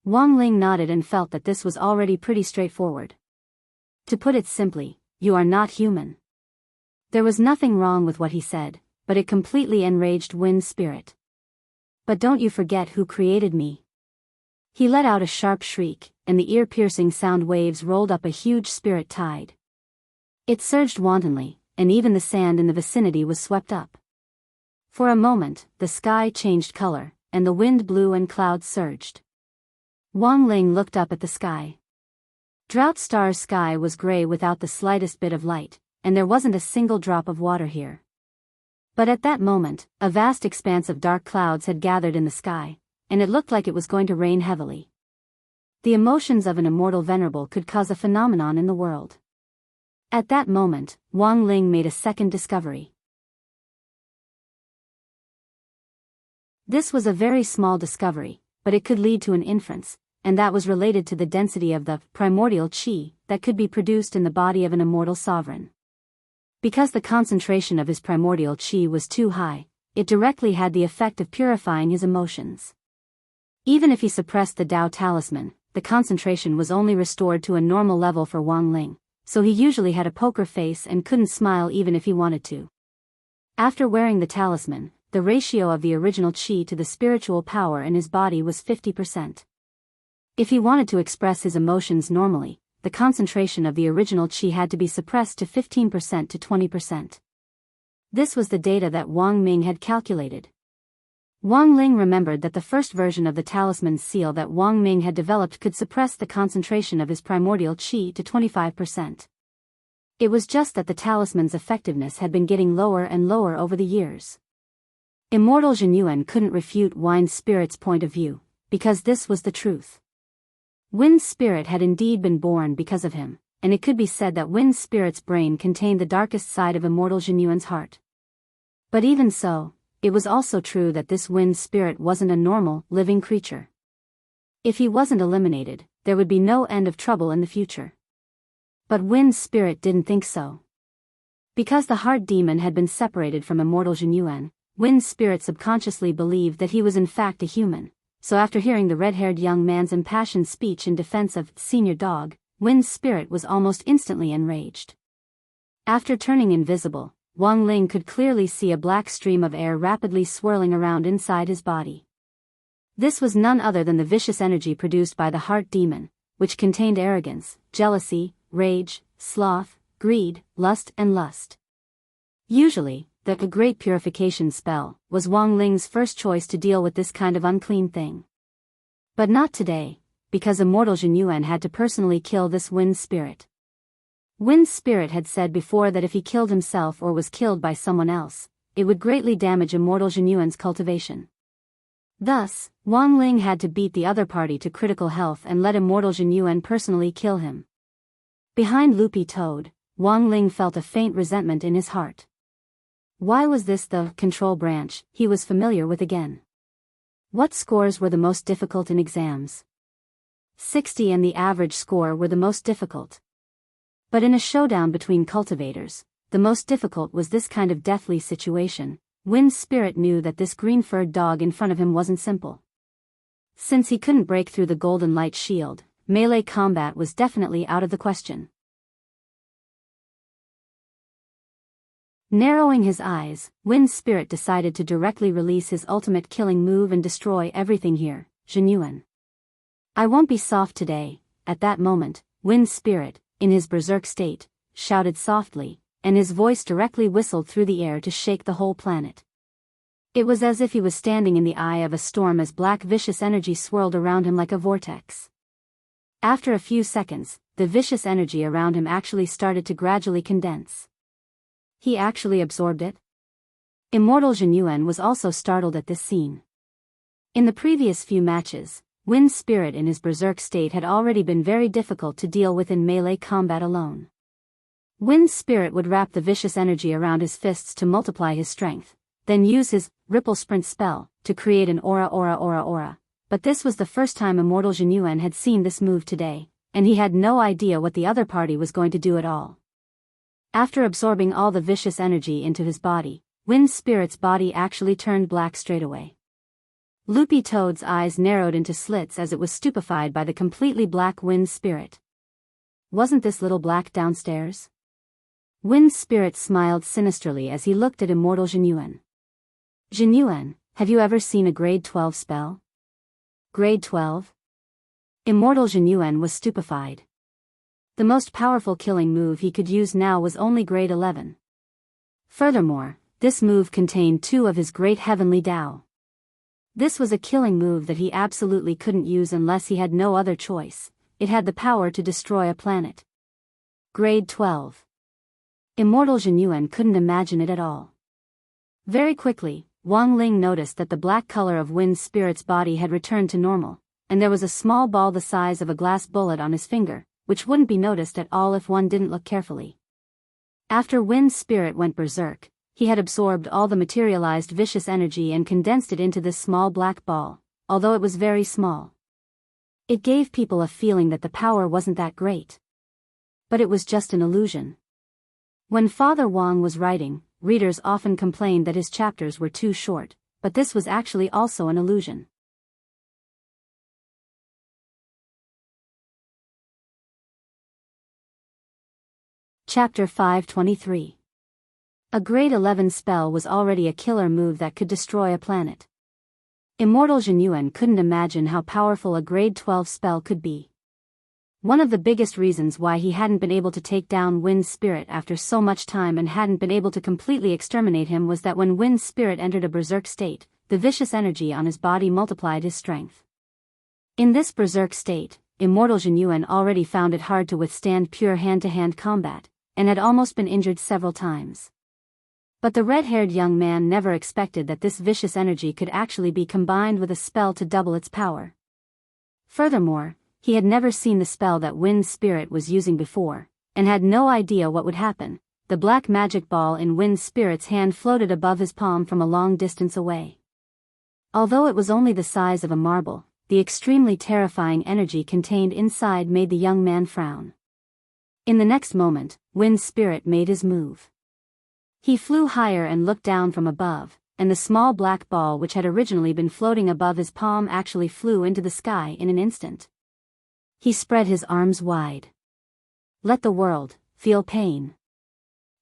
Wang Ling nodded and felt that this was already pretty straightforward. To put it simply, you are not human. There was nothing wrong with what he said, but it completely enraged Wind's spirit. But don't you forget who created me. He let out a sharp shriek, and the ear-piercing sound waves rolled up a huge spirit tide. It surged wantonly, and even the sand in the vicinity was swept up. For a moment, the sky changed color, and the wind blew and clouds surged. Wang Ling looked up at the sky. Drought Star's sky was gray without the slightest bit of light, and there wasn't a single drop of water here. But at that moment, a vast expanse of dark clouds had gathered in the sky, and it looked like it was going to rain heavily. The emotions of an immortal venerable could cause a phenomenon in the world. At that moment, Wang Ling made a second discovery. This was a very small discovery, but it could lead to an inference, and that was related to the density of the primordial qi that could be produced in the body of an immortal sovereign. Because the concentration of his primordial qi was too high, it directly had the effect of purifying his emotions. Even if he suppressed the Tao talisman, the concentration was only restored to a normal level for Wang Ling, so he usually had a poker face and couldn't smile even if he wanted to. After wearing the talisman, the ratio of the original qi to the spiritual power in his body was 50%. If he wanted to express his emotions normally, the concentration of the original qi had to be suppressed to 15% to 20%. This was the data that Wang Ming had calculated. Wang Ling remembered that the first version of the talisman seal that Wang Ming had developed could suppress the concentration of his primordial qi to 25%. It was just that the talisman's effectiveness had been getting lower and lower over the years. Immortal Genuine couldn't refute Wind's spirit's point of view, because this was the truth. Wind's spirit had indeed been born because of him, and it could be said that Wind's spirit's brain contained the darkest side of Immortal Genuine's heart. But even so, it was also true that this Wind spirit wasn't a normal, living creature. If he wasn't eliminated, there would be no end of trouble in the future. But Wind's spirit didn't think so. Because the heart demon had been separated from immortal Jinyuan, Wind Spirit subconsciously believed that he was in fact a human, so after hearing the red-haired young man's impassioned speech in defense of Senior Dog, Wind Spirit was almost instantly enraged. After turning invisible, Wang Ling could clearly see a black stream of air rapidly swirling around inside his body. This was none other than the vicious energy produced by the heart demon, which contained arrogance, jealousy, rage, sloth, greed, lust and lust. Usually, the Great Purification spell was Wang Ling's first choice to deal with this kind of unclean thing. But not today, because immortal Jinyuan had to personally kill this Wind Spirit. Wind Spirit had said before that if he killed himself or was killed by someone else, it would greatly damage immortal Jinyuan's cultivation. Thus, Wang Ling had to beat the other party to critical health and let immortal Jinyuan personally kill him. Behind Loopy Toad, Wang Ling felt a faint resentment in his heart. Why was this the control branch he was familiar with again? What scores were the most difficult in exams? 60 and the average score were the most difficult. But in a showdown between cultivators, the most difficult was this kind of deathly situation. Wind Spirit knew that this green-furred dog in front of him wasn't simple. Since he couldn't break through the golden light shield, melee combat was definitely out of the question. Narrowing his eyes, Wind Spirit decided to directly release his ultimate killing move and destroy everything here, Jinyuan. I won't be soft today. At that moment, Wind Spirit, in his berserk state, shouted softly, and his voice directly whistled through the air to shake the whole planet. It was as if he was standing in the eye of a storm as black vicious energy swirled around him like a vortex. After a few seconds, the vicious energy around him actually started to gradually condense. He actually absorbed it? Immortal Jinyuan was also startled at this scene. In the previous few matches, Wind Spirit in his berserk state had already been very difficult to deal with in melee combat alone. Wind Spirit would wrap the vicious energy around his fists to multiply his strength, then use his Ripple Sprint spell to create an aura. But this was the first time immortal Jinyuan had seen this move today, and he had no idea what the other party was going to do at all. After absorbing all the vicious energy into his body, Wind Spirit's body actually turned black straight away. Loopy Toad's eyes narrowed into slits as it was stupefied by the completely black Wind Spirit. Wasn't this little black downstairs? Wind Spirit smiled sinisterly as he looked at immortal Jinyuan. Jinyuan, have you ever seen a grade 12 spell? Grade 12? Immortal Jinyuan was stupefied. The most powerful killing move he could use now was only grade 11. Furthermore, this move contained 2 of his great heavenly Dao. This was a killing move that he absolutely couldn't use unless he had no other choice. It had the power to destroy a planet. Grade 12. Immortal Jinyuan couldn't imagine it at all. Very quickly, Wang Ling noticed that the black color of Wind Spirit's body had returned to normal, and there was a small ball the size of a glass bullet on his finger, which wouldn't be noticed at all if one didn't look carefully. After Wind Spirit went berserk, he had absorbed all the materialized vicious energy and condensed it into this small black ball, although it was very small. It gave people a feeling that the power wasn't that great. But it was just an illusion. When Father Wang was writing, readers often complained that his chapters were too short, but this was actually also an illusion. Chapter 523. A grade 11 spell was already a killer move that could destroy a planet. Immortal Jinyuan couldn't imagine how powerful a grade 12 spell could be. One of the biggest reasons why he hadn't been able to take down Wind Spirit after so much time and hadn't been able to completely exterminate him was that when Wind Spirit entered a berserk state, the vicious energy on his body multiplied his strength. In this berserk state, Immortal Jinyuan already found it hard to withstand pure hand-to-hand combat, and had almost been injured several times. But the red-haired young man never expected that this vicious energy could actually be combined with a spell to double its power. Furthermore, he had never seen the spell that Wind Spirit was using before, and had no idea what would happen. The black magic ball in Wind Spirit's hand floated above his palm from a long distance away. Although it was only the size of a marble, the extremely terrifying energy contained inside made the young man frown. In the next moment, Wind Spirit made his move. He flew higher and looked down from above, and the small black ball which had originally been floating above his palm actually flew into the sky in an instant. He spread his arms wide. Let the world feel pain.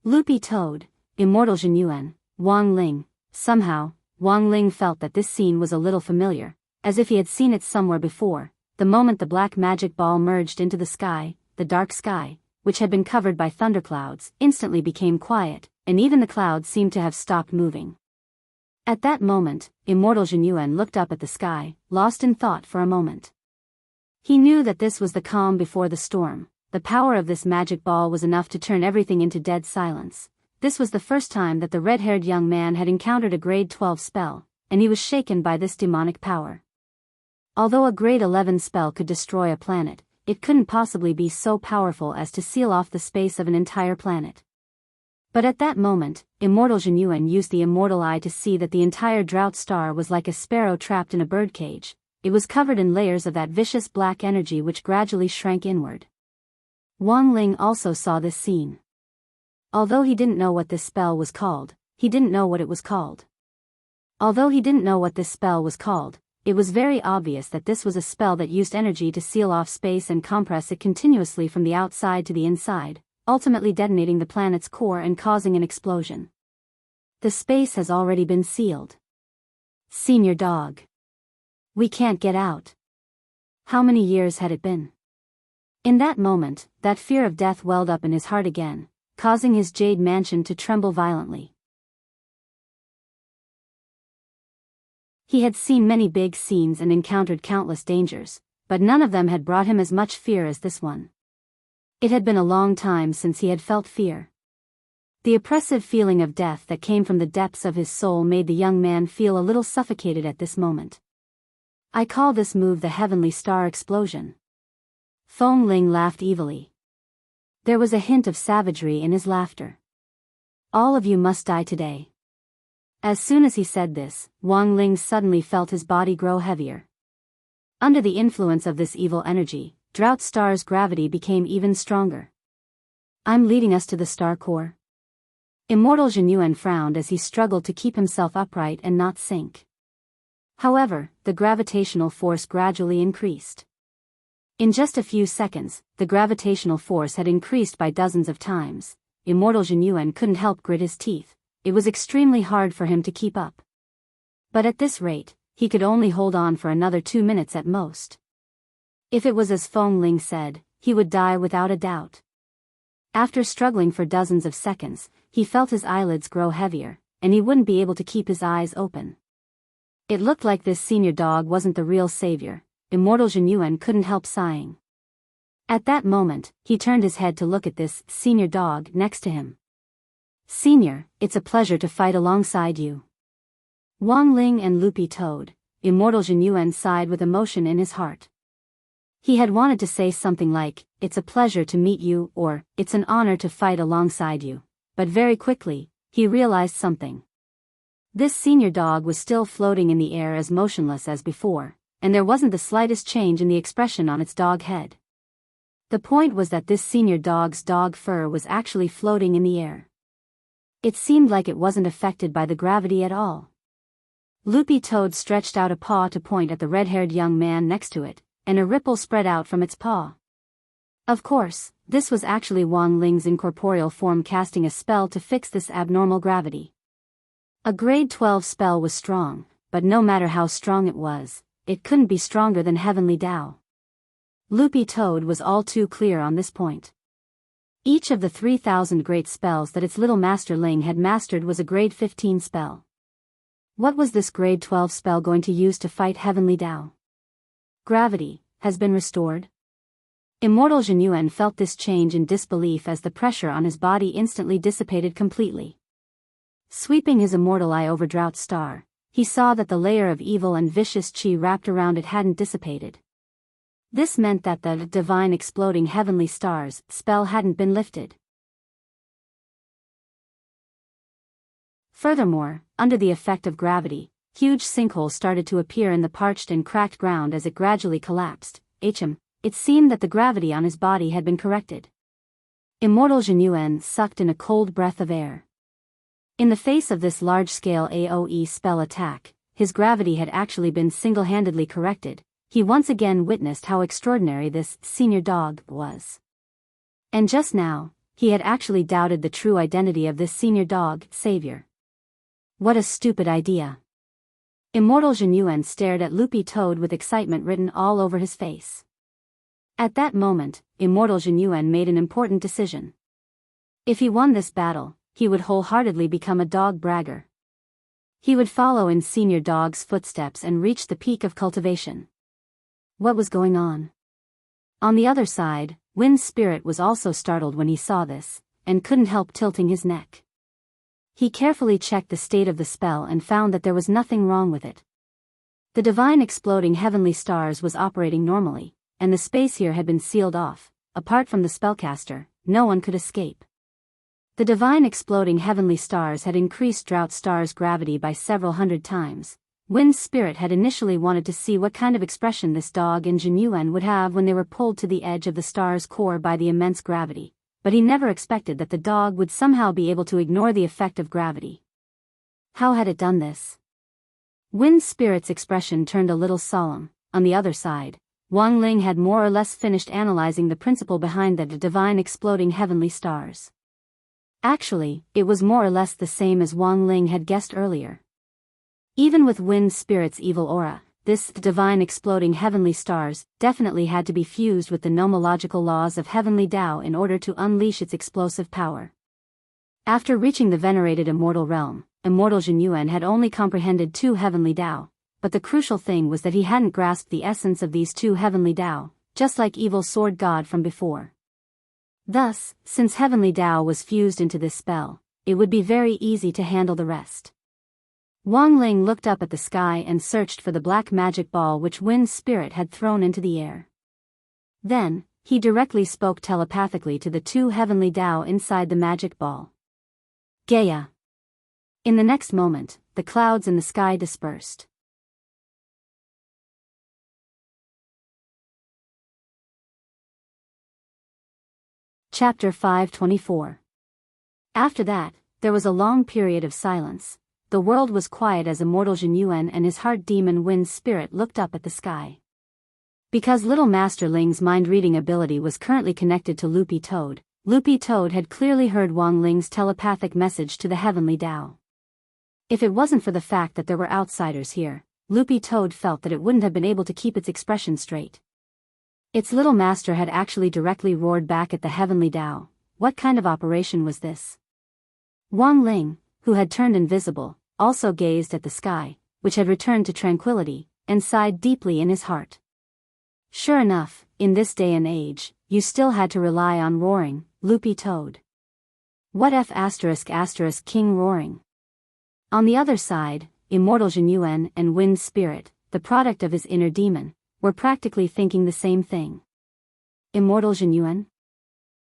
Loopy Toad, Immortal Jinyuan, Wang Ling. Somehow, Wang Ling felt that this scene was a little familiar, as if he had seen it somewhere before. The moment the black magic ball merged into the sky, the dark sky, which had been covered by thunderclouds, instantly became quiet, and even the clouds seemed to have stopped moving. At that moment, Immortal Jinyuan looked up at the sky, lost in thought for a moment. He knew that this was the calm before the storm. The power of this magic ball was enough to turn everything into dead silence. This was the first time that the red-haired young man had encountered a grade 12 spell, and he was shaken by this demonic power. Although a grade 11 spell could destroy a planet, it couldn't possibly be so powerful as to seal off the space of an entire planet. But at that moment, Immortal Jinyuan used the immortal eye to see that the entire drought star was like a sparrow trapped in a birdcage. It was covered in layers of that vicious black energy which gradually shrank inward. Wang Ling also saw this scene. Although he didn't know what this spell was called, he didn't know what it was called. Although he didn't know what this spell was called, it was very obvious that this was a spell that used energy to seal off space and compress it continuously from the outside to the inside, ultimately detonating the planet's core and causing an explosion. The space has already been sealed. Senior Dog. We can't get out. How many years had it been? In that moment, that fear of death welled up in his heart again, causing his jade mansion to tremble violently. He had seen many big scenes and encountered countless dangers, but none of them had brought him as much fear as this one. It had been a long time since he had felt fear. The oppressive feeling of death that came from the depths of his soul made the young man feel a little suffocated at this moment. I call this move the Heavenly Star Explosion. Feng Ling laughed evilly. There was a hint of savagery in his laughter. All of you must die today. As soon as he said this, Wang Ling suddenly felt his body grow heavier. Under the influence of this evil energy, Drought Star's gravity became even stronger. I'm leading us to the star core. Immortal Jinyuan frowned as he struggled to keep himself upright and not sink. However, the gravitational force gradually increased. In just a few seconds, the gravitational force had increased by dozens of times. Immortal Jinyuan couldn't help grit his teeth. It was extremely hard for him to keep up. But at this rate, he could only hold on for another 2 minutes at most. If it was as Feng Ling said, he would die without a doubt. After struggling for dozens of seconds, he felt his eyelids grow heavier, and he wouldn't be able to keep his eyes open. It looked like this senior dog wasn't the real savior. Immortal Jinyuan couldn't help sighing. At that moment, he turned his head to look at this senior dog next to him. Senior, it's a pleasure to fight alongside you. Wang Ling and Loopy Toad. Immortal Jinyuan sighed with emotion in his heart. He had wanted to say something like, it's a pleasure to meet you, or, it's an honor to fight alongside you. But very quickly, he realized something. This senior dog was still floating in the air as motionless as before, and there wasn't the slightest change in the expression on its dog head. The point was that this senior dog's dog fur was actually floating in the air. It seemed like it wasn't affected by the gravity at all. Loopy Toad stretched out a paw to point at the red-haired young man next to it, and a ripple spread out from its paw. Of course, this was actually Wang Ling's incorporeal form casting a spell to fix this abnormal gravity. A grade 12 spell was strong, but no matter how strong it was, it couldn't be stronger than Heavenly Tao. Loopy Toad was all too clear on this point. Each of the 3,000 great spells that its little master Ling had mastered was a grade 15 spell. What was this grade 12 spell going to use to fight Heavenly Tao? Gravity has been restored. Immortal Jinyuan felt this change in disbelief as the pressure on his body instantly dissipated completely. Sweeping his immortal eye over Drought Star, he saw that the layer of evil and vicious chi wrapped around it hadn't dissipated. This meant that the divine exploding heavenly stars spell hadn't been lifted. Furthermore, under the effect of gravity, huge sinkholes started to appear in the parched and cracked ground as it gradually collapsed. It seemed that the gravity on his body had been corrected. Immortal Jinyuan sucked in a cold breath of air. In the face of this large-scale AoE spell attack, his gravity had actually been single-handedly corrected. He once again witnessed how extraordinary this senior dog was. And just now, he had actually doubted the true identity of this senior dog savior. What a stupid idea. Immortal Jinyuan stared at Loopy Toad with excitement written all over his face. At that moment, Immortal Jinyuan made an important decision. If he won this battle, he would wholeheartedly become a dog bragger. He would follow in Senior Dog's footsteps and reach the peak of cultivation. What was going on? On the other side, Wind Spirit was also startled when he saw this, and couldn't help tilting his neck. He carefully checked the state of the spell and found that there was nothing wrong with it. The divine exploding heavenly stars was operating normally, and the space here had been sealed off. Apart from the spellcaster, no one could escape. The divine exploding heavenly stars had increased Drought Star's gravity by several hundred times. Wind Spirit had initially wanted to see what kind of expression this dog and Jinyuan would have when they were pulled to the edge of the star's core by the immense gravity, but he never expected that the dog would somehow be able to ignore the effect of gravity. How had it done this? Wind Spirit's expression turned a little solemn. On the other side, Wang Ling had more or less finished analyzing the principle behind the divine exploding heavenly stars. Actually, it was more or less the same as Wang Ling had guessed earlier. Even with Wind Spirit's evil aura, this divine exploding heavenly stars definitely had to be fused with the nomological laws of heavenly Tao in order to unleash its explosive power. After reaching the venerated immortal realm, Immortal Jinyuan had only comprehended 2 heavenly Tao, but the crucial thing was that he hadn't grasped the essence of these 2 heavenly Tao, just like Evil Sword God from before. Thus, since heavenly Tao was fused into this spell, it would be very easy to handle the rest. Wang Ling looked up at the sky and searched for the black magic ball which Wind Spirit had thrown into the air. Then, he directly spoke telepathically to the 2 heavenly Tao inside the magic ball. Gaia. In the next moment, the clouds in the sky dispersed. Chapter 524. After that, there was a long period of silence. The world was quiet as Immortal Jinyuan and his heart demon Wind Spirit looked up at the sky. Because Little Master Ling's mind-reading ability was currently connected to Loopy Toad had clearly heard Wang Ling's telepathic message to the heavenly Tao. If it wasn't for the fact that there were outsiders here, Loopy Toad felt that it wouldn't have been able to keep its expression straight. Its little master had actually directly roared back at the heavenly Tao. What kind of operation was this? Wang Ling, who had turned invisible, also gazed at the sky, which had returned to tranquility, and sighed deeply in his heart. Sure enough, in this day and age, you still had to rely on roaring, Loopy Toad. What F*** King roaring? On the other side, Immortal Jinyuan and Wind Spirit, the product of his inner demon, were practically thinking the same thing. Immortal Jinyuan?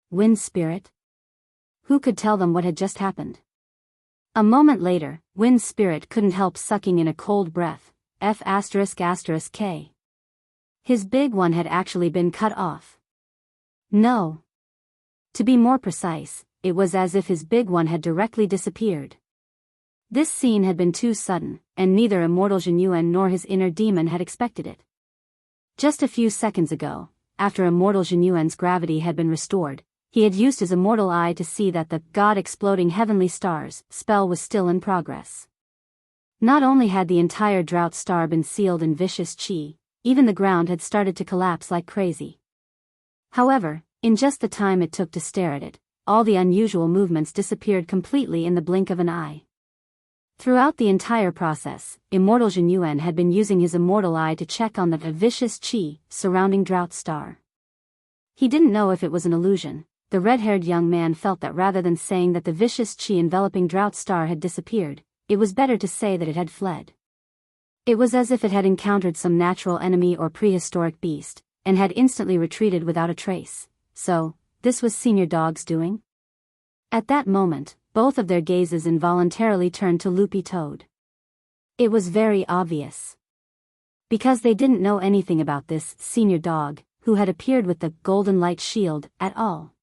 Wind Spirit? Who could tell them what had just happened? A moment later, Wind Spirit couldn't help sucking in a cold breath. F***K. His big one had actually been cut off. No. To be more precise, it was as if his big one had directly disappeared. This scene had been too sudden, and neither Immortal Jinyuan nor his inner demon had expected it. Just a few seconds ago, after Immortal Jinyuan's gravity had been restored, he had used his immortal eye to see that the God-exploding heavenly stars spell was still in progress. Not only had the entire Drought Star been sealed in vicious chi, even the ground had started to collapse like crazy. However, in just the time it took to stare at it, all the unusual movements disappeared completely in the blink of an eye. Throughout the entire process, Immortal Jinyuan had been using his immortal eye to check on the vicious chi surrounding Drought Star. He didn't know if it was an illusion. The red-haired young man felt that rather than saying that the vicious chi enveloping Drought Star had disappeared, it was better to say that it had fled. It was as if it had encountered some natural enemy or prehistoric beast, and had instantly retreated without a trace. So, this was Senior Dog's doing? At that moment, both of their gazes involuntarily turned to Loopy Toad. It was very obvious. Because they didn't know anything about this Senior Dog, who had appeared with the golden light shield, at all.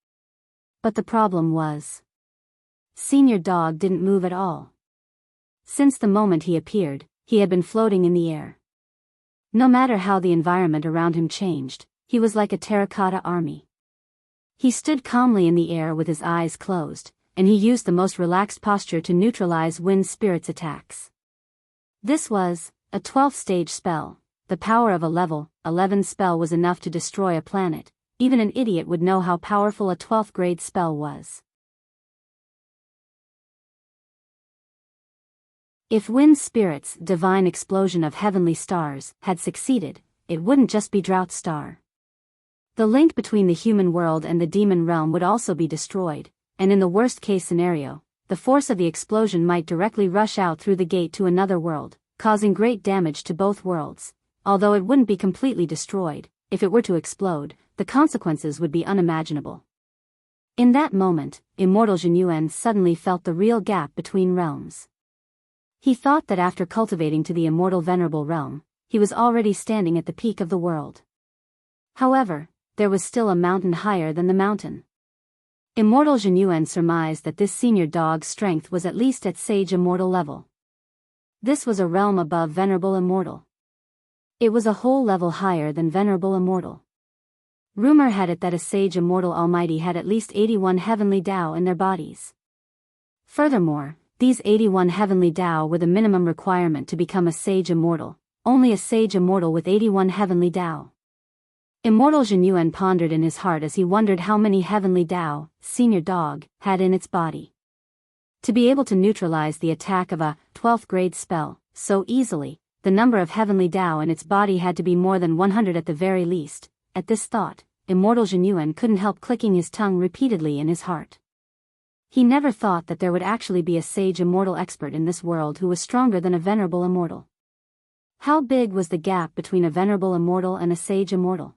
But the problem was, Senior Dog didn't move at all. Since the moment he appeared, he had been floating in the air. No matter how the environment around him changed, he was like a terracotta army. He stood calmly in the air with his eyes closed, and he used the most relaxed posture to neutralize Wind Spirit's attacks. This was a 12th stage spell. The power of a level 11 spell was enough to destroy a planet. Even an idiot would know how powerful a 12th grade spell was. If Wind Spirit's divine explosion of heavenly stars had succeeded, it wouldn't just be Drought Star. The link between the human world and the demon realm would also be destroyed, and in the worst-case scenario, the force of the explosion might directly rush out through the gate to another world, causing great damage to both worlds. Although it wouldn't be completely destroyed, if it were to explode, the consequences would be unimaginable. In that moment, Immortal Jinyuan suddenly felt the real gap between realms. He thought that after cultivating to the immortal venerable realm, he was already standing at the peak of the world. However, there was still a mountain higher than the mountain. Immortal Jinyuan surmised that this senior dog's strength was at least at Sage Immortal level. This was a realm above Venerable Immortal. It was a whole level higher than Venerable Immortal. Rumor had it that a Sage Immortal Almighty had at least 81 heavenly Tao in their bodies. Furthermore, these 81 heavenly Tao were the minimum requirement to become a Sage Immortal, only a Sage Immortal with 81 heavenly Tao. Immortal Jinyuan pondered in his heart as he wondered how many heavenly Tao, Senior Dog, had in its body. To be able to neutralize the attack of a 12th grade spell so easily, the number of heavenly Tao in its body had to be more than 100 at the very least. At this thought, Immortal Jinyuan couldn't help clicking his tongue repeatedly in his heart. He never thought that there would actually be a Sage Immortal expert in this world who was stronger than a Venerable Immortal. How big was the gap between a Venerable Immortal and a Sage Immortal?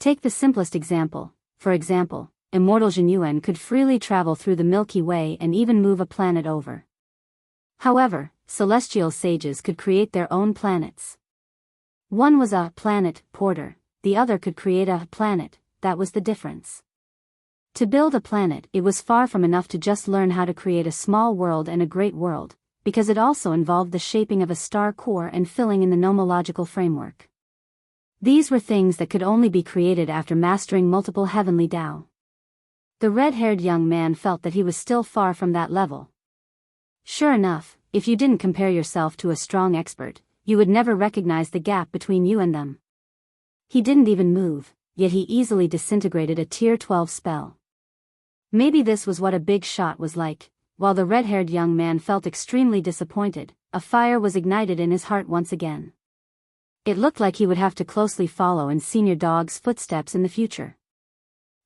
Take the simplest example. For example, Immortal Jinyuan could freely travel through the Milky Way and even move a planet over. However, celestial sages could create their own planets. One was a planet porter, the other could create a planet. That was the difference. To build a planet, it was far from enough to just learn how to create a small world and a great world, because it also involved the shaping of a star core and filling in the nomological framework. These were things that could only be created after mastering multiple heavenly Tao. The red-haired young man felt that he was still far from that level. Sure enough, if you didn't compare yourself to a strong expert, you would never recognize the gap between you and them. He didn't even move, yet he easily disintegrated a Tier 12 spell. Maybe this was what a big shot was like. While the red-haired young man felt extremely disappointed, a fire was ignited in his heart once again. It looked like he would have to closely follow in Senior Dog's footsteps in the future.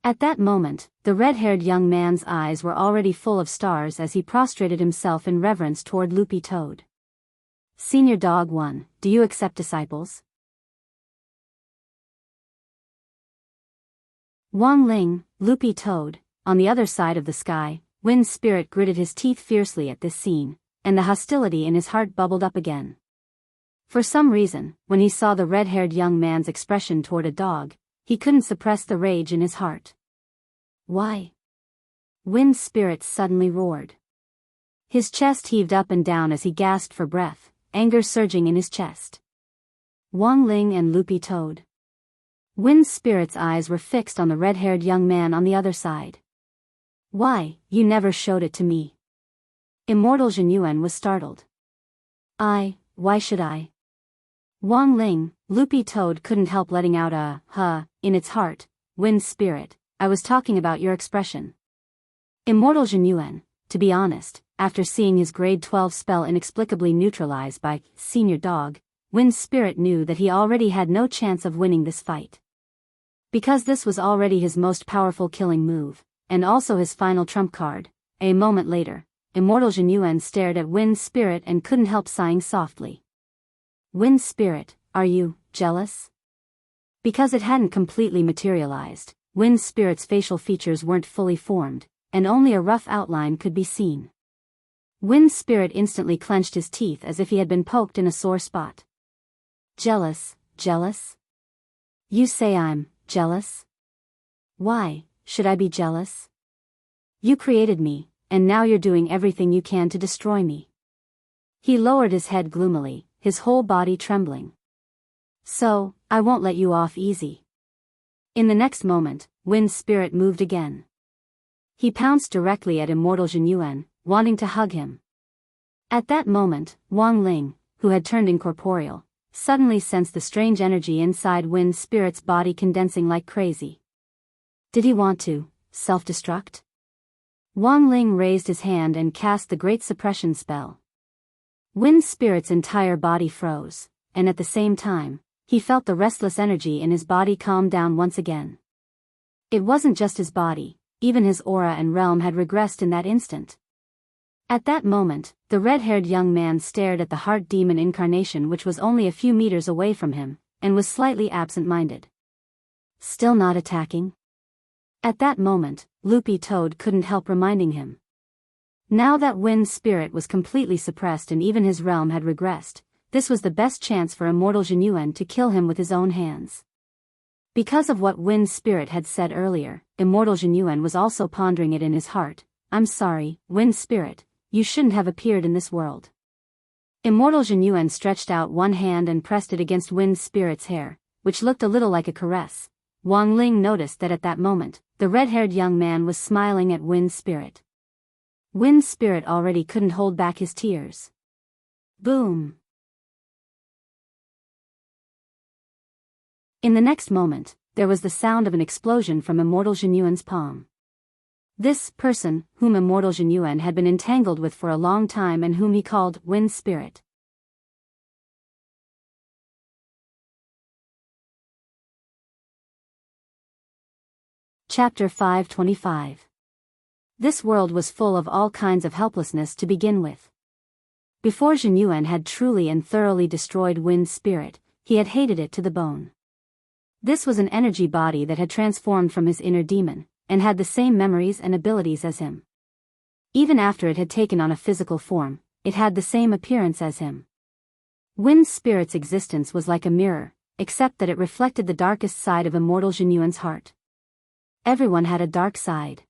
At that moment, the red-haired young man's eyes were already full of stars as he prostrated himself in reverence toward Loopy Toad. Senior Dog 1, do you accept disciples? Wang Ling, Loopy Toad, on the other side of the sky, Wind Spirit gritted his teeth fiercely at this scene, and the hostility in his heart bubbled up again. For some reason, when he saw the red-haired young man's expression toward a dog, he couldn't suppress the rage in his heart. Why? Wind Spirit suddenly roared. His chest heaved up and down as he gasped for breath, anger surging in his chest. Wang Ling and Loopy Toad. Wind Spirit's eyes were fixed on the red-haired young man on the other side. Why, you never showed it to me. Immortal Jinyuan was startled. Why should I? Wang Ling, Loopy Toad couldn't help letting out a in its heart. Wind Spirit, I was talking about your expression. Immortal Jinyuan, to be honest, after seeing his grade 12 spell inexplicably neutralized by Senior Dog, Wind Spirit knew that he already had no chance of winning this fight. Because this was already his most powerful killing move, and also his final trump card. A moment later, Immortal Jinyuan stared at Wind Spirit and couldn't help sighing softly. Wind Spirit, are you jealous? Because it hadn't completely materialized, Wind Spirit's facial features weren't fully formed, and only a rough outline could be seen. Wind Spirit instantly clenched his teeth as if he had been poked in a sore spot. Jealous? You say I'm jealous? Why should I be jealous? You created me, and now you're doing everything you can to destroy me." He lowered his head gloomily, his whole body trembling. "So, I won't let you off easy." In the next moment, Wind Spirit moved again. He pounced directly at Immortal Jinyuan, wanting to hug him. At that moment, Wang Ling, who had turned incorporeal, suddenly sensed the strange energy inside Wind Spirit's body condensing like crazy. Did he want to self-destruct? Wang Ling raised his hand and cast the Great Suppression spell. Wind Spirit's entire body froze, and at the same time, he felt the restless energy in his body calm down once again. It wasn't just his body, even his aura and realm had regressed in that instant. At that moment, the red-haired young man stared at the heart demon incarnation, which was only a few meters away from him, and was slightly absent-minded. Still not attacking? At that moment, Loopy Toad couldn't help reminding him. Now that Wind Spirit was completely suppressed and even his realm had regressed, this was the best chance for Immortal Jinyuan to kill him with his own hands. Because of what Wind Spirit had said earlier, Immortal Jinyuan was also pondering it in his heart. "I'm sorry, Wind Spirit, you shouldn't have appeared in this world." Immortal Jinyuan stretched out one hand and pressed it against Wind Spirit's hair, which looked a little like a caress. Wang Ling noticed that at that moment, the red-haired young man was smiling at Wind Spirit. Wind Spirit already couldn't hold back his tears. Boom! In the next moment, there was the sound of an explosion from Immortal Jinyuan's palm. This person, whom Immortal Jinyuan had been entangled with for a long time and whom he called Wind Spirit. Chapter 525. This world was full of all kinds of helplessness to begin with. Before Jinyuan had truly and thoroughly destroyed Wind Spirit, he had hated it to the bone. This was an energy body that had transformed from his inner demon, and had the same memories and abilities as him. Even after it had taken on a physical form, it had the same appearance as him. Wind Spirit's existence was like a mirror, except that it reflected the darkest side of Immortal Jinyuan's heart. Everyone had a dark side.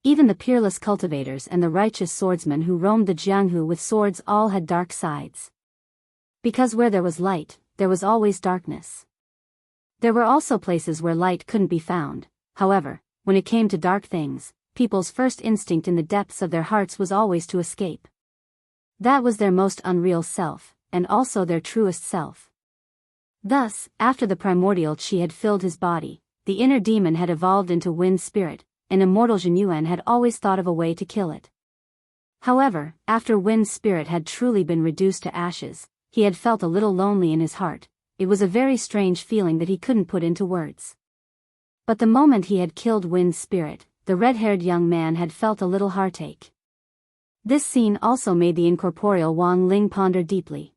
Even the peerless cultivators and the righteous swordsmen who roamed the Jianghu with swords all had dark sides. Because where there was light, there was always darkness. There were also places where light couldn't be found. However, when it came to dark things, people's first instinct in the depths of their hearts was always to escape. That was their most unreal self, and also their truest self. Thus, after the primordial chi had filled his body, the inner demon had evolved into Wind Spirit, and Immortal Jinyuan had always thought of a way to kill it. However, after Wind Spirit had truly been reduced to ashes, he had felt a little lonely in his heart. It was a very strange feeling that he couldn't put into words. But the moment he had killed Wind Spirit, the red-haired young man had felt a little heartache. This scene also made the incorporeal Wang Ling ponder deeply.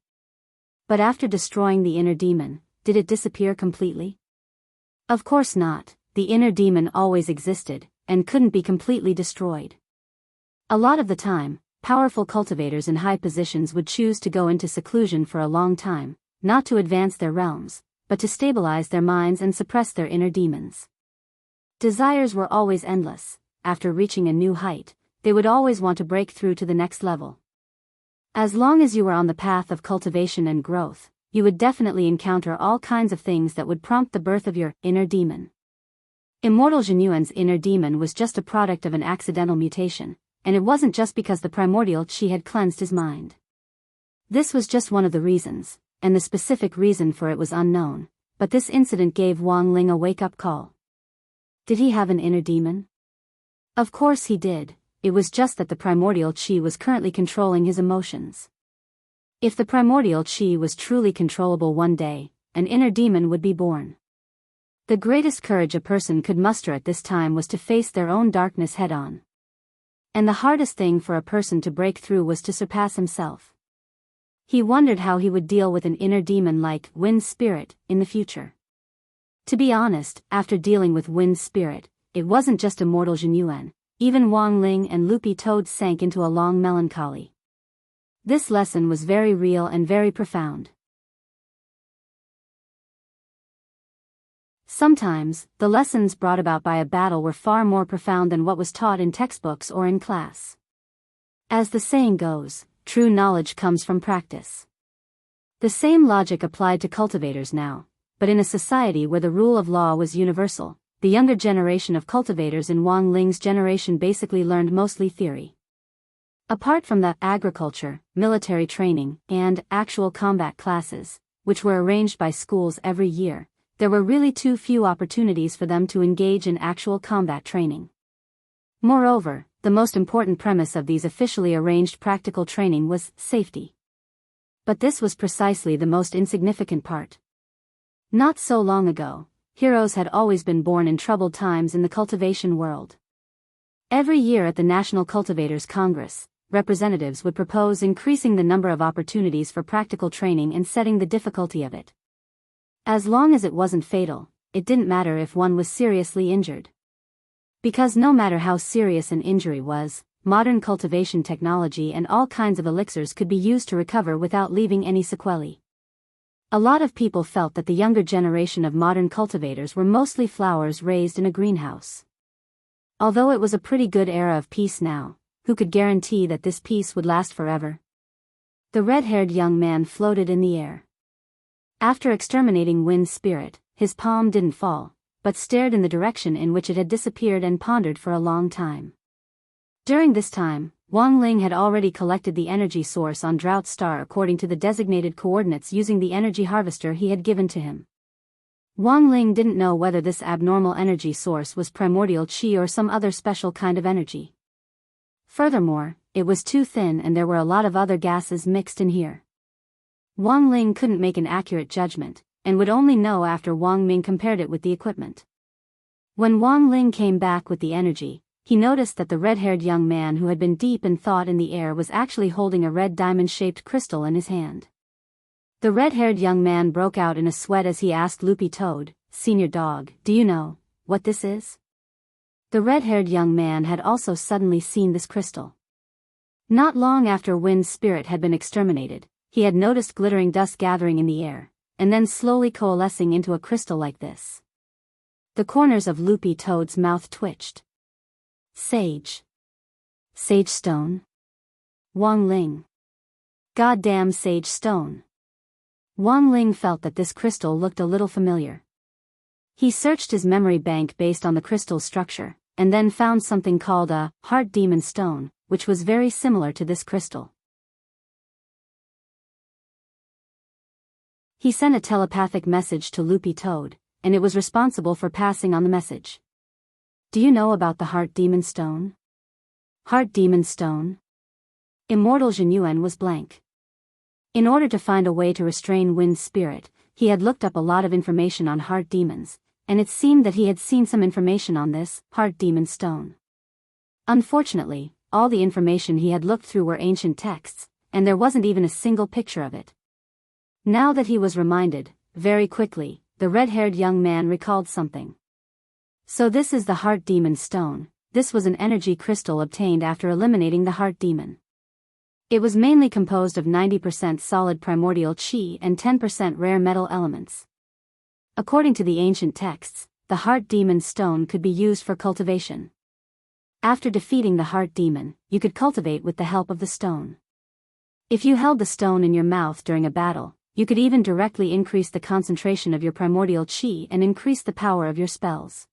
But after destroying the inner demon, did it disappear completely? Of course not. The inner demon always existed, and couldn't be completely destroyed. A lot of the time, powerful cultivators in high positions would choose to go into seclusion for a long time, not to advance their realms, but to stabilize their minds and suppress their inner demons. Desires were always endless. After reaching a new height, they would always want to break through to the next level. As long as you were on the path of cultivation and growth, you would definitely encounter all kinds of things that would prompt the birth of your inner demon. Immortal Jinyuan's inner demon was just a product of an accidental mutation, and it wasn't just because the primordial chi had cleansed his mind. This was just one of the reasons, and the specific reason for it was unknown, but this incident gave Wang Ling a wake-up call. Did he have an inner demon? Of course he did. It was just that the primordial chi was currently controlling his emotions. If the primordial chi was truly controllable one day, an inner demon would be born. The greatest courage a person could muster at this time was to face their own darkness head-on. And the hardest thing for a person to break through was to surpass himself. He wondered how he would deal with an inner demon like Wind Spirit in the future. To be honest, after dealing with Wind Spirit, it wasn't just Immortal Jinyuan. Even Wang Ling and Loopy Toad sank into a long melancholy. This lesson was very real and very profound. Sometimes, the lessons brought about by a battle were far more profound than what was taught in textbooks or in class. As the saying goes, true knowledge comes from practice. The same logic applied to cultivators now, but in a society where the rule of law was universal, the younger generation of cultivators in Wang Ling's generation basically learned mostly theory. Apart from the agriculture, military training, and actual combat classes, which were arranged by schools every year, there were really too few opportunities for them to engage in actual combat training. Moreover, the most important premise of these officially arranged practical training was safety. But this was precisely the most insignificant part. Not so long ago, heroes had always been born in troubled times in the cultivation world. Every year at the National Cultivators Congress, representatives would propose increasing the number of opportunities for practical training and setting the difficulty of it. As long as it wasn't fatal, it didn't matter if one was seriously injured. Because no matter how serious an injury was, modern cultivation technology and all kinds of elixirs could be used to recover without leaving any sequelae. A lot of people felt that the younger generation of modern cultivators were mostly flowers raised in a greenhouse. Although it was a pretty good era of peace now, who could guarantee that this peace would last forever? The red-haired young man floated in the air. After exterminating Wind Spirit, his palm didn't fall, but stared in the direction in which it had disappeared and pondered for a long time. During this time, Wang Ling had already collected the energy source on Drought Star according to the designated coordinates using the energy harvester he had given to him. Wang Ling didn't know whether this abnormal energy source was primordial qi or some other special kind of energy. Furthermore, it was too thin and there were a lot of other gases mixed in here. Wang Ling couldn't make an accurate judgment, and would only know after Wang Ming compared it with the equipment. When Wang Ling came back with the energy, he noticed that the red-haired young man who had been deep in thought in the air was actually holding a red diamond-shaped crystal in his hand. The red-haired young man broke out in a sweat as he asked Loopy Toad, "Senior Dog, do you know what this is?" The red-haired young man had also suddenly seen this crystal. Not long after Wind Spirit had been exterminated, he had noticed glittering dust gathering in the air, and then slowly coalescing into a crystal like this. The corners of Loopy Toad's mouth twitched. Sage. Sage stone? Wang Ling. Goddamn sage stone. Wang Ling felt that this crystal looked a little familiar. He searched his memory bank based on the crystal's structure, and then found something called a heart demon stone, which was very similar to this crystal. He sent a telepathic message to Loopy Toad, and it was responsible for passing on the message. "Do you know about the Heart Demon Stone?" Heart Demon Stone? Immortal Jinyuan was blank. In order to find a way to restrain Wind Spirit, he had looked up a lot of information on heart demons, and it seemed that he had seen some information on this Heart Demon Stone. Unfortunately, all the information he had looked through were ancient texts, and there wasn't even a single picture of it. Now that he was reminded, very quickly, the red-haired young man recalled something. So this is the Heart Demon Stone. This was an energy crystal obtained after eliminating the Heart Demon. It was mainly composed of 90% solid primordial qi and 10% rare metal elements. According to the ancient texts, the Heart Demon Stone could be used for cultivation. After defeating the Heart Demon, you could cultivate with the help of the stone. If you held the stone in your mouth during a battle, you could even directly increase the concentration of your primordial qi and increase the power of your spells.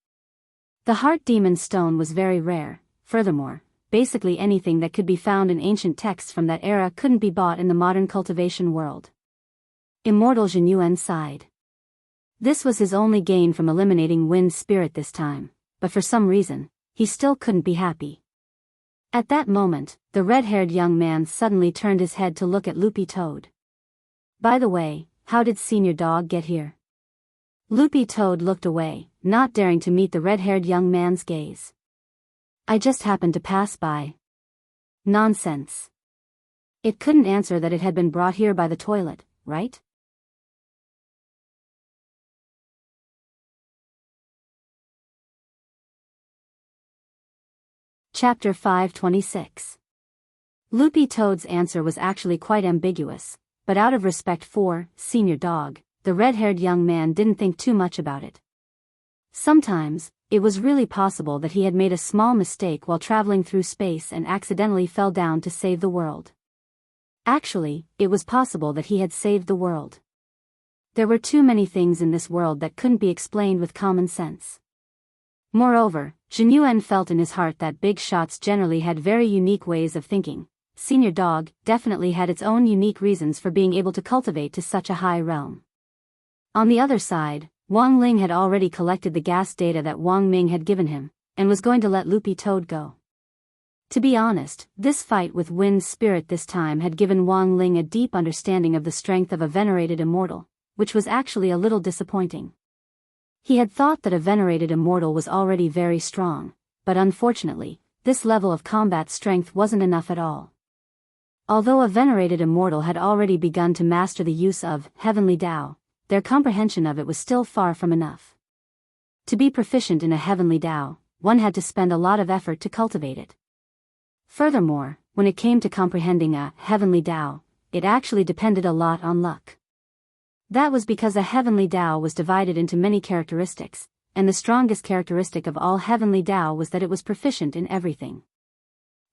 The Heart Demon Stone was very rare. Furthermore, basically anything that could be found in ancient texts from that era couldn't be bought in the modern cultivation world. Immortal Jinyuan sighed. This was his only gain from eliminating Wind Spirit this time, but for some reason, he still couldn't be happy. At that moment, the red-haired young man suddenly turned his head to look at Loopy Toad. "By the way, how did Senior Dog get here?" Loopy Toad looked away, not daring to meet the red-haired young man's gaze. "I just happened to pass by." Nonsense. It couldn't answer that it had been brought here by the toilet, right? Chapter 526. Loopy Toad's answer was actually quite ambiguous, but out of respect for Senior Dog, the red-haired young man didn't think too much about it. Sometimes, it was really possible that he had made a small mistake while traveling through space and accidentally fell down to save the world. Actually, it was possible that he had saved the world. There were too many things in this world that couldn't be explained with common sense. Moreover, Jinyuan felt in his heart that big shots generally had very unique ways of thinking. Senior Dog definitely had its own unique reasons for being able to cultivate to such a high realm. On the other side, Wang Ling had already collected the gas data that Wang Ming had given him, and was going to let Loopy Toad go. To be honest, this fight with Wind Spirit this time had given Wang Ling a deep understanding of the strength of a venerated immortal, which was actually a little disappointing. He had thought that a venerated immortal was already very strong, but unfortunately, this level of combat strength wasn't enough at all. Although a venerated immortal had already begun to master the use of Heavenly Tao, their comprehension of it was still far from enough. To be proficient in a Heavenly Tao, one had to spend a lot of effort to cultivate it. Furthermore, when it came to comprehending a Heavenly Tao, it actually depended a lot on luck. That was because a Heavenly Tao was divided into many characteristics, and the strongest characteristic of all Heavenly Tao was that it was proficient in everything.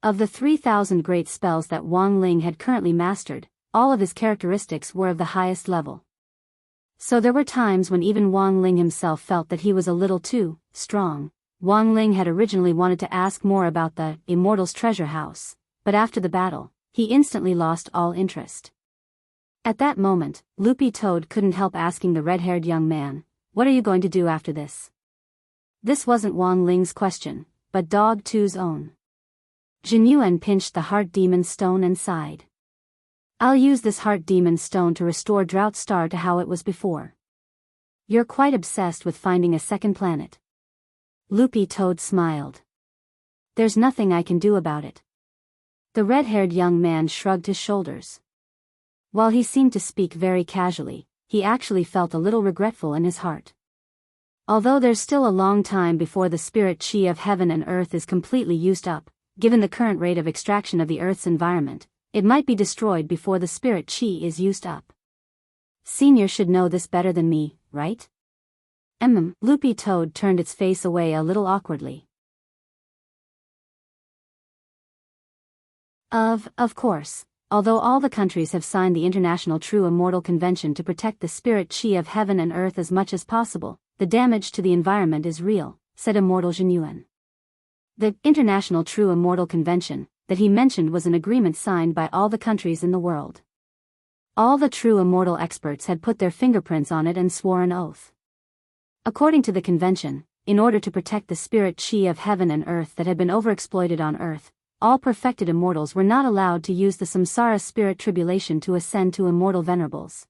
Of the 3,000 great spells that Wang Ling had currently mastered, all of his characteristics were of the highest level. So there were times when even Wang Ling himself felt that he was a little too strong. Wang Ling had originally wanted to ask more about the Immortal's treasure house, but after the battle, he instantly lost all interest. At that moment, Loopy Toad couldn't help asking the red-haired young man, "What are you going to do after this?" This wasn't Wang Ling's question, but Dog 2's own. Jinyuan pinched the Heart Demon Stone and sighed. "I'll use this Heart Demon Stone to restore Drought Star to how it was before." "You're quite obsessed with finding a second planet." Loopy Toad smiled. "There's nothing I can do about it." The red-haired young man shrugged his shoulders. While he seemed to speak very casually, he actually felt a little regretful in his heart. Although there's still a long time before the spirit chi of heaven and earth is completely used up, given the current rate of extraction of the Earth's environment, it might be destroyed before the spirit chi is used up. Senior should know this better than me, right? Loopy Toad turned its face away a little awkwardly. Of course, although all the countries have signed the International True Immortal Convention to protect the spirit chi of heaven and earth as much as possible, the damage to the environment is real, said Immortal Jinyuan. The International True Immortal Convention that he mentioned was an agreement signed by all the countries in the world. All the true immortal experts had put their fingerprints on it and swore an oath. According to the convention, in order to protect the spirit chi of heaven and earth that had been overexploited on earth, all perfected immortals were not allowed to use the samsara spirit tribulation to ascend to immortal venerables.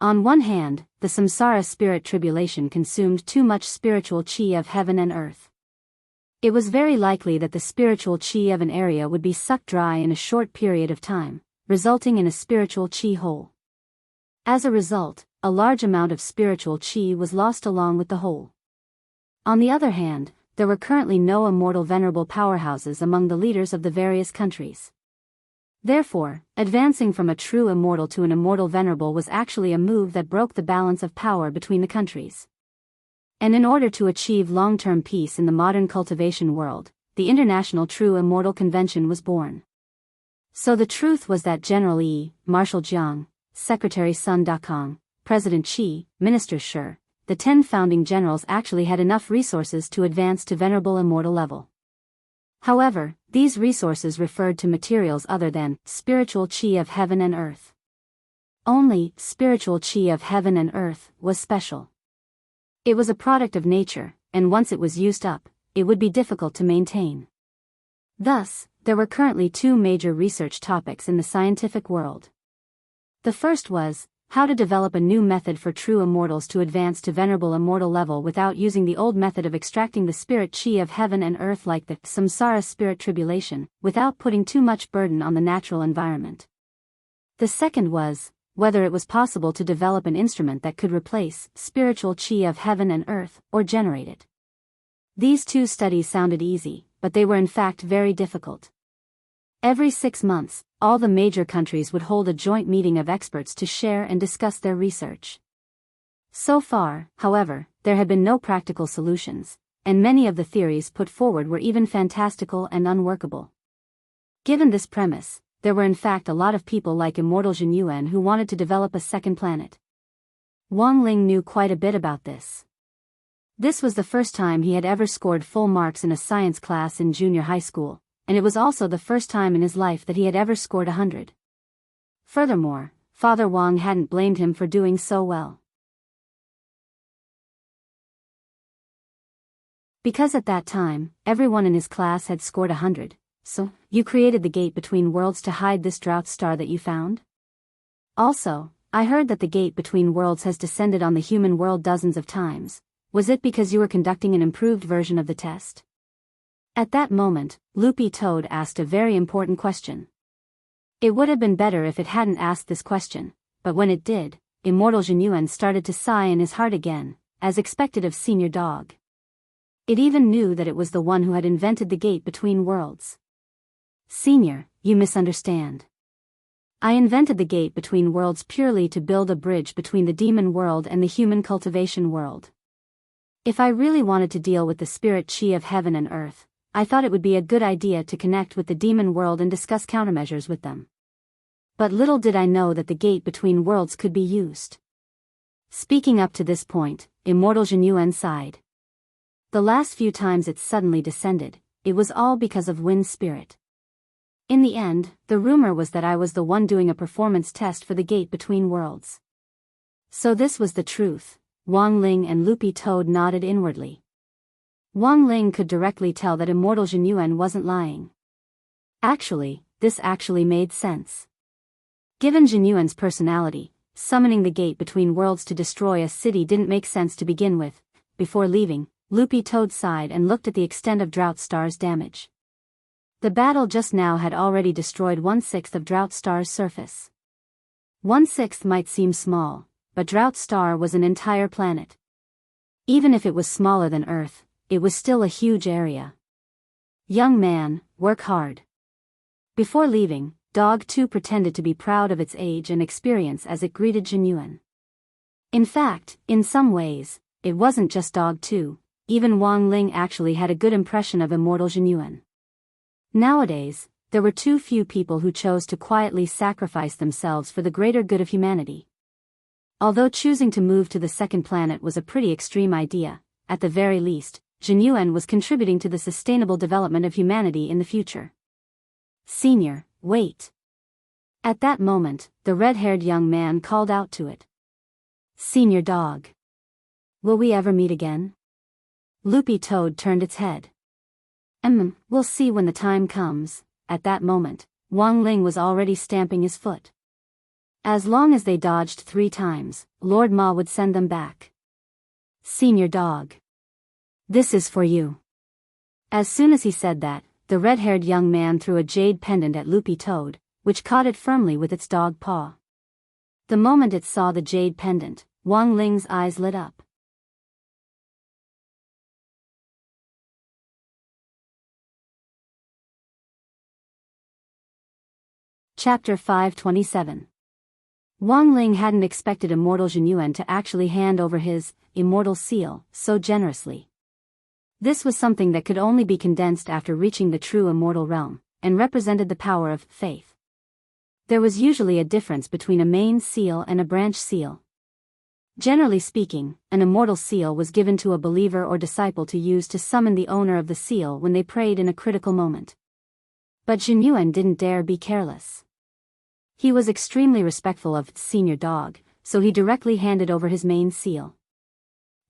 On one hand, the samsara spirit tribulation consumed too much spiritual chi of heaven and earth. It was very likely that the spiritual chi of an area would be sucked dry in a short period of time, resulting in a spiritual chi hole. As a result, a large amount of spiritual chi was lost along with the hole. On the other hand, there were currently no immortal venerable powerhouses among the leaders of the various countries. Therefore, advancing from a true immortal to an immortal venerable was actually a move that broke the balance of power between the countries. And in order to achieve long-term peace in the modern cultivation world, the International True Immortal Convention was born. So the truth was that General Yi, Marshal Jiang, Secretary Sun Dakong, President Qi, Minister Shi, the 10 founding generals actually had enough resources to advance to venerable immortal level. However, these resources referred to materials other than spiritual chi of heaven and earth. Only spiritual chi of heaven and earth was special. It was a product of nature, and once it was used up, it would be difficult to maintain. Thus, there were currently two major research topics in the scientific world. The first was how to develop a new method for true immortals to advance to venerable immortal level without using the old method of extracting the spirit chi of heaven and earth like the samsara spirit tribulation, without putting too much burden on the natural environment. The second was whether it was possible to develop an instrument that could replace spiritual chi of heaven and earth, or generate it. These two studies sounded easy, but they were in fact very difficult. Every 6 months, all the major countries would hold a joint meeting of experts to share and discuss their research. So far, however, there had been no practical solutions, and many of the theories put forward were even fantastical and unworkable. Given this premise, there were in fact a lot of people like immortal Jinyuan who wanted to develop a second planet. Wang Ling knew quite a bit about this. This was the first time he had ever scored full marks in a science class in junior high school, and it was also the first time in his life that he had ever scored 100. Furthermore, Father Wang hadn't blamed him for doing so well. Because at that time, everyone in his class had scored 100, so, you created the gate between worlds to hide this drought star that you found? Also, I heard that the gate between worlds has descended on the human world dozens of times. Was it because you were conducting an improved version of the test? At that moment, Loopy Toad asked a very important question. It would have been better if it hadn't asked this question, but when it did, Immortal Jinyuan started to sigh in his heart again, as expected of Senior Dog. It even knew that it was the one who had invented the gate between worlds. Senior, you misunderstand. I invented the gate between worlds purely to build a bridge between the demon world and the human cultivation world. If I really wanted to deal with the spirit chi of heaven and earth, I thought it would be a good idea to connect with the demon world and discuss countermeasures with them. But little did I know that the gate between worlds could be used. Speaking up to this point, Immortal Jinyuan sighed. The last few times it suddenly descended, it was all because of wind spirit. In the end, the rumor was that I was the one doing a performance test for the gate between worlds. So this was the truth. Wang Ling and Loopy Toad nodded inwardly. Wang Ling could directly tell that Immortal Jinyuan wasn't lying. Actually, this actually made sense. Given Jinyuan's personality, summoning the gate between worlds to destroy a city didn't make sense to begin with. Before leaving, Loopy Toad sighed and looked at the extent of Drought Star's damage. The battle just now had already destroyed 1/6 of Drought Star's surface. 1/6 might seem small, but Drought Star was an entire planet. Even if it was smaller than Earth, it was still a huge area. Young man, work hard. Before leaving, Dog 2 pretended to be proud of its age and experience as it greeted Jinyuan. In fact, in some ways, it wasn't just Dog 2, even Wang Ling actually had a good impression of Immortal Jinyuan. Nowadays, there were too few people who chose to quietly sacrifice themselves for the greater good of humanity. Although choosing to move to the second planet was a pretty extreme idea, at the very least, Jinyuan was contributing to the sustainable development of humanity in the future. Senior, wait. At that moment, the red-haired young man called out to it. Senior Dog. Will we ever meet again? Loopy Toad turned its head. We'll see when the time comes. At that moment, Wang Ling was already stamping his foot. As long as they dodged 3 times, Lord Ma would send them back. Senior Dog. This is for you. As soon as he said that, the red-haired young man threw a jade pendant at Loopy Toad, which caught it firmly with its dog paw. The moment it saw the jade pendant, Wang Ling's eyes lit up. Chapter 527. Wang Ling hadn't expected Immortal Jinyuan to actually hand over his immortal seal so generously. This was something that could only be condensed after reaching the true immortal realm, and represented the power of faith. There was usually a difference between a main seal and a branch seal. Generally speaking, an immortal seal was given to a believer or disciple to use to summon the owner of the seal when they prayed in a critical moment. But Jinyuan didn't dare be careless. He was extremely respectful of Senior Dog, so he directly handed over his main seal.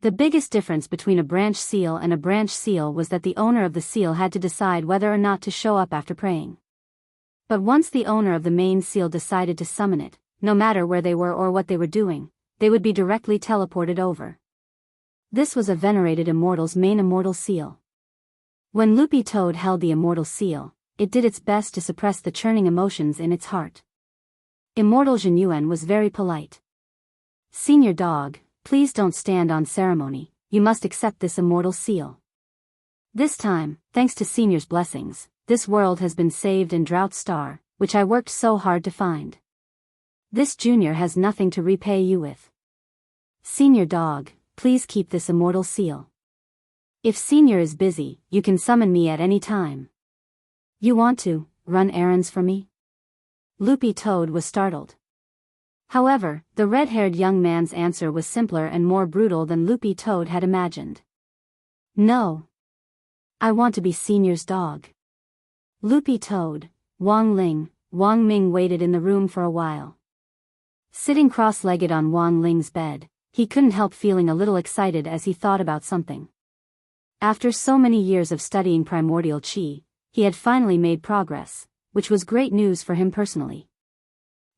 The biggest difference between a branch seal and a branch seal was that the owner of the seal had to decide whether or not to show up after praying. But once the owner of the main seal decided to summon it, no matter where they were or what they were doing, they would be directly teleported over. This was a venerated immortal's main immortal seal. When Loopy Toad held the immortal seal, it did its best to suppress the churning emotions in its heart. Immortal Jinyuan was very polite. Senior Dog, please don't stand on ceremony, you must accept this immortal seal. This time, thanks to Senior's blessings, this world has been saved in Drought Star, which I worked so hard to find. This junior has nothing to repay you with. Senior dog, please keep this immortal seal. If Senior is busy, you can summon me at any time. You want to run errands for me? Loopy Toad was startled. However, the red-haired young man's answer was simpler and more brutal than Loopy Toad had imagined. No. I want to be Senior's dog. Loopy Toad, Wang Ming waited in the room for a while. Sitting cross-legged on Wang Ling's bed, he couldn't help feeling a little excited as he thought about something. After so many years of studying primordial qi, he had finally made progress, which was great news for him personally.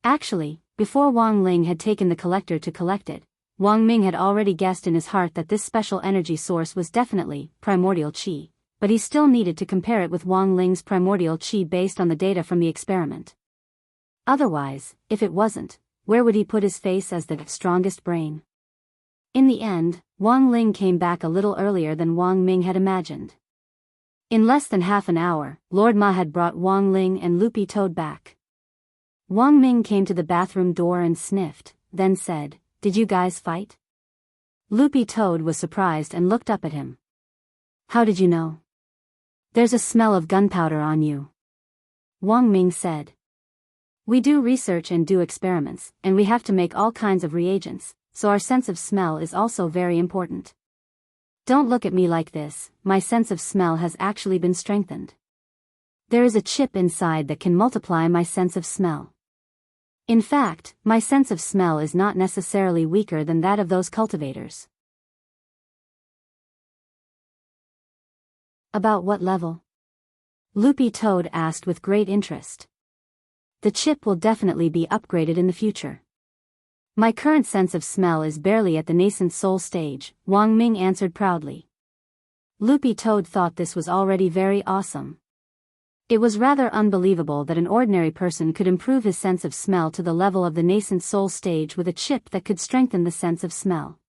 Actually, before Wang Ling had taken the collector to collect it, Wang Ming had already guessed in his heart that this special energy source was definitely primordial qi, but he still needed to compare it with Wang Ling's primordial qi based on the data from the experiment. Otherwise, if it wasn't, where would he put his face as the strongest brain? In the end, Wang Ling came back a little earlier than Wang Ming had imagined. In less than half an hour, Lord Ma had brought Wang Ling and Loopy Toad back. Wang Ming came to the bathroom door and sniffed, then said, "Did you guys fight?" Loopy Toad was surprised and looked up at him. "How did you know?" "There's a smell of gunpowder on you," Wang Ming said. "We do research and do experiments, and we have to make all kinds of reagents, so our sense of smell is also very important. Don't look at me like this, my sense of smell has actually been strengthened. There is a chip inside that can multiply my sense of smell. In fact, my sense of smell is not necessarily weaker than that of those cultivators." "About what level?" Loopy Toad asked with great interest. "The chip will definitely be upgraded in the future. My current sense of smell is barely at the nascent soul stage," Wang Ming answered proudly. Loopy Toad thought this was already very awesome. It was rather unbelievable that an ordinary person could improve his sense of smell to the level of the nascent soul stage with a chip that could strengthen the sense of smell.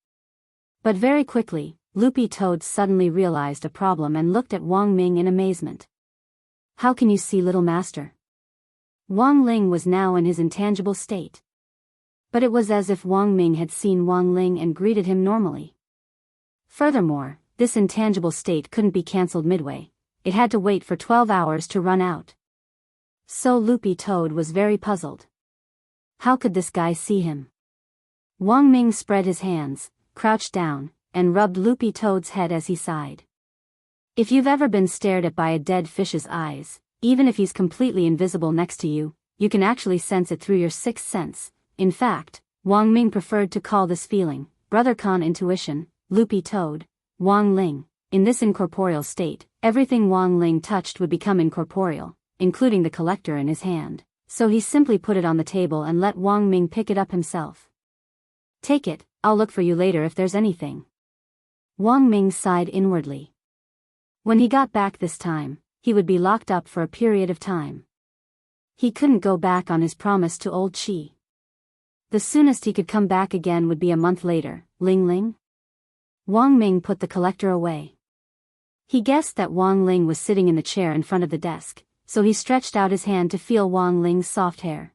But very quickly, Loopy Toad suddenly realized a problem and looked at Wang Ming in amazement. "How can you see, little master?" Wang Ling was now in his intangible state. But it was as if Wang Ming had seen Wang Ling and greeted him normally. Furthermore, this intangible state couldn't be cancelled midway. It had to wait for 12 hours to run out. So Loopy Toad was very puzzled. How could this guy see him? Wang Ming spread his hands, crouched down, and rubbed Loopy Toad's head as he sighed. If you've ever been stared at by a dead fish's eyes, even if he's completely invisible next to you, you can actually sense it through your sixth sense. In fact, Wang Ming preferred to call this feeling, Brother Khan intuition. Loopy Toad, Wang Ling. In this incorporeal state, everything Wang Ling touched would become incorporeal, including the collector in his hand, so he simply put it on the table and let Wang Ming pick it up himself. "Take it, I'll look for you later if there's anything." Wang Ming sighed inwardly. When he got back this time, he would be locked up for a period of time. He couldn't go back on his promise to old Qi. The soonest he could come back again would be a month later. Ling Ling? Wang Ming put the collector away. He guessed that Wang Ling was sitting in the chair in front of the desk, so he stretched out his hand to feel Wang Ling's soft hair.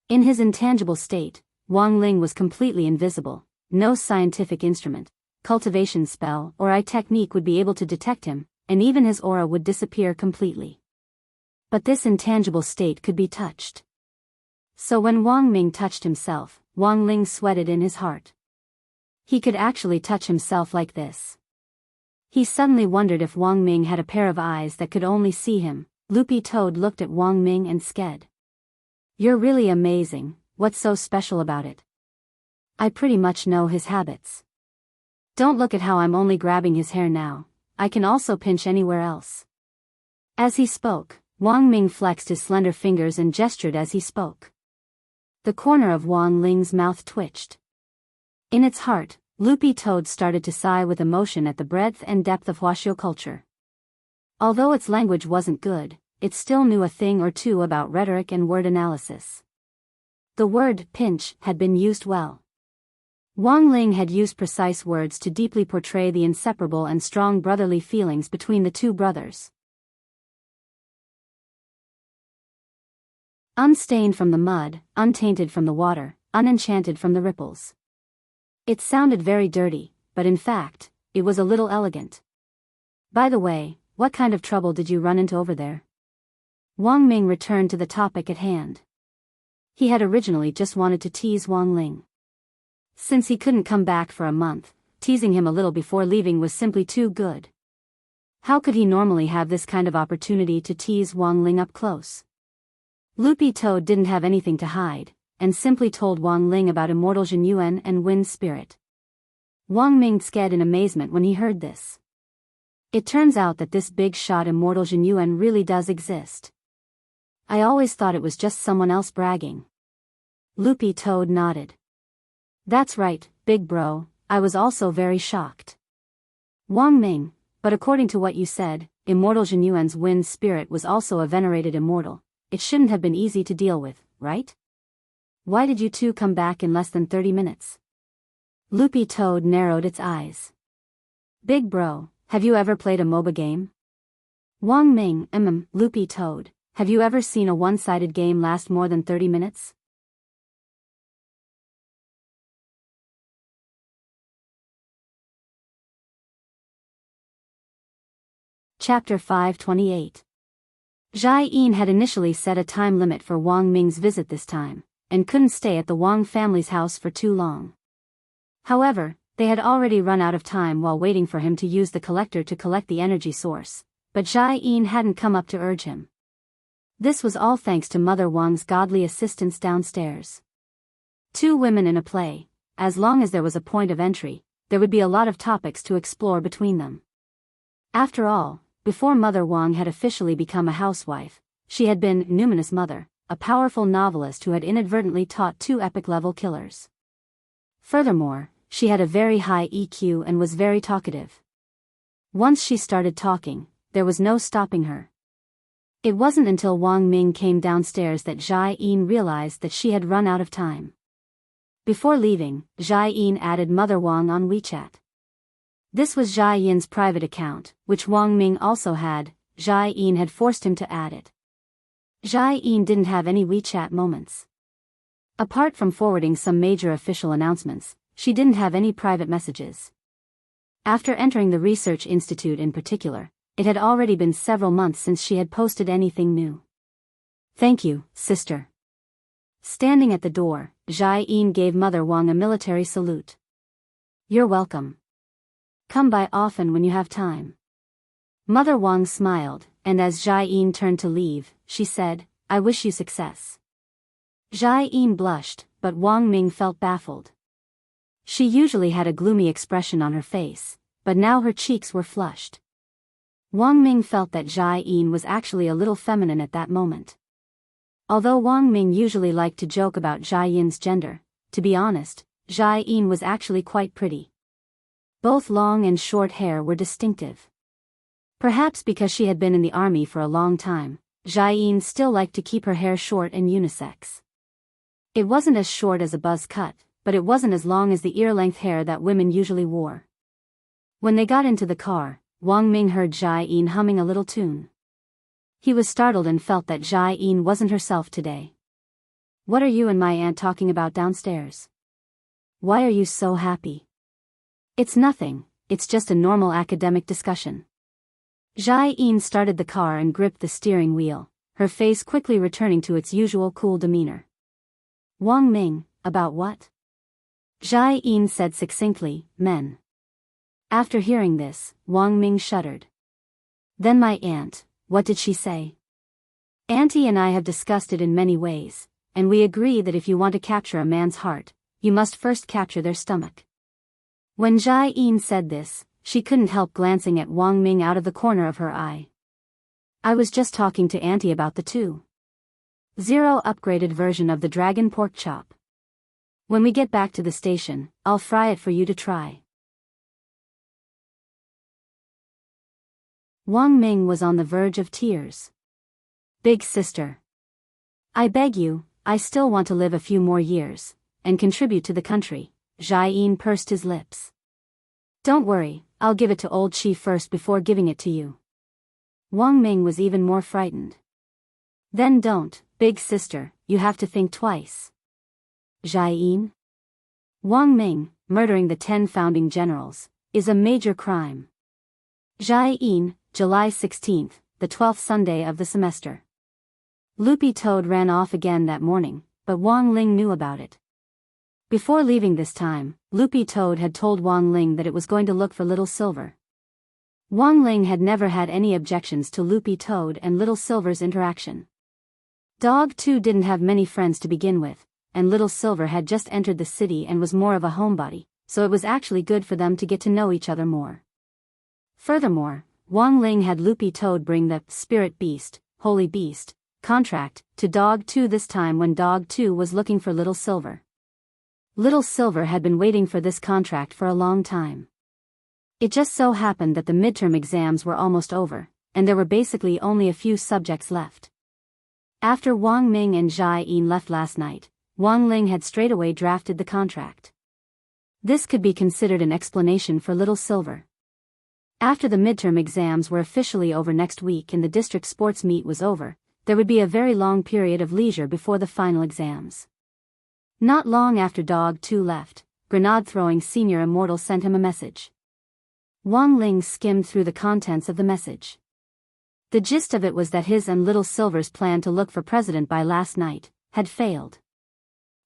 In his intangible state, Wang Ling was completely invisible. No scientific instrument, cultivation spell or eye technique would be able to detect him, and even his aura would disappear completely. But this intangible state could be touched. So when Wang Ming touched himself, Wang Ling sweated in his heart. He could actually touch himself like this. He suddenly wondered if Wang Ming had a pair of eyes that could only see him. Loopy Toad looked at Wang Ming and sked. "You're really amazing, what's so special about it?" "I pretty much know his habits. Don't look at how I'm only grabbing his hair now, I can also pinch anywhere else." As he spoke, Wang Ming flexed his slender fingers and gestured as he spoke. The corner of Wang Ling's mouth twitched. In its heart, Loopy Toad started to sigh with emotion at the breadth and depth of Huaxiao culture. Although its language wasn't good, it still knew a thing or two about rhetoric and word analysis. The word pinch had been used well. Wang Ling had used precise words to deeply portray the inseparable and strong brotherly feelings between the two brothers. Unstained from the mud, untainted from the water, unenchanted from the ripples. It sounded very dirty, but in fact, it was a little elegant. By the way, what kind of trouble did you run into over there? Wang Ming returned to the topic at hand. He had originally just wanted to tease Wang Ling. Since he couldn't come back for a month, teasing him a little before leaving was simply too good. How could he normally have this kind of opportunity to tease Wang Ling up close? Loopy Toad didn't have anything to hide, and simply told Wang Ling about Immortal Jin Yuan and Wind Spirit. Wang Ming scared in amazement when he heard this. It turns out that this big shot Immortal Jin Yuan really does exist. I always thought it was just someone else bragging. Loopy Toad nodded. That's right, big bro, I was also very shocked. Wang Ming, but according to what you said, Immortal Jin Yuan's Wind Spirit was also a venerated immortal. It shouldn't have been easy to deal with, right? Why did you two come back in less than 30 minutes? Loopy Toad narrowed its eyes. Big bro, have you ever played a MOBA game? Wang Ming, Loopy Toad, have you ever seen a one-sided game last more than 30 minutes? Chapter 528. Jai Yin had initially set a time limit for Wang Ming's visit this time, and couldn't stay at the Wang family's house for too long. However, they had already run out of time while waiting for him to use the collector to collect the energy source, but Jai Yin hadn't come up to urge him. This was all thanks to Mother Wang's godly assistance downstairs. Two women in a play, as long as there was a point of entry, there would be a lot of topics to explore between them. After all, before Mother Wang had officially become a housewife, she had been Numinous Mother, a powerful novelist who had inadvertently taught two epic-level killers. Furthermore, she had a very high EQ and was very talkative. Once she started talking, there was no stopping her. It wasn't until Wang Ming came downstairs that Jai Yin realized that she had run out of time. Before leaving, Jai Yin added Mother Wang on WeChat. This was Jai Yin's private account, which Wang Ming also had. Jai Yin had forced him to add it. Jai Yin didn't have any WeChat moments. Apart from forwarding some major official announcements, she didn't have any private messages. After entering the Research Institute in particular, it had already been several months since she had posted anything new. Thank you, sister. Standing at the door, Jai Yin gave Mother Wang a military salute. You're welcome. Come by often when you have time. Mother Wang smiled, and as Jai Yin turned to leave, she said, I wish you success. Jai Yin blushed, but Wang Ming felt baffled. She usually had a gloomy expression on her face, but now her cheeks were flushed. Wang Ming felt that Jai Yin was actually a little feminine at that moment. Although Wang Ming usually liked to joke about Jai Yin's gender, to be honest, Jai Yin was actually quite pretty. Both long and short hair were distinctive. Perhaps because she had been in the army for a long time, Jai Yin still liked to keep her hair short and unisex. It wasn't as short as a buzz cut, but it wasn't as long as the ear-length hair that women usually wore. When they got into the car, Wang Ming heard Jai Yin humming a little tune. He was startled and felt that Jai Yin wasn't herself today. What are you and my aunt talking about downstairs? Why are you so happy? It's nothing, it's just a normal academic discussion. Jai Yin started the car and gripped the steering wheel, her face quickly returning to its usual cool demeanor. Wang Ming, about what? Jai Yin said succinctly, men. After hearing this, Wang Ming shuddered. Then my aunt, what did she say? Auntie and I have discussed it in many ways, and we agree that if you want to capture a man's heart, you must first capture their stomach. When Jai Yin said this, she couldn't help glancing at Wang Ming out of the corner of her eye. I was just talking to Auntie about the 2.0 upgraded version of the dragon pork chop. When we get back to the station, I'll fry it for you to try. Wang Ming was on the verge of tears. Big sister. I beg you, I still want to live a few more years, and contribute to the country. Jai Yin pursed his lips. Don't worry, I'll give it to old Chi first before giving it to you. Wang Ming was even more frightened. Then don't, big sister, you have to think twice. Jai Yin? Wang Ming, murdering the 10 founding generals, is a major crime. Jai Yin, July 16, the 12th Sunday of the semester. Loopy Toad ran off again that morning, but Wang Ling knew about it. Before leaving this time, Loopy Toad had told Wang Ling that it was going to look for Little Silver. Wang Ling had never had any objections to Loopy Toad and Little Silver's interaction. Dog 2 didn't have many friends to begin with, and Little Silver had just entered the city and was more of a homebody, so it was actually good for them to get to know each other more. Furthermore, Wang Ling had Loopy Toad bring the Spirit Beast, Holy Beast, contract to Dog 2 this time when Dog 2 was looking for Little Silver. Little Silver had been waiting for this contract for a long time. It just so happened that the midterm exams were almost over, and there were basically only a few subjects left. After Wang Ming and Jai Yin left last night, Wang Ling had straightaway drafted the contract. This could be considered an explanation for Little Silver. After the midterm exams were officially over next week and the district sports meet was over, there would be a very long period of leisure before the final exams. Not long after Dog 2 left, Grenade-throwing Senior Immortal sent him a message. Wang Ling skimmed through the contents of the message. The gist of it was that his and Little Silver's plan to look for President by last night had failed.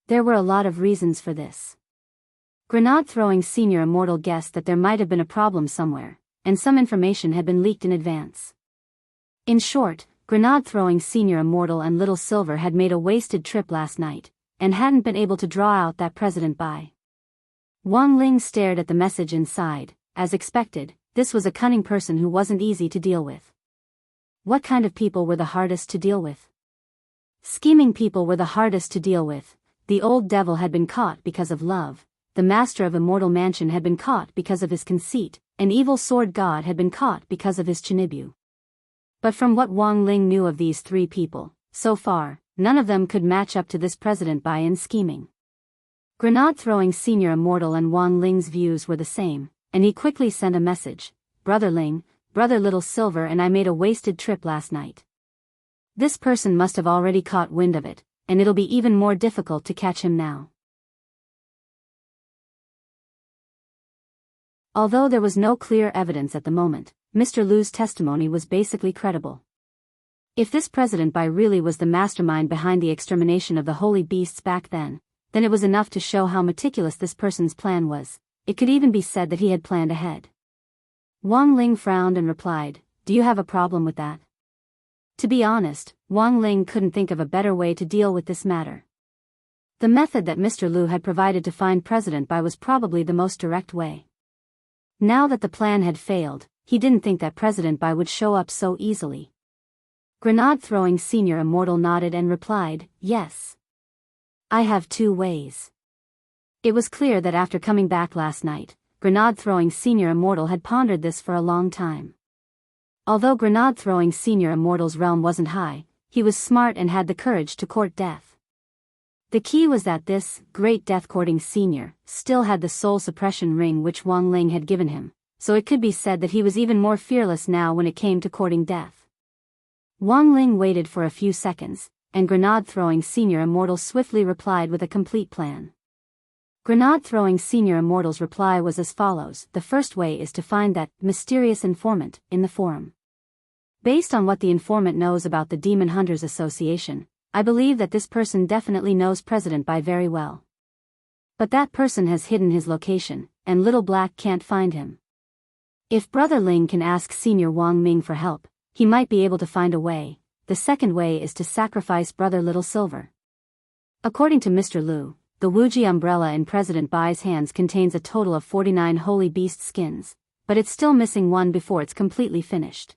There were a lot of reasons for this. Grenade-throwing Senior Immortal guessed that there might have been a problem somewhere, and some information had been leaked in advance. In short, Grenade-throwing Senior Immortal and Little Silver had made a wasted trip last night, and hadn't been able to draw out that president by. Wang Ling stared at the message and sighed. As expected, this was a cunning person who wasn't easy to deal with. What kind of people were the hardest to deal with? Scheming people were the hardest to deal with. The old devil had been caught because of love, the master of Immortal Mansion had been caught because of his conceit, an evil sword god had been caught because of his chinibu. But from what Wang Ling knew of these 3 people, so far, none of them could match up to this president by in scheming. Grenade-throwing Senior Immortal and Wang Ling's views were the same, and he quickly sent a message. Brother Ling, Brother Little Silver and I made a wasted trip last night. This person must have already caught wind of it, and it'll be even more difficult to catch him now. Although there was no clear evidence at the moment, Mr. Lu's testimony was basically credible. If this President Bai really was the mastermind behind the extermination of the holy beasts back then it was enough to show how meticulous this person's plan was. It could even be said that he had planned ahead. Wang Ling frowned and replied, "Do you have a problem with that?" To be honest, Wang Ling couldn't think of a better way to deal with this matter. The method that Mr. Lu had provided to find President Bai was probably the most direct way. Now that the plan had failed, he didn't think that President Bai would show up so easily. Grenade-throwing Senior Immortal nodded and replied, "Yes. I have 2 ways." It was clear that after coming back last night, Grenade-throwing Senior Immortal had pondered this for a long time. Although Grenade-throwing Senior Immortal's realm wasn't high, he was smart and had the courage to court death. The key was that this great death-courting senior still had the soul suppression ring which Wang Ling had given him, so it could be said that he was even more fearless now when it came to courting death. Wang Ling waited for a few seconds, and Grenade-throwing Senior Immortal swiftly replied with a complete plan. Grenade-throwing Senior Immortal's reply was as follows: the first way is to find that mysterious informant in the forum. Based on what the informant knows about the Demon Hunters Association, I believe that this person definitely knows President Bai very well. But that person has hidden his location, and Little Black can't find him. If Brother Ling can ask Senior Wang Ming for help, he might be able to find a way. The second way is to sacrifice Brother Little Silver. According to Mr. Lu, the Wuji umbrella in President Bai's hands contains a total of 49 holy beast skins, but it's still missing 1 before it's completely finished.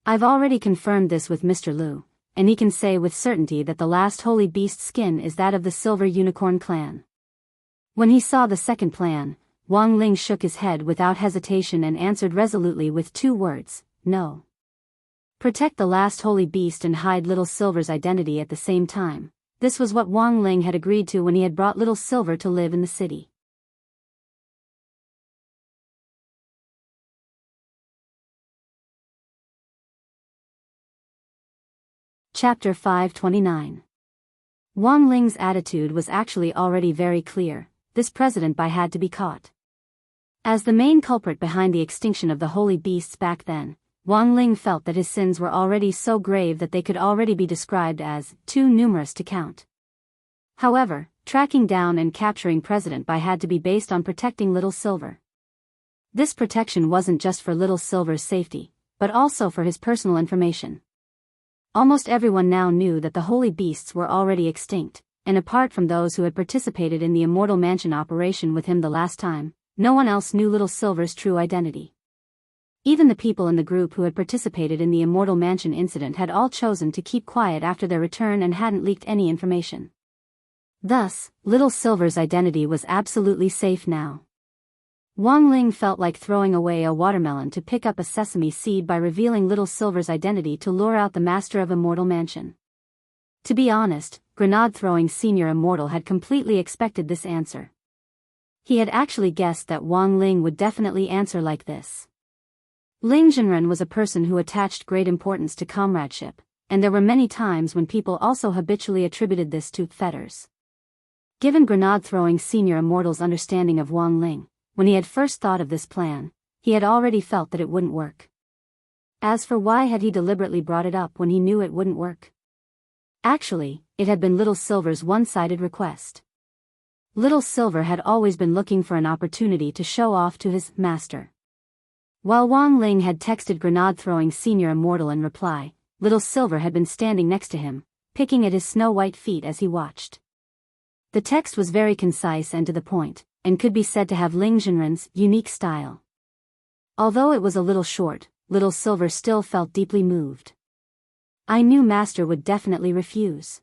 I've already confirmed this with Mr. Lu, and he can say with certainty that the last holy beast skin is that of the Silver Unicorn clan. When he saw the second plan, Wang Ling shook his head without hesitation and answered resolutely with 2 words, "No." Protect the last holy beast and hide Little Silver's identity at the same time. This was what Wang Ling had agreed to when he had brought Little Silver to live in the city. Chapter 529. Wang Ling's attitude was actually already very clear. this president had to be caught. As the main culprit behind the extinction of the holy beasts back then, Wang Ling felt that his sins were already so grave that they could already be described as too numerous to count. However, tracking down and capturing President Bai had to be based on protecting Little Silver. This protection wasn't just for Little Silver's safety, but also for his personal information. Almost everyone now knew that the holy beasts were already extinct, and apart from those who had participated in the Immortal Mansion operation with him the last time, no one else knew Little Silver's true identity. Even the people in the group who had participated in the Immortal Mansion incident had all chosen to keep quiet after their return and hadn't leaked any information. Thus, Little Silver's identity was absolutely safe now. Wang Ling felt like throwing away a watermelon to pick up a sesame seed by revealing Little Silver's identity to lure out the master of Immortal Mansion. To be honest, Grenade-throwing Senior Immortal had completely expected this answer. He had actually guessed that Wang Ling would definitely answer like this. Ling Zhenren was a person who attached great importance to comradeship, and there were many times when people also habitually attributed this to fetters. Given Grenade-throwing Senior Immortal's understanding of Wang Ling, when he had first thought of this plan, he had already felt that it wouldn't work. As for why had he deliberately brought it up when he knew it wouldn't work? Actually, it had been Little Silver's one-sided request. Little Silver had always been looking for an opportunity to show off to his master. While Wang Ling had texted Grenade-throwing Senior Immortal in reply, Little Silver had been standing next to him, picking at his snow-white feet as he watched. The text was very concise and to the point, and could be said to have Ling Zhenren's unique style. Although it was a little short, Little Silver still felt deeply moved. I knew Master would definitely refuse.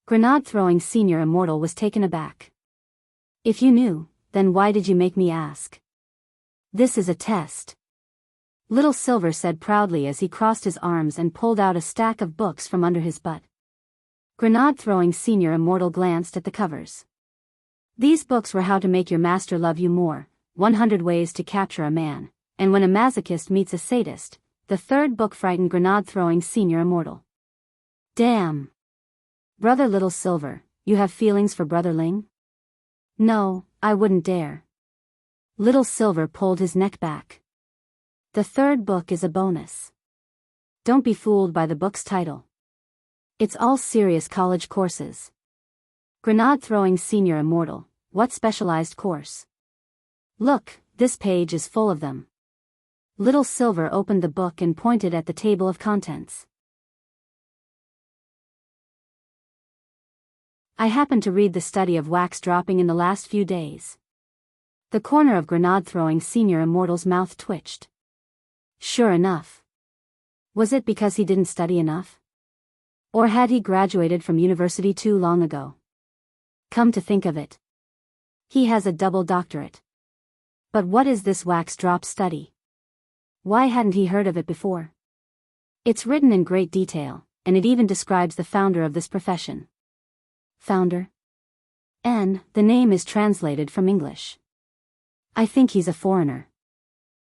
Grenade-throwing Senior Immortal was taken aback. If you knew, then why did you make me ask? This is a test. Little Silver said proudly as he crossed his arms and pulled out a stack of books from under his butt. Grenade-throwing Senior Immortal glanced at the covers. These books were How to Make Your Master Love You More, 100 Ways to Capture a Man, and When a Masochist Meets a Sadist. The third book frightened Grenade-throwing Senior Immortal. Damn. Brother Little Silver, you have feelings for Brother Ling? No, I wouldn't dare. Little Silver pulled his neck back. The third book is a bonus. Don't be fooled by the book's title. It's all serious college courses. Grenade-throwing Senior Immortal, what specialized course? Look, this page is full of them. Little Silver opened the book and pointed at the table of contents. I happened to read the study of wax dropping in the last few days. The corner of Grenade-throwing Senior Immortal's mouth twitched. Sure enough. Was it because he didn't study enough? Or had he graduated from university too long ago? Come to think of it, he has a double doctorate. But what is this wax drop study? Why hadn't he heard of it before? It's written in great detail, and it even describes the founder of this profession. Founder? The name is translated from English. I think he's a foreigner.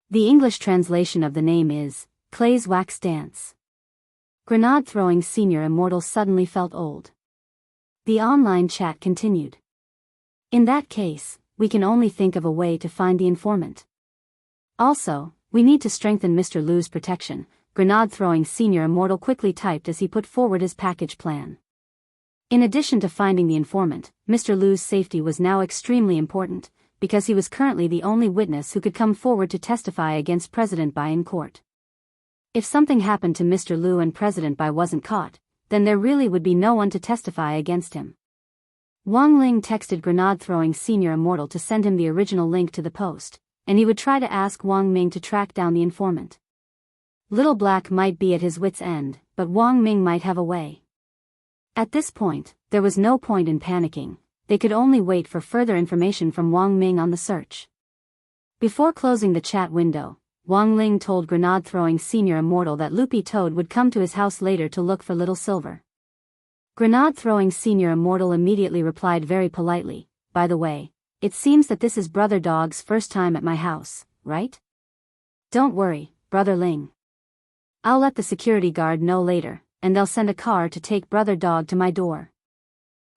The English translation of the name is Clay's Wax Dance. Grenade-throwing Senior Immortal suddenly felt old. The online chat continued. In that case, we can only think of a way to find the informant. Also, we need to strengthen Mr. Lu's protection, Grenade-throwing Senior Immortal quickly typed as he put forward his package plan. In addition to finding the informant, Mr. Lu's safety was now extremely important, because he was currently the only witness who could come forward to testify against President Bai in court. If something happened to Mr. Lu and President Bai wasn't caught, then there really would be no one to testify against him. Wang Ling texted Grenade-throwing Senior Immortal to send him the original link to the post, and he would try to ask Wang Ming to track down the informant. Little Black might be at his wit's end, but Wang Ming might have a way. At this point, there was no point in panicking. They could only wait for further information from Wang Ming on the search. Before closing the chat window, Wang Ling told Grenade-throwing Senior Immortal that Loopy Toad would come to his house later to look for Little Silver. Grenade-throwing Senior Immortal immediately replied very politely, by the way, it seems that this is Brother Dog's first time at my house, right? Don't worry, Brother Ling. I'll let the security guard know later, and they'll send a car to take Brother Dog to my door.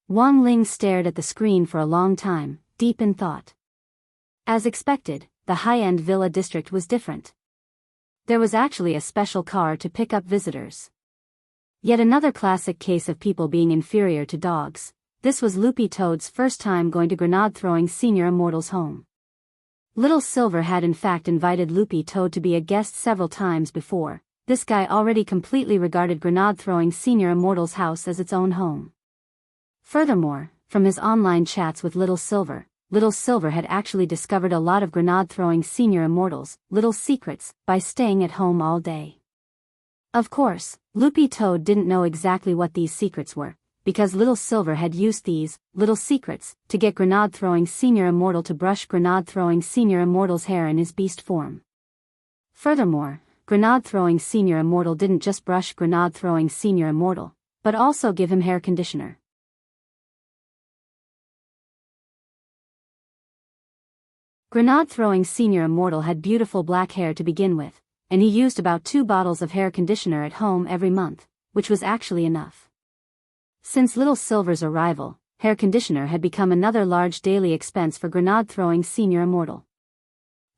Wang Ling stared at the screen for a long time, deep in thought. As expected, the high-end villa district was different. There was actually a special car to pick up visitors. Yet another classic case of people being inferior to dogs. This was Loopy Toad's first time going to grenade-throwing Senior Immortal's home. Little Silver had in fact invited Loopy Toad to be a guest several times before. This guy already completely regarded grenade-throwing Senior Immortal's house as its own home. Furthermore, from his online chats with Little Silver had actually discovered a lot of grenade-throwing Senior Immortal's little secrets by staying at home all day. Of course, Loopy Toad didn't know exactly what these secrets were, because Little Silver had used these little secrets to get grenade-throwing Senior Immortal to brush grenade-throwing Senior Immortal's hair in his beast form. Furthermore, grenade-throwing Senior Immortal didn't just brush grenade-throwing Senior Immortal, but also give him hair conditioner. Grenade-throwing Senior Immortal had beautiful black hair to begin with, and he used about 2 bottles of hair conditioner at home every month, which was actually enough. Since Little Silver's arrival, hair conditioner had become another large daily expense for grenade-throwing Senior Immortal.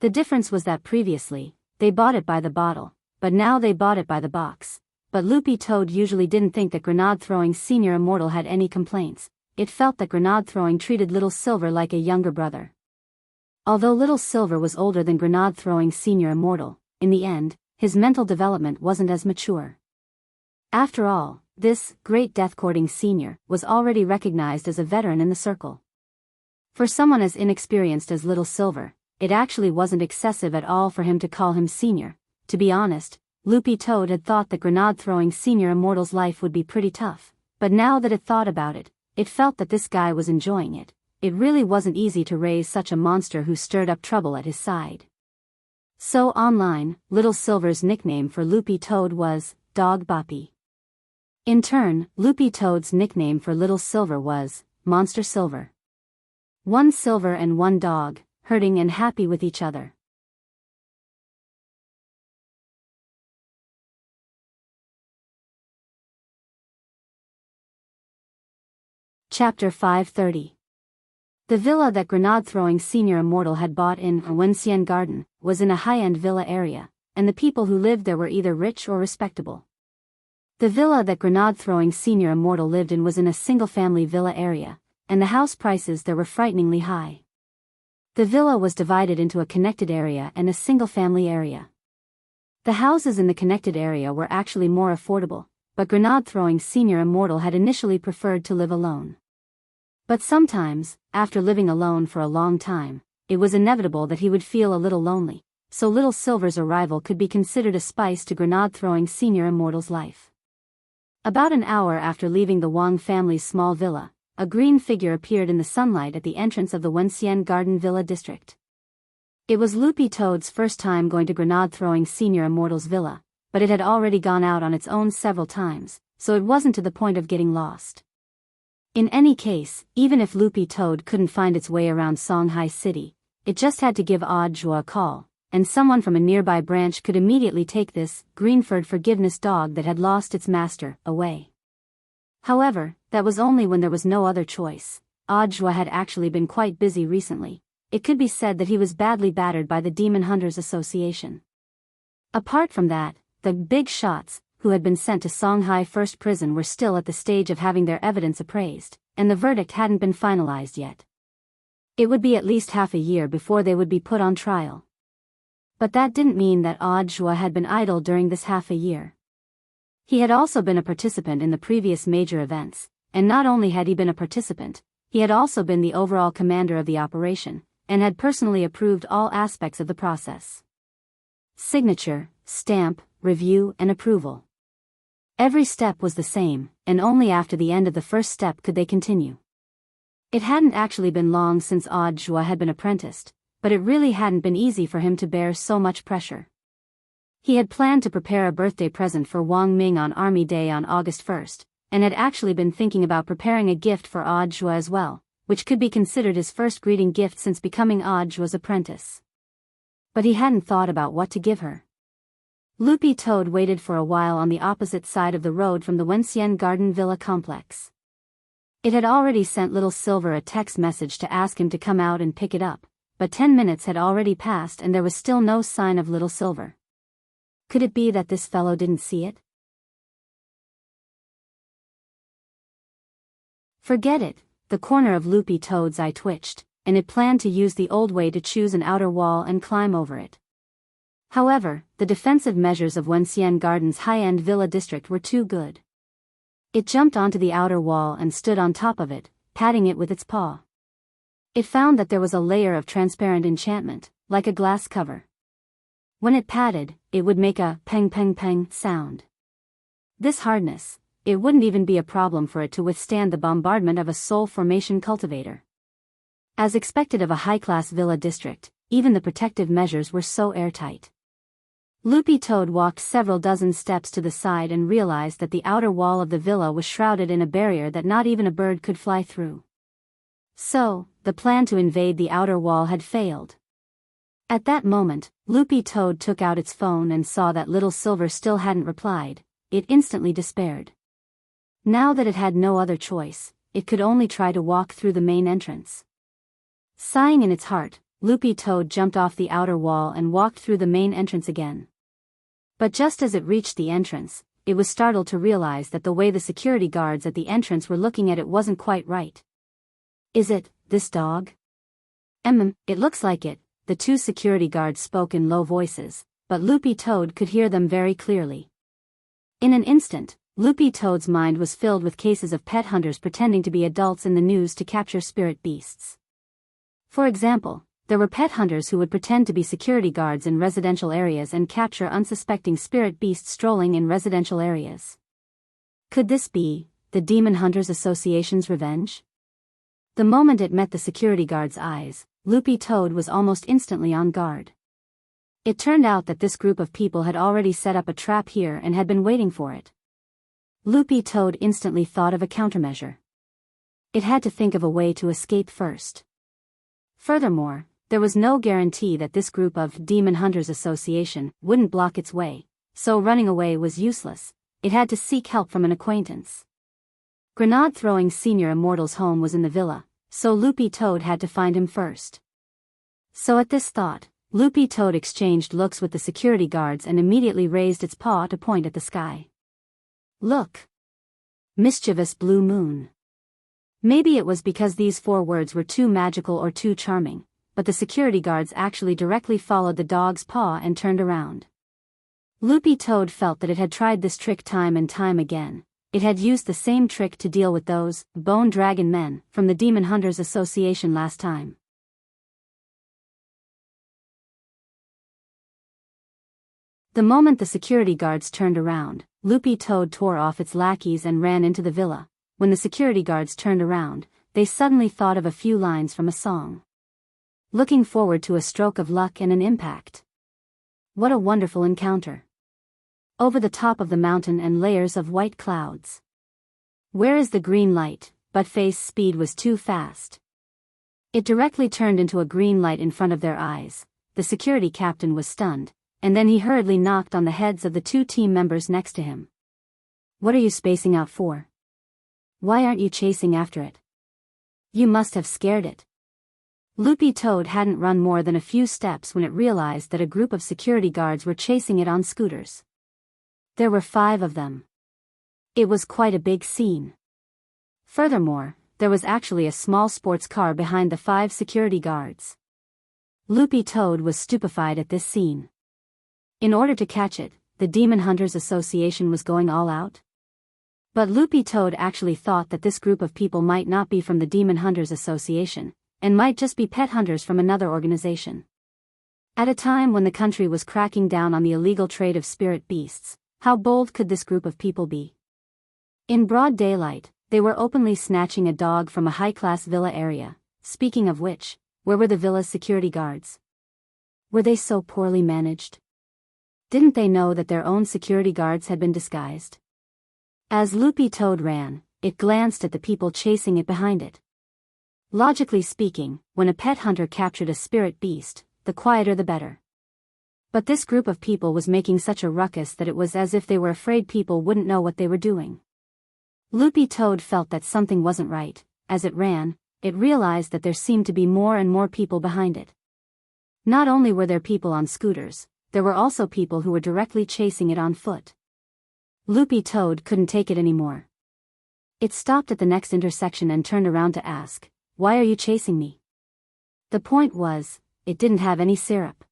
The difference was that previously, they bought it by the bottle, but now they bought it by the box. But Loopy Toad usually didn't think that grenade-throwing Senior Immortal had any complaints. It felt that grenade-throwing treated Little Silver like a younger brother. Although Little Silver was older than grenade-throwing Senior Immortal, in the end, his mental development wasn't as mature. After all, this great death-courting senior was already recognized as a veteran in the circle. For someone as inexperienced as Little Silver, it actually wasn't excessive at all for him to call him senior. To be honest, Loopy Toad had thought that grenade-throwing Senior Immortal's life would be pretty tough, but now that it thought about it, it felt that this guy was enjoying it. It really wasn't easy to raise such a monster who stirred up trouble at his side. So online, Little Silver's nickname for Loopy Toad was Dog Boppy. In turn, Loopy Toad's nickname for Little Silver was Monster Silver. 1 silver and 1 dog, hurting and happy with each other. Chapter 530. The villa that grenade-throwing Senior Immortal had bought in Enchanting Garden was in a high-end villa area, and the people who lived there were either rich or respectable. The villa that grenade-throwing Senior Immortal lived in was in a single-family villa area, and the house prices there were frighteningly high. The villa was divided into a connected area and a single-family area. The houses in the connected area were actually more affordable, but grenade-throwing Senior Immortal had initially preferred to live alone. But sometimes, after living alone for a long time, it was inevitable that he would feel a little lonely, so Little Silver's arrival could be considered a spice to grenade-throwing Senior Immortal's life. About an hour after leaving the Wang family's small villa, a green figure appeared in the sunlight at the entrance of the Enchanting Garden Villa district. It was Loopy Toad's first time going to grenade-throwing Senior Immortal's villa, but it had already gone out on its own several times, so it wasn't to the point of getting lost. In any case, even if Loopy Toad couldn't find its way around Songhai City, it just had to give Audiobook a call, and someone from a nearby branch could immediately take this green-furred forgiveness dog that had lost its master away. However, that was only when there was no other choice. Audiobook had actually been quite busy recently. It could be said that he was badly battered by the Demon Hunters Association. Apart from that, the big shots, who had been sent to Songhai First Prison, were still at the stage of having their evidence appraised, and the verdict hadn't been finalized yet. It would be at least half a year before they would be put on trial. But that didn't mean that Audiobook had been idle during this half a year. He had also been a participant in the previous major events, and not only had he been a participant, he had also been the overall commander of the operation, and had personally approved all aspects of the process. Signature, stamp, review, and approval. Every step was the same, and only after the end of the first step could they continue. It hadn't actually been long since Audiobook had been apprenticed, but it really hadn't been easy for him to bear so much pressure. He had planned to prepare a birthday present for Wang Ming on Army Day on August 1st, and had actually been thinking about preparing a gift for Audiobook as well, which could be considered his first greeting gift since becoming Audiobook's apprentice. But he hadn't thought about what to give her. Loopy Toad waited for a while on the opposite side of the road from the Enchanting Garden Villa complex. It had already sent Little Silver a text message to ask him to come out and pick it up, but 10 minutes had already passed and there was still no sign of Little Silver. Could it be that this fellow didn't see it? Forget it, the corner of Loopy Toad's eye twitched, and it planned to use the old way to choose an outer wall and climb over it. However, the defensive measures of Wenxian Garden's high-end villa district were too good. It jumped onto the outer wall and stood on top of it, patting it with its paw. It found that there was a layer of transparent enchantment, like a glass cover. When it patted, it would make a peng peng peng sound. This hardness, it wouldn't even be a problem for it to withstand the bombardment of a soul formation cultivator. As expected of a high-class villa district, even the protective measures were so airtight. Loopy Toad walked several dozen steps to the side and realized that the outer wall of the villa was shrouded in a barrier that not even a bird could fly through. So, the plan to invade the outer wall had failed. At that moment, Loopy Toad took out its phone and saw that Little Silver still hadn't replied. It instantly despaired. Now that it had no other choice, it could only try to walk through the main entrance. Sighing in its heart, Loopy Toad jumped off the outer wall and walked through the main entrance again. But just as it reached the entrance, it was startled to realize that the way the security guards at the entrance were looking at it wasn't quite right. "Is it, this dog?" It looks like it," the two security guards spoke in low voices, but Loopy Toad could hear them very clearly. In an instant, Loopy Toad's mind was filled with cases of pet hunters pretending to be adults in the news to capture spirit beasts. For example, there were pet hunters who would pretend to be security guards in residential areas and capture unsuspecting spirit beasts strolling in residential areas. Could this be the Demon Hunters Association's revenge? The moment it met the security guard's eyes, Loopy Toad was almost instantly on guard. It turned out that this group of people had already set up a trap here and had been waiting for it. Loopy Toad instantly thought of a countermeasure. It had to think of a way to escape first. Furthermore, there was no guarantee that this group of Demon Hunters Association wouldn't block its way, so running away was useless. It had to seek help from an acquaintance. Grenade Throwing Senior Immortal's home was in the villa, so Loopy Toad had to find him first. So at this thought, Loopy Toad exchanged looks with the security guards and immediately raised its paw to point at the sky. "Look! Mischievous blue moon." Maybe it was because these 4 words were too magical or too charming, but the security guards actually directly followed the dog's paw and turned around. Loopy Toad felt that it had tried this trick time and time again. It had used the same trick to deal with those Bone Dragon men from the Demon Hunters Association last time. The moment the security guards turned around, Loopy Toad tore off its lackeys and ran into the villa. When the security guards turned around, they suddenly thought of a few lines from a song. Looking forward to a stroke of luck and an impact. What a wonderful encounter. Over the top of the mountain and layers of white clouds. Where is the green light? But Face's speed was too fast. It directly turned into a green light in front of their eyes. The security captain was stunned, and then he hurriedly knocked on the heads of the 2 team members next to him. "What are you spacing out for? Why aren't you chasing after it? You must have scared it." Loopy Toad hadn't run more than a few steps when it realized that a group of security guards were chasing it on scooters. There were 5 of them. It was quite a big scene. Furthermore, there was actually a small sports car behind the 5 security guards. Loopy Toad was stupefied at this scene. In order to catch it, the Demon Hunters Association was going all out? But Loopy Toad actually thought that this group of people might not be from the Demon Hunters Association, and might just be pet hunters from another organization. At a time when the country was cracking down on the illegal trade of spirit beasts, how bold could this group of people be? In broad daylight, they were openly snatching a dog from a high-class villa area. Speaking of which, where were the villa's security guards? Were they so poorly managed? Didn't they know that their own security guards had been disguised? As Loopy Toad ran, it glanced at the people chasing it behind it. Logically speaking, when a pet hunter captured a spirit beast, the quieter the better. But this group of people was making such a ruckus that it was as if they were afraid people wouldn't know what they were doing. Loopy Toad felt that something wasn't right. As it ran, it realized that there seemed to be more and more people behind it. Not only were there people on scooters, there were also people who were directly chasing it on foot. Loopy Toad couldn't take it anymore. It stopped at the next intersection and turned around to ask, "Why are you chasing me?" The point was, it didn't have any syrup.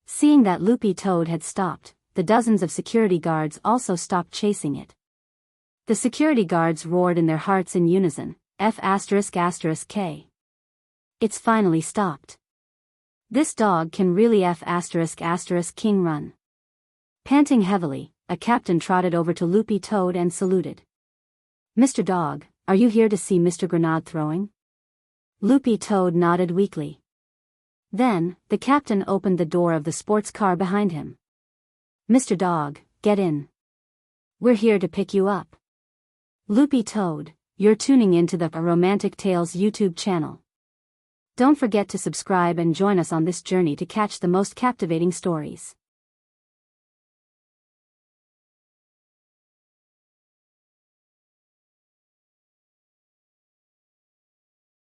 Seeing that Loopy Toad had stopped, the dozens of security guards also stopped chasing it. The security guards roared in their hearts in unison, F***K. It's finally stopped. This dog can really F***King run. Panting heavily, a captain trotted over to Loopy Toad and saluted. "Mr. Dog, are you here to see Mr. Grenade throwing?" Loopy Toad nodded weakly. Then, the captain opened the door of the sports car behind him. "Mr. Dog, get in. We're here to pick you up." Loopy Toad, you're tuning into the Romantic Tales YouTube channel. Don't forget to subscribe and join us on this journey to catch the most captivating stories.